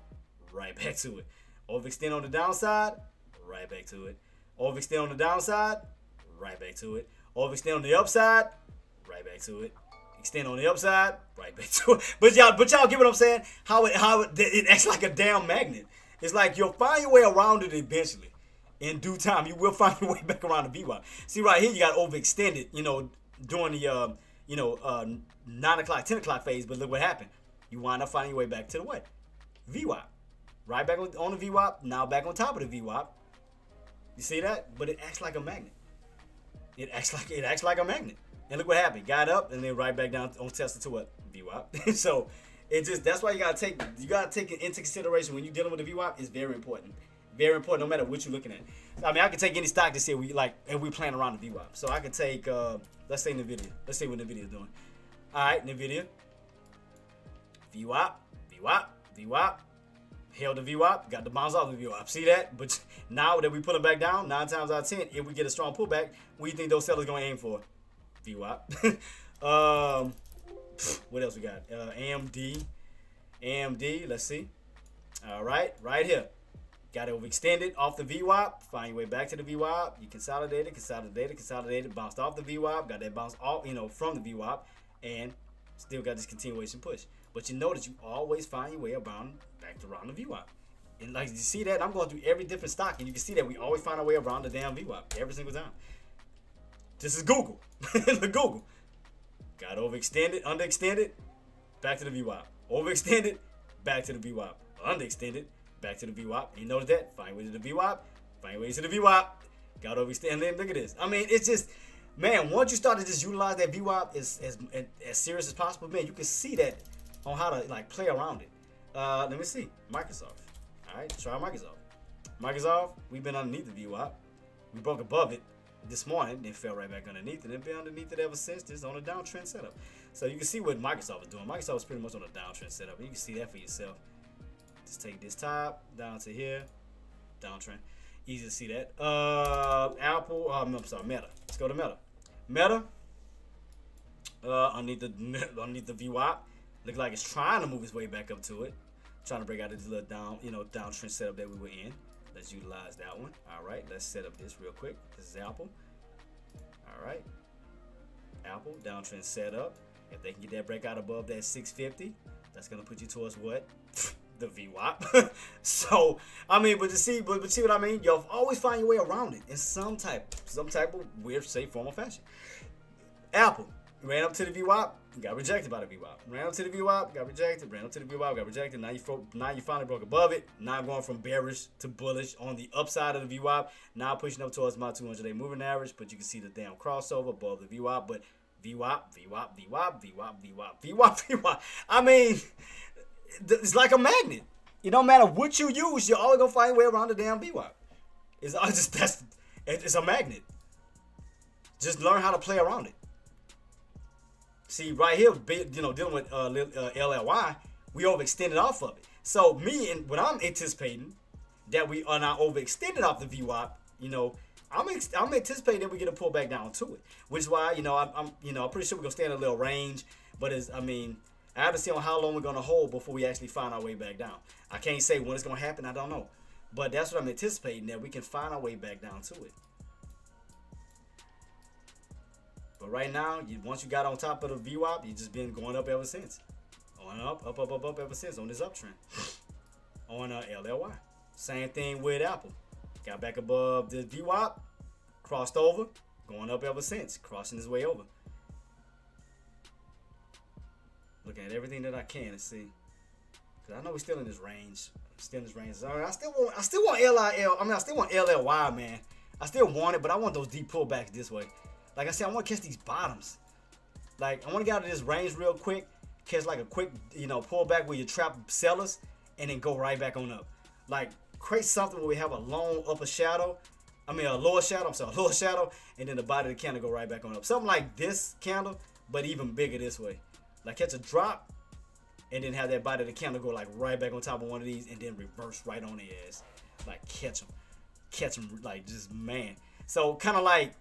right back to it. Overextend on the downside, right back to it. Overextend on the downside, right back to it. Overextend on the upside, right back to it. Extend on the upside, right back to it. But y'all get what I'm saying? How it acts like a damn magnet. It's like you'll find your way around it eventually. In due time, you will find your way back around the VWAP. See right here, you got overextended, during the 9 o'clock, 10 o'clock phase. But look what happened. You wind up finding your way back to the what? VWAP. Right back on the VWAP. Now back on top of the VWAP. You see that? But it acts like a magnet. It acts like a magnet. And look what happened. Got up and then right back down on Tesla to what? VWAP. So that's why you gotta take it into consideration when you're dealing with the VWAP. It's very important. Very important, no matter what you're looking at. I mean, I can take any stock to see if we playing around the VWAP. So I can take, let's say NVIDIA. Let's see what NVIDIA is doing. All right, NVIDIA. VWAP, VWAP, VWAP. Held the VWAP, got the bounce off the VWAP. See that? But now that we put them back down, 9 times out of 10, if we get a strong pullback, what do you think those sellers going to aim for? VWAP. What else we got? AMD, let's see. All right, right here. Got it overextended off the VWAP. Find your way back to the VWAP. You consolidated, bounced off the VWAP. Got that bounce off, from the VWAP, and still got this continuation push. But you notice you always find your way back around the VWAP. And like you see that, I'm going through every different stock, and you can see that we always find our way around the damn VWAP every single time. This is Google. The Google. Got overextended, underextended, back to the VWAP. Overextended, back to the VWAP. Underextended, back to the VWAP. You notice that? Find way to the VWAP. Find ways to the VWAP. Got overextended. And then look at this. I mean, it's just, man, once you start to just utilize that VWAP as serious as possible, man, you can see that on how to play around it. Let me see. Microsoft. All right, try Microsoft. Microsoft, we've been underneath the VWAP. We broke above it this morning, then fell right back underneath it, and been underneath it ever since. This is on a downtrend setup. So you can see what Microsoft is doing. Microsoft is pretty much on a downtrend setup, and you can see that for yourself. Just take this top down to here, downtrend. Easy to see that. Meta. Let's go to Meta. Meta, underneath the VWAP, look like it's trying to move its way back up to it. Trying to break out of this little downtrend setup that we were in. Let's utilize that one. All right, let's set up this real quick. This is Apple. All right, Apple downtrend setup. If they can get that breakout above that 650, that's gonna put you towards what? The VWAP. So I mean, but see what I mean? You'll always find your way around it in some type of weird, safe form or fashion. Apple ran up to the VWAP, got rejected by the VWAP. Ran up to the VWAP, got rejected. Ran up to the VWAP, got rejected. Now you finally broke above it. Now going from bearish to bullish on the upside of the VWAP. Now pushing up towards my 200-day moving average. But you can see the damn crossover above the VWAP. But VWAP, VWAP, VWAP, VWAP, VWAP, VWAP, VWAP. I mean, it's like a magnet. It don't matter what you use, you're always gonna find a way around the damn VWAP. It's a magnet. Just learn how to play around it. See, right here, dealing with LLY, we overextended off of it. So what I'm anticipating that we are now overextended off the VWAP, I'm anticipating that we get a pullback down to it, which is why I'm pretty sure we're gonna stay in a little range. But I have to see on how long we're gonna hold before we actually find our way back down. I can't say when it's gonna happen. I don't know, but that's what I'm anticipating, that we can find our way back down to it. But right now, once you got on top of the VWAP, you just been going up ever since. On up ever since on this uptrend. On LLY. Same thing with Apple. Got back above the VWAP, crossed over, going up ever since, crossing his way over. Looking at everything that I can to see. Because I know we're still in this range. I still want LLY, man. I still want it, but I want those deep pullbacks this way. Like I said, I want to catch these bottoms. Like, I want to get out of this range real quick, catch like a quick, pullback where you trap sellers, and then go right back on up. Like, create something where we have a long upper shadow. A lower shadow, and then the body of the candle go right back on up. Something like this candle but even bigger this way. Like catch a drop, and then have that body of the candle go like right back on top of one of these, and then reverse right on the ass. Like catch them, like just man. So kind of like,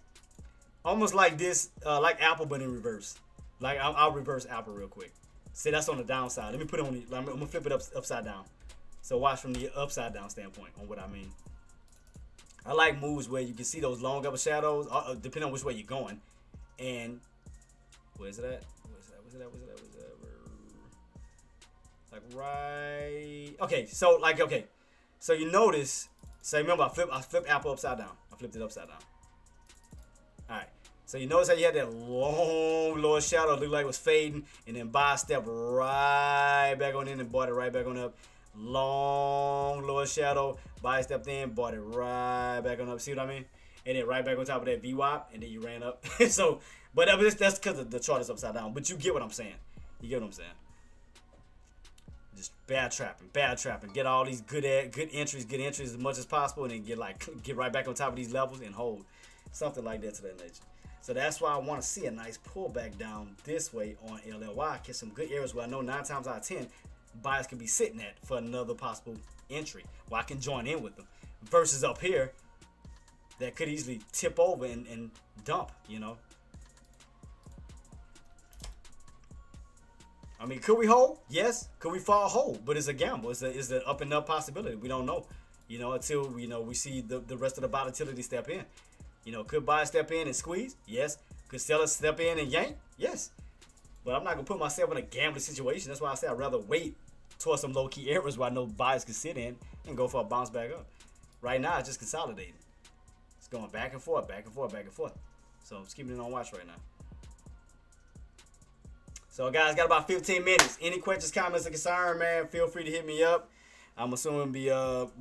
almost like this, like Apple, but in reverse. Like I'll reverse Apple real quick. See, that's on the downside. Let me put it on the, I'm gonna flip it upside down. So watch from the upside down standpoint on what I mean. I like moves where you can see those long upper shadows, depending on which way you're going. And where's it at? Like right. Okay, so like so you notice. So remember, I flipped Apple upside down. I flipped it upside down. All right. So you notice how you had that long lower shadow, looked like it was fading, and then buy step right back on in and bought it right back on up. Long lower shadow, buy stepped in, bought it right back on up. See what I mean? And then right back on top of that VWAP, and then you ran up. So, but that's because the chart is upside down. But you get what I'm saying. You get what I'm saying. Just bad trapping. Get all these good entries as much as possible, and then get right back on top of these levels and hold. Something like that to that nature. So that's why I want to see a nice pullback down this way on LLY. Get some good areas where I know 9 times out of 10 buyers can be sitting at for another possible entry where I can join in with them. Versus up here that could easily tip over and dump, you know. I mean, could we hold? Yes. Could we fall hold? But it's a gamble. It's an up and up possibility. We don't know, you know, until we see the rest of the volatility step in. You know, could buyer step in and squeeze? Yes. Could seller step in and yank? Yes. But I'm not going to put myself in a gambling situation. That's why I say I'd rather wait towards some low-key areas where I know buyers can sit in and go for a bounce back up. Right now, it's just consolidating. It's going back and forth. So I'm just keeping it on watch right now. So, guys, got about 15 minutes. Any questions, comments, or concern, man, feel free to hit me up. I'm assuming be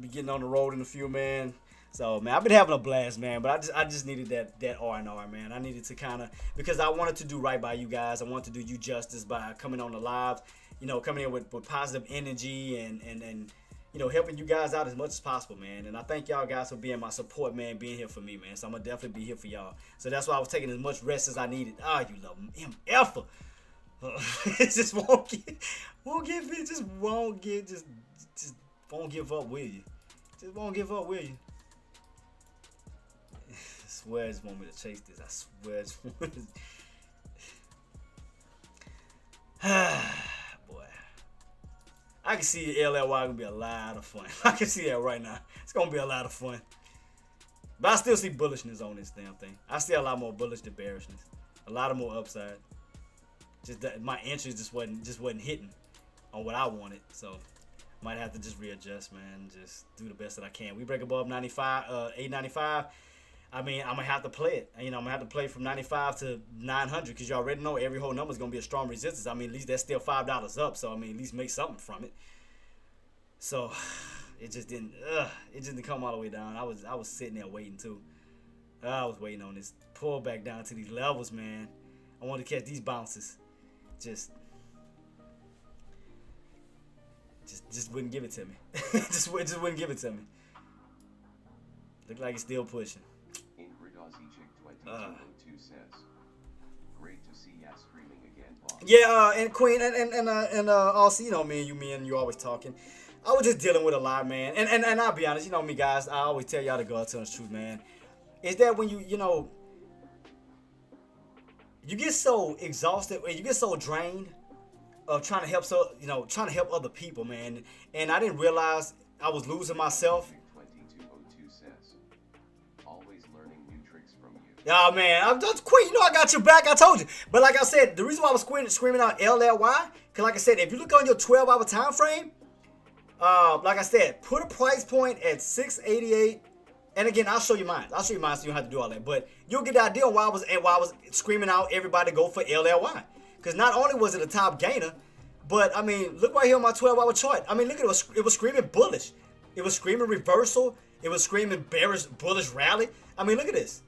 getting on the road in a few, man. So, man, I've been having a blast, man. But I just needed that R&R, man. I needed to kind of, because I wanted to do right by you guys. I wanted to do you justice by coming on the live, you know, coming in with positive energy and you know, helping you guys out as much as possible, man. And I thank y'all guys for being my support, man, being here for me, man. So I'm going to definitely be here for y'all. So that's why I was taking as much rest as I needed. Oh, you love MF. It just won't give up with you. Just won't give up with you. I swear I just want me to chase this. I swear I just want to. Boy. I can see LLY gonna be a lot of fun. I can see that right now. It's gonna be a lot of fun. But I still see bullishness on this damn thing. I see a lot more bullish than bearishness. A lot of more upside. Just that my entries just wasn't hitting on what I wanted. So might have to just readjust, man. Just do the best that I can. We break above 95, 895. I mean, I'm gonna have to play it. You know, I'm gonna have to play from 95 to 900 because you already know every whole number is gonna be a strong resistance. I mean, at least that's still $5 up. So I mean, at least make something from it. So it just didn't come all the way down. I was sitting there waiting too. I was waiting on this pull back down to these levels, man. I wanted to catch these bounces. Just wouldn't give it to me. just wouldn't give it to me. Look like it's still pushing. Jtraedz says, "Great to see ya streaming again, boss." Yeah, and Queen and also, you know, me and you always talking. I was just dealing with a lot, man. And I'll be honest, you know me, guys. I always tell y'all the God telling the truth, man. Is that when you know. You get so exhausted, you get so drained of trying to help other people, man. And I didn't realize I was losing myself. 2202 says, "Always learning new tricks from you." Oh man, I'm just Queen. You know I got your back. I told you. But like I said, the reason why I was screaming out LLY, because like I said, if you look on your 12-hour time frame, like I said, put a price point at 688. And again, I'll show you mine. So you don't have to do all that. But you'll get the idea on why I was screaming out everybody to go for LLY. Because not only was it a top gainer, but I mean, look right here on my 12-hour chart. I mean, look at it. It was screaming bullish. It was screaming reversal. It was screaming bearish, bullish rally. I mean, look at this.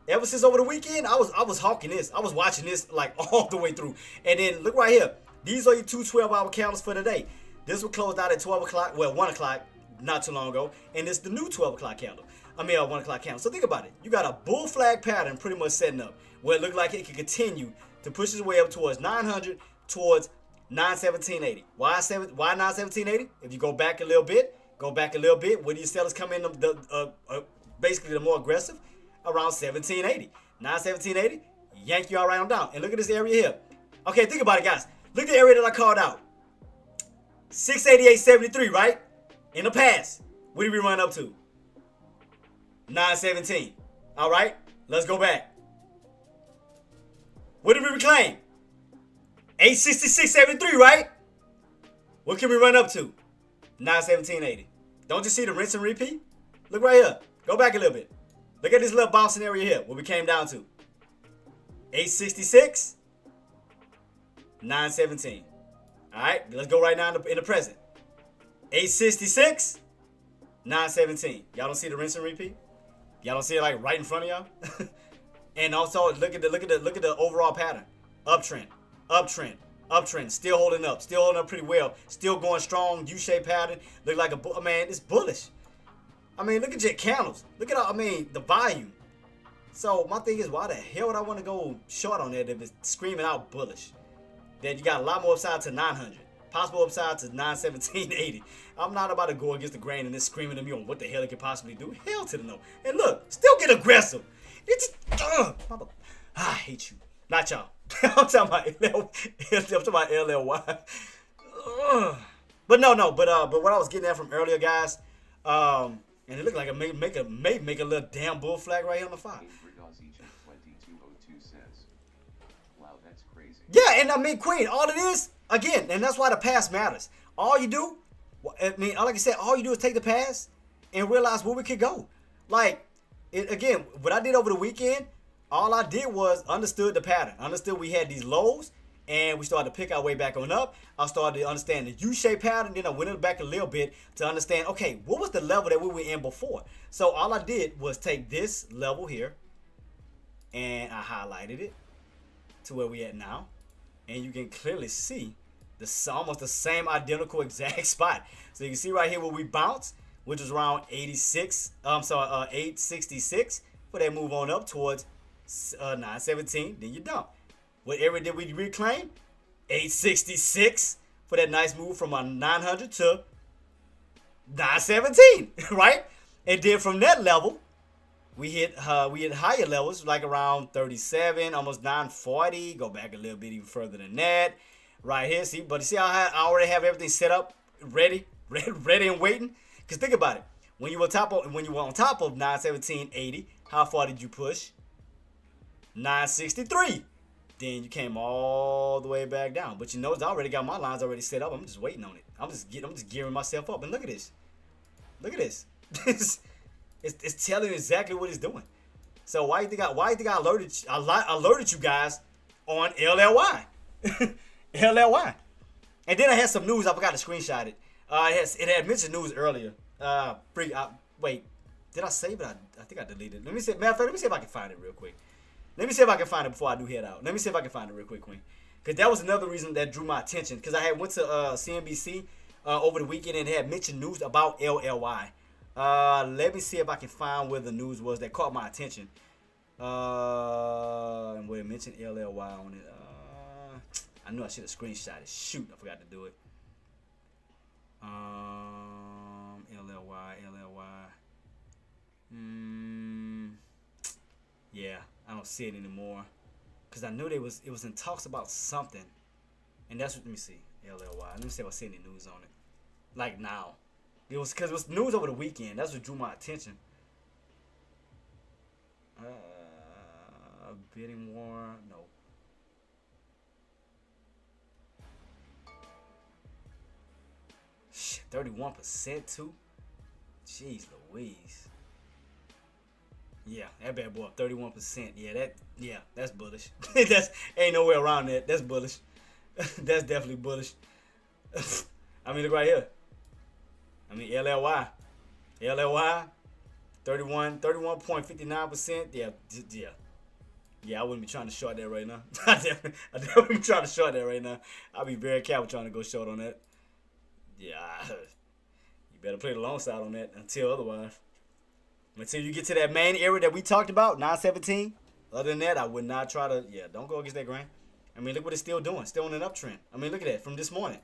Ever since over the weekend, I was hawking this. I was watching this like all the way through. And then look right here. These are your two 12-hour candles for today. This will close out at 12 o'clock. Well, 1 o'clock. Not too long ago, and it's the new 12 o'clock candle. 1 o'clock candle. So think about it. You got a bull flag pattern pretty much setting up where it looked like it could continue to push its way up towards 900, towards 917.80. Why 917.80? If you go back a little bit, where these sellers come in, basically the more aggressive, around 1780. 917.80, yank you all right on down. And look at this area here. Okay, think about it, guys. Look at the area that I called out. 688.73, right? In the past. What did we run up to? 917. All right, let's go back. What did we reclaim? 866.73, right? What can we run up to? 917.80. Don't you see the rinse and repeat? Look right here. Go back a little bit. Look at this little bouncing area here, where we came down to. 866, 917. All right, let's go right now in the present. 866, 917. Y'all don't see the rinse and repeat? Y'all don't see it like right in front of y'all? And also look at the overall pattern. Uptrend, uptrend, uptrend. Still holding up pretty well. Still going strong. U-shaped pattern. Look like man, it's bullish. I mean, look at your candles. Look at the volume. So my thing is, why the hell would I want to go short on that if it's screaming out bullish? That you got a lot more upside to 900. Possible upside to 917.80. I'm not about to go against the grain and it's screaming at me on what the hell it could possibly do. Hell to the no. And look, still get aggressive. It's I hate you. Not y'all. I'm talking about LLY. But what I was getting at from earlier, guys, and it looked like it may make a little damn bull flag right here on the 5. Wow, that's crazy. Yeah, and I mean, Queen, all it is, again, and that's why the pass matters. All you do, like I said, all you do is take the pass and realize where we could go. Like, again, what I did over the weekend, all I did was understood the pattern. Understood we had these lows, and we started to pick our way back on up. I started to understand the U-shaped pattern. Then I went back a little bit to understand, okay, what was the level that we were in before? So all I did was take this level here, and I highlighted it to where we at now. And you can clearly see almost the same identical exact spot. So you can see right here where we bounced, which was around 866 for that move on up towards 917. Then you dump. What area did we reclaim? 866 for that nice move from 900 to 917, right? And then from that level, we hit higher levels like around 37, almost 940. Go back a little bit even further than that, right here. See, but you see how I already have everything set up, ready and waiting. Cause think about it, when you were on top of 917.80, how far did you push? 963. Then you came all the way back down. But you notice I already got my lines already set up. I'm just waiting on it. I'm just gearing myself up. And look at this. Look at this. It's telling you exactly what it's doing. So why you think I alerted you guys on LLY? LLY. And then I had some news. I forgot to screenshot it. It had mentioned news earlier. Wait, did I save it? I think I deleted it. Let me see. Matter of fact, let me see if I can find it real quick. Let me see if I can find it before I do head out. Let me see if I can find it real quick, Queen. Because that was another reason that drew my attention. Because I had went to CNBC over the weekend and had mentioned news about LLY. Let me see if I can find where the news was that caught my attention. And where it mentioned LLY on it. I knew I should have screenshot it. Shoot, I forgot to do it. LLY. Yeah, I don't see it anymore. Cause I knew it was in talks about something. And that's what, let me see. LLY. Let me see if I see any news on it. Like now. It was because it was news over the weekend. That's what drew my attention. Bidding war. No. Shit, 31% too? Jeez Louise. Yeah, that bad boy up 31%. Yeah, that's bullish. That's ain't no way around that. That's bullish. That's definitely bullish. I mean, look right here. I mean, LLY, 31.59%. Yeah, I wouldn't be trying to short that right now. I definitely be trying to short that right now. I'll be very careful trying to go short on that. Yeah, you better play the long side on that until otherwise. Until you get to that main area that we talked about, 917, Other than that, I would not try to. Yeah, don't go against that grain. I mean, look what it's still doing. Still on an uptrend. I mean, look at that from this morning.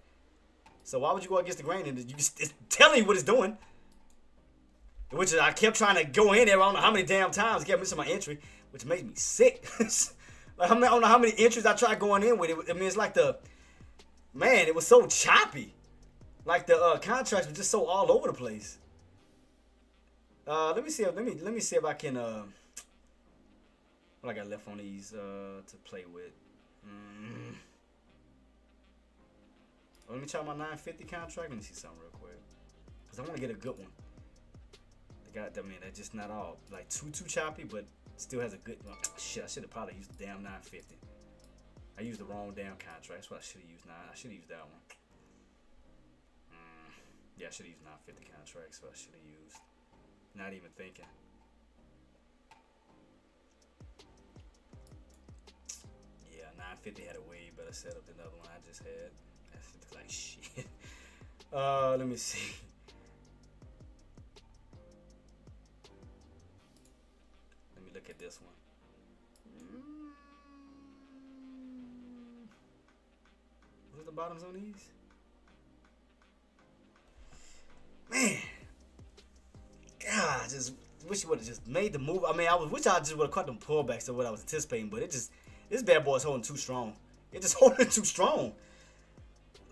So why would you go against the grain? And it's telling you what it's doing. Which is, I kept trying to go in there. I don't know how many damn times I kept missing my entry, which makes me sick. Like, I don't know how many entries I tried going in with it. I mean, it's like man, it was so choppy. Like the contracts were just so all over the place. Let me see if I can what I got left on these to play with. Let me try my 950 contract. Let me see something real quick, cause I want to get a good one. I mean, that's just not all like too choppy, but still has a good. Oh, shit, I should have probably used the damn 950. I used the wrong damn contract. That's what I should have used. I should have used that one. Yeah, I should have used 950 contract. So I should have used. Not even thinking. Yeah, 950 had a way better setup than the other one I just had. That's like shit. Let me see. Look at this one. What's the bottoms on these? Man, God, I just wish you would have just made the move. I mean, wish I just would have caught them pullbacks to what I was anticipating, but this bad boy is holding too strong. It's just holding too strong.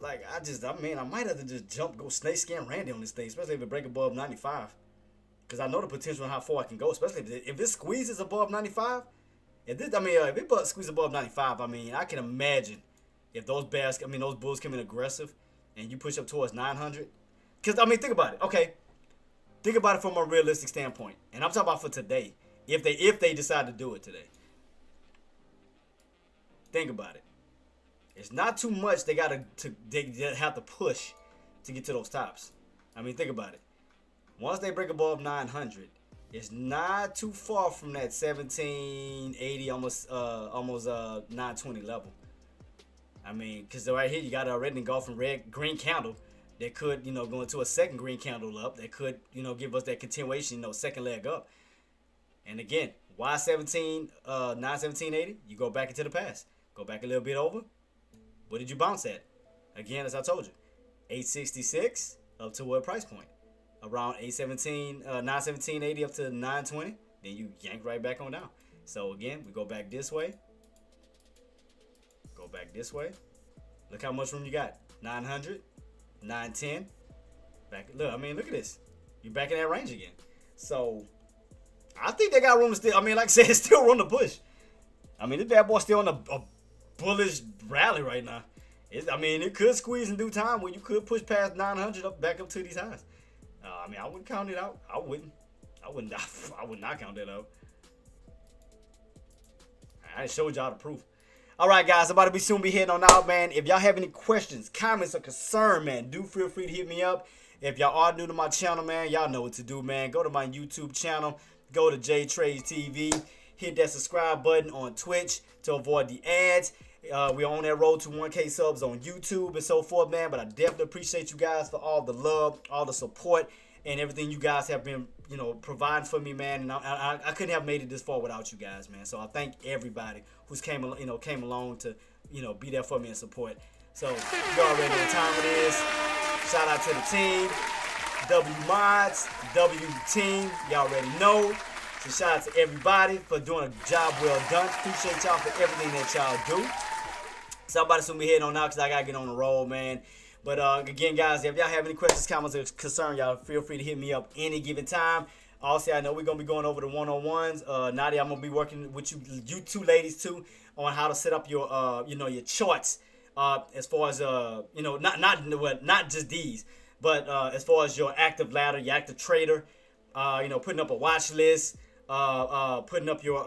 Like I might have to just go snake skin Randy on this thing, especially if it break above 95. Because I know the potential and how far I can go, especially if it squeezes above 95. If it squeezes above 95, I mean, I can imagine if those bulls come in aggressive and you push up towards 900. Because, I mean, think about it. Okay. Think about it from a realistic standpoint. And I'm talking about for today. If they decide to do it today. Think about it. It's not too much they have to push to get to those tops. I mean, think about it. Once they break above 900, it's not too far from that 1780, almost 920 level. I mean, because right here you got already engulfing green candle that could, go into a second green candle up. That could, give us that continuation, second leg up. And again, why 91780? You go back into the past. Go back a little bit over. What did you bounce at? Again, as I told you, 866 up to what price point? Around 917.80 up to 920, then you yank right back on down. So again, we go back this way. Go back this way. Look how much room you got. 900, 910. Look at this. You're back in that range again. So I think they got room to still. I mean, like I said, it's still room to push. I mean, this bad boy's still on a bullish rally right now. It could squeeze in due time where you could push past 900 back up to these highs. I wouldn't count it out. I would not count that out. I showed y'all the proof. All right, guys, about to soon be heading on out, man. If y'all have any questions, comments, or concern, man, do feel free to hit me up. If y'all are new to my channel, man, y'all know what to do, man. Go to my YouTube channel. Go to Jtraedz TV. Hit that subscribe button on Twitch to avoid the ads. We're on that road to 1K subs on YouTube and so forth, man. But I definitely appreciate you guys for all the love, all the support, and everything you guys have been, providing for me, man. And I couldn't have made it this far without you guys, man. So I thank everybody who's came along to, be there for me and support. So you already know what time it is. Shout out to the team, W Mods, W Team. Y'all already know. So shout out to everybody for doing a job well done. Appreciate y'all for everything that y'all do. Somebody soon be heading on out because I got to get on the roll, man. But again, guys, if y'all have any questions, comments, or concerns, y'all feel free to hit me up any given time. Also, I know we're going to be going over the one-on-ones. Nadia, I'm going to be working with you two ladies, too, on how to set up your, your charts as far as, not just these, but as far as your active ladder, your active trader, putting up a watch list, putting up your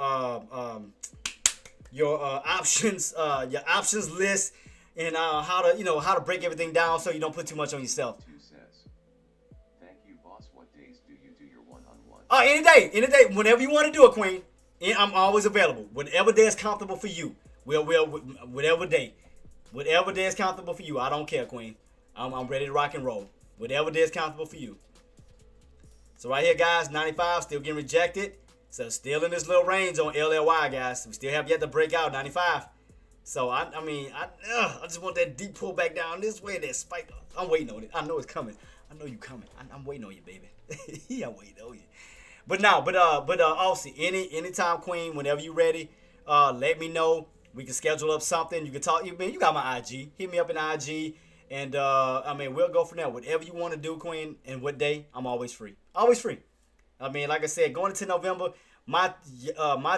options, your options list, and how to break everything down so you don't put too much on yourself. Thank you, boss. What days do you do your one-on-one? Any day, whenever you want to do it, Queen. I'm always available. Whatever day is comfortable for you. Whatever day is comfortable for you. I don't care, Queen. I'm ready to rock and roll. Whatever day is comfortable for you. So right here, guys, 95 still getting rejected. So still in this little range on LLY, guys. We still have yet to break out 95. So I just want that deep pull back down this way, that spike. I'm waiting on it. I know it's coming. I know you coming. I'm waiting on you, baby. I'm waiting on you. But also anytime, Queen, whenever you ready, let me know. We can schedule up something. You can talk. You got my IG. Hit me up in IG, and we'll go from there. Whatever you want to do, Queen, and what day, I'm always free. Always free. Like I said, going into November, my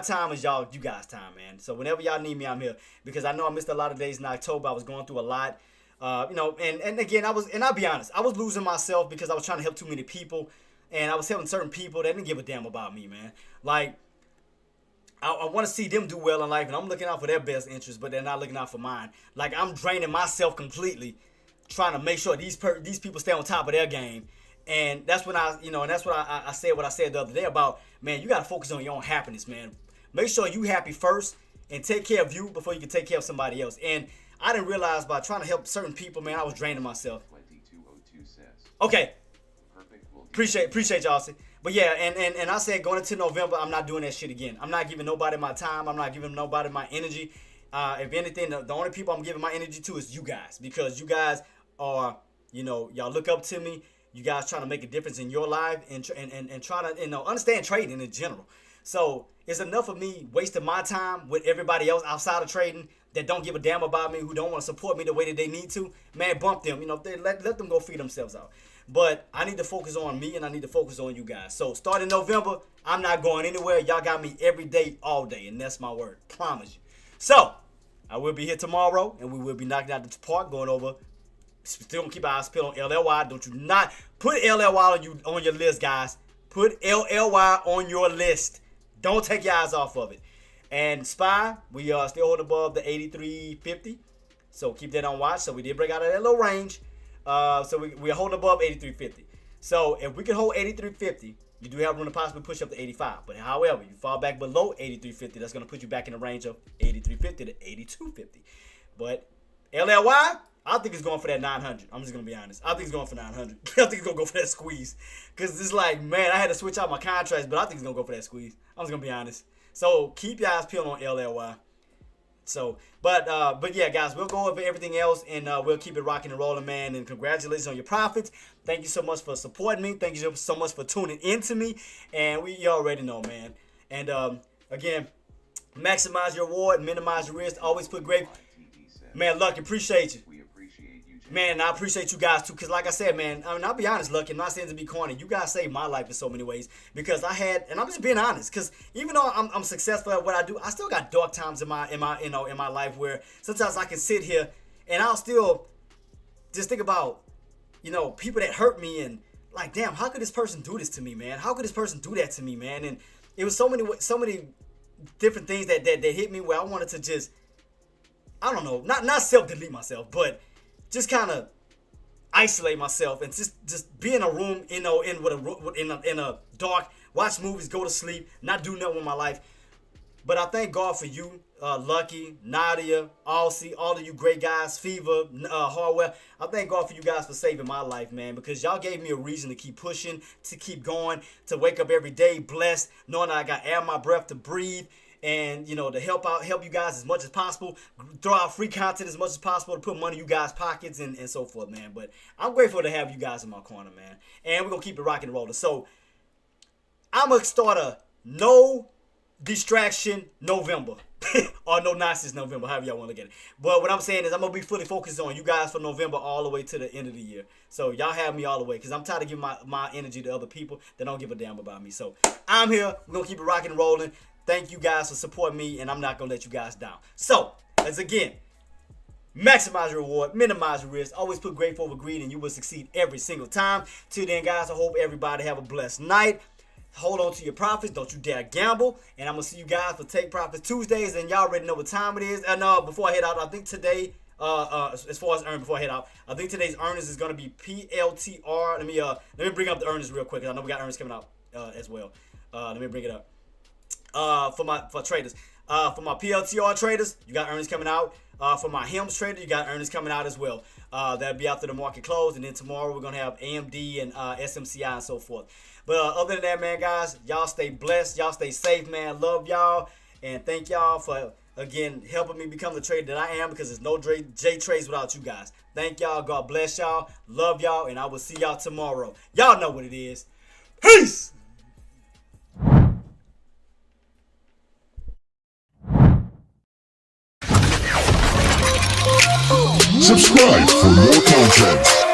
time is you guys' time, man. So whenever y'all need me, I'm here, because I know I missed a lot of days in October. I was going through a lot, and again, I'll be honest, I was losing myself because I was trying to help too many people, and I was helping certain people that didn't give a damn about me, man. Like, I want to see them do well in life, and I'm looking out for their best interests, but they're not looking out for mine. Like, I'm draining myself completely, trying to make sure these people stay on top of their game. And that's when I said what I said the other day about, man, you got to focus on your own happiness, man. Make sure you happy first and take care of you before you can take care of somebody else. And I didn't realize by trying to help certain people, man, I was draining myself. 2202 says. Okay. Perfect. Appreciate y'all. But yeah, and I said going into November, I'm not doing that shit again. I'm not giving nobody my time. I'm not giving nobody my energy. If anything, the only people I'm giving my energy to is you guys, because you guys are, y'all look up to me. You guys trying to make a difference in your life and trying to understand trading in general. So it's enough of me wasting my time with everybody else outside of trading that don't give a damn about me, who don't want to support me the way that they need to. Man, bump them. They let them go feed themselves out. But I need to focus on me, and I need to focus on you guys. So starting November, I'm not going anywhere. Y'all got me every day, all day, and that's my word. Promise you. So I will be here tomorrow, and we will be knocking out the park, going over. Still gonna keep our eyes peeled on LLY. Don't you not put LLY on your list, guys. Put LLY on your list. Don't take your eyes off of it. And SPY, we are still holding above the 83.50. So keep that on watch. So we did break out of that little range. So we are holding above 83.50. So if we can hold 83.50, you do have room to possibly push up to 85. But however, you fall back below 83.50, that's going to put you back in the range of 83.50 to 82.50. But LLY, I think it's going for that 900. I'm just going to be honest. I think it's going for 900. I think it's going to go for that squeeze. Because it's like, man, I had to switch out my contracts, but I think it's going to go for that squeeze. I'm just going to be honest. So keep your eyes peeled on LLY. So, but yeah, guys, we'll go over everything else, and we'll keep it rocking and rolling, man. And congratulations on your profits. Thank you so much for supporting me. Thank you so much for tuning into me. And you already know, man. And again, maximize your reward, minimize your risk. Always put great. Man, Lucky, appreciate you. We appreciate you, Jay. Man, I appreciate you guys too, because like I said, man, I'll be honest, Lucky, I'm not saying to be corny. You guys saved my life in so many ways, because and I'm just being honest, because even though I'm successful at what I do, I still got dark times in my life where sometimes I can sit here and I'll still just think about, people that hurt me, and like, damn, how could this person do this to me, man? How could this person do that to me, man? And it was so many different things that hit me where I wanted to just, I don't know, not self-delete myself, but just kind of isolate myself and just be in a room, in a dark, watch movies, go to sleep, not do nothing with my life. But I thank God for you, Lucky, Nadia, Alcy, all of you great guys, Fever, Hardware. I thank God for you guys for saving my life, man, because y'all gave me a reason to keep pushing, to keep going, to wake up every day blessed, knowing that I got air in my breath to breathe. And, to help you guys as much as possible, throw out free content as much as possible, to put money in you guys' pockets and so forth, man. But I'm grateful to have you guys in my corner, man. And we're going to keep it rocking and rolling. So I'm going to start a no distraction November. Or no nonsense November, however y'all want to look at it. But what I'm saying is I'm going to be fully focused on you guys from November all the way to the end of the year. So y'all have me all the way, because I'm tired of giving my energy to other people that don't give a damn about me. So I'm here. We're going to keep it rocking and rolling. Thank you guys for supporting me, and I'm not going to let you guys down. So, as again, maximize your reward, minimize your risk, always put great over greed, and you will succeed every single time. Till then, guys, I hope everybody have a blessed night. Hold on to your profits. Don't you dare gamble. And I'm going to see you guys for Take Profits Tuesdays, and y'all already know what time it is. And before I head out, I think today, as far as earn, before I head out, I think today's earnings is going to be PLTR. Let me bring up the earnings real quick, 'cause I know we got earnings coming out as well. Let me bring it up. For traders, For my PLTR traders, you got earnings coming out. For my HEMS trader, you got earnings coming out as well. That'll be after the market close, and then tomorrow we're gonna have AMD and SMCI and so forth. But other than that, man, guys, y'all stay blessed, y'all stay safe, man. Love y'all, and thank y'all for again helping me become the trader that I am, because there's no Jtraedz without you guys. Thank y'all. God bless y'all. Love y'all, and I will see y'all tomorrow. Y'all know what it is. Peace. Subscribe for more content.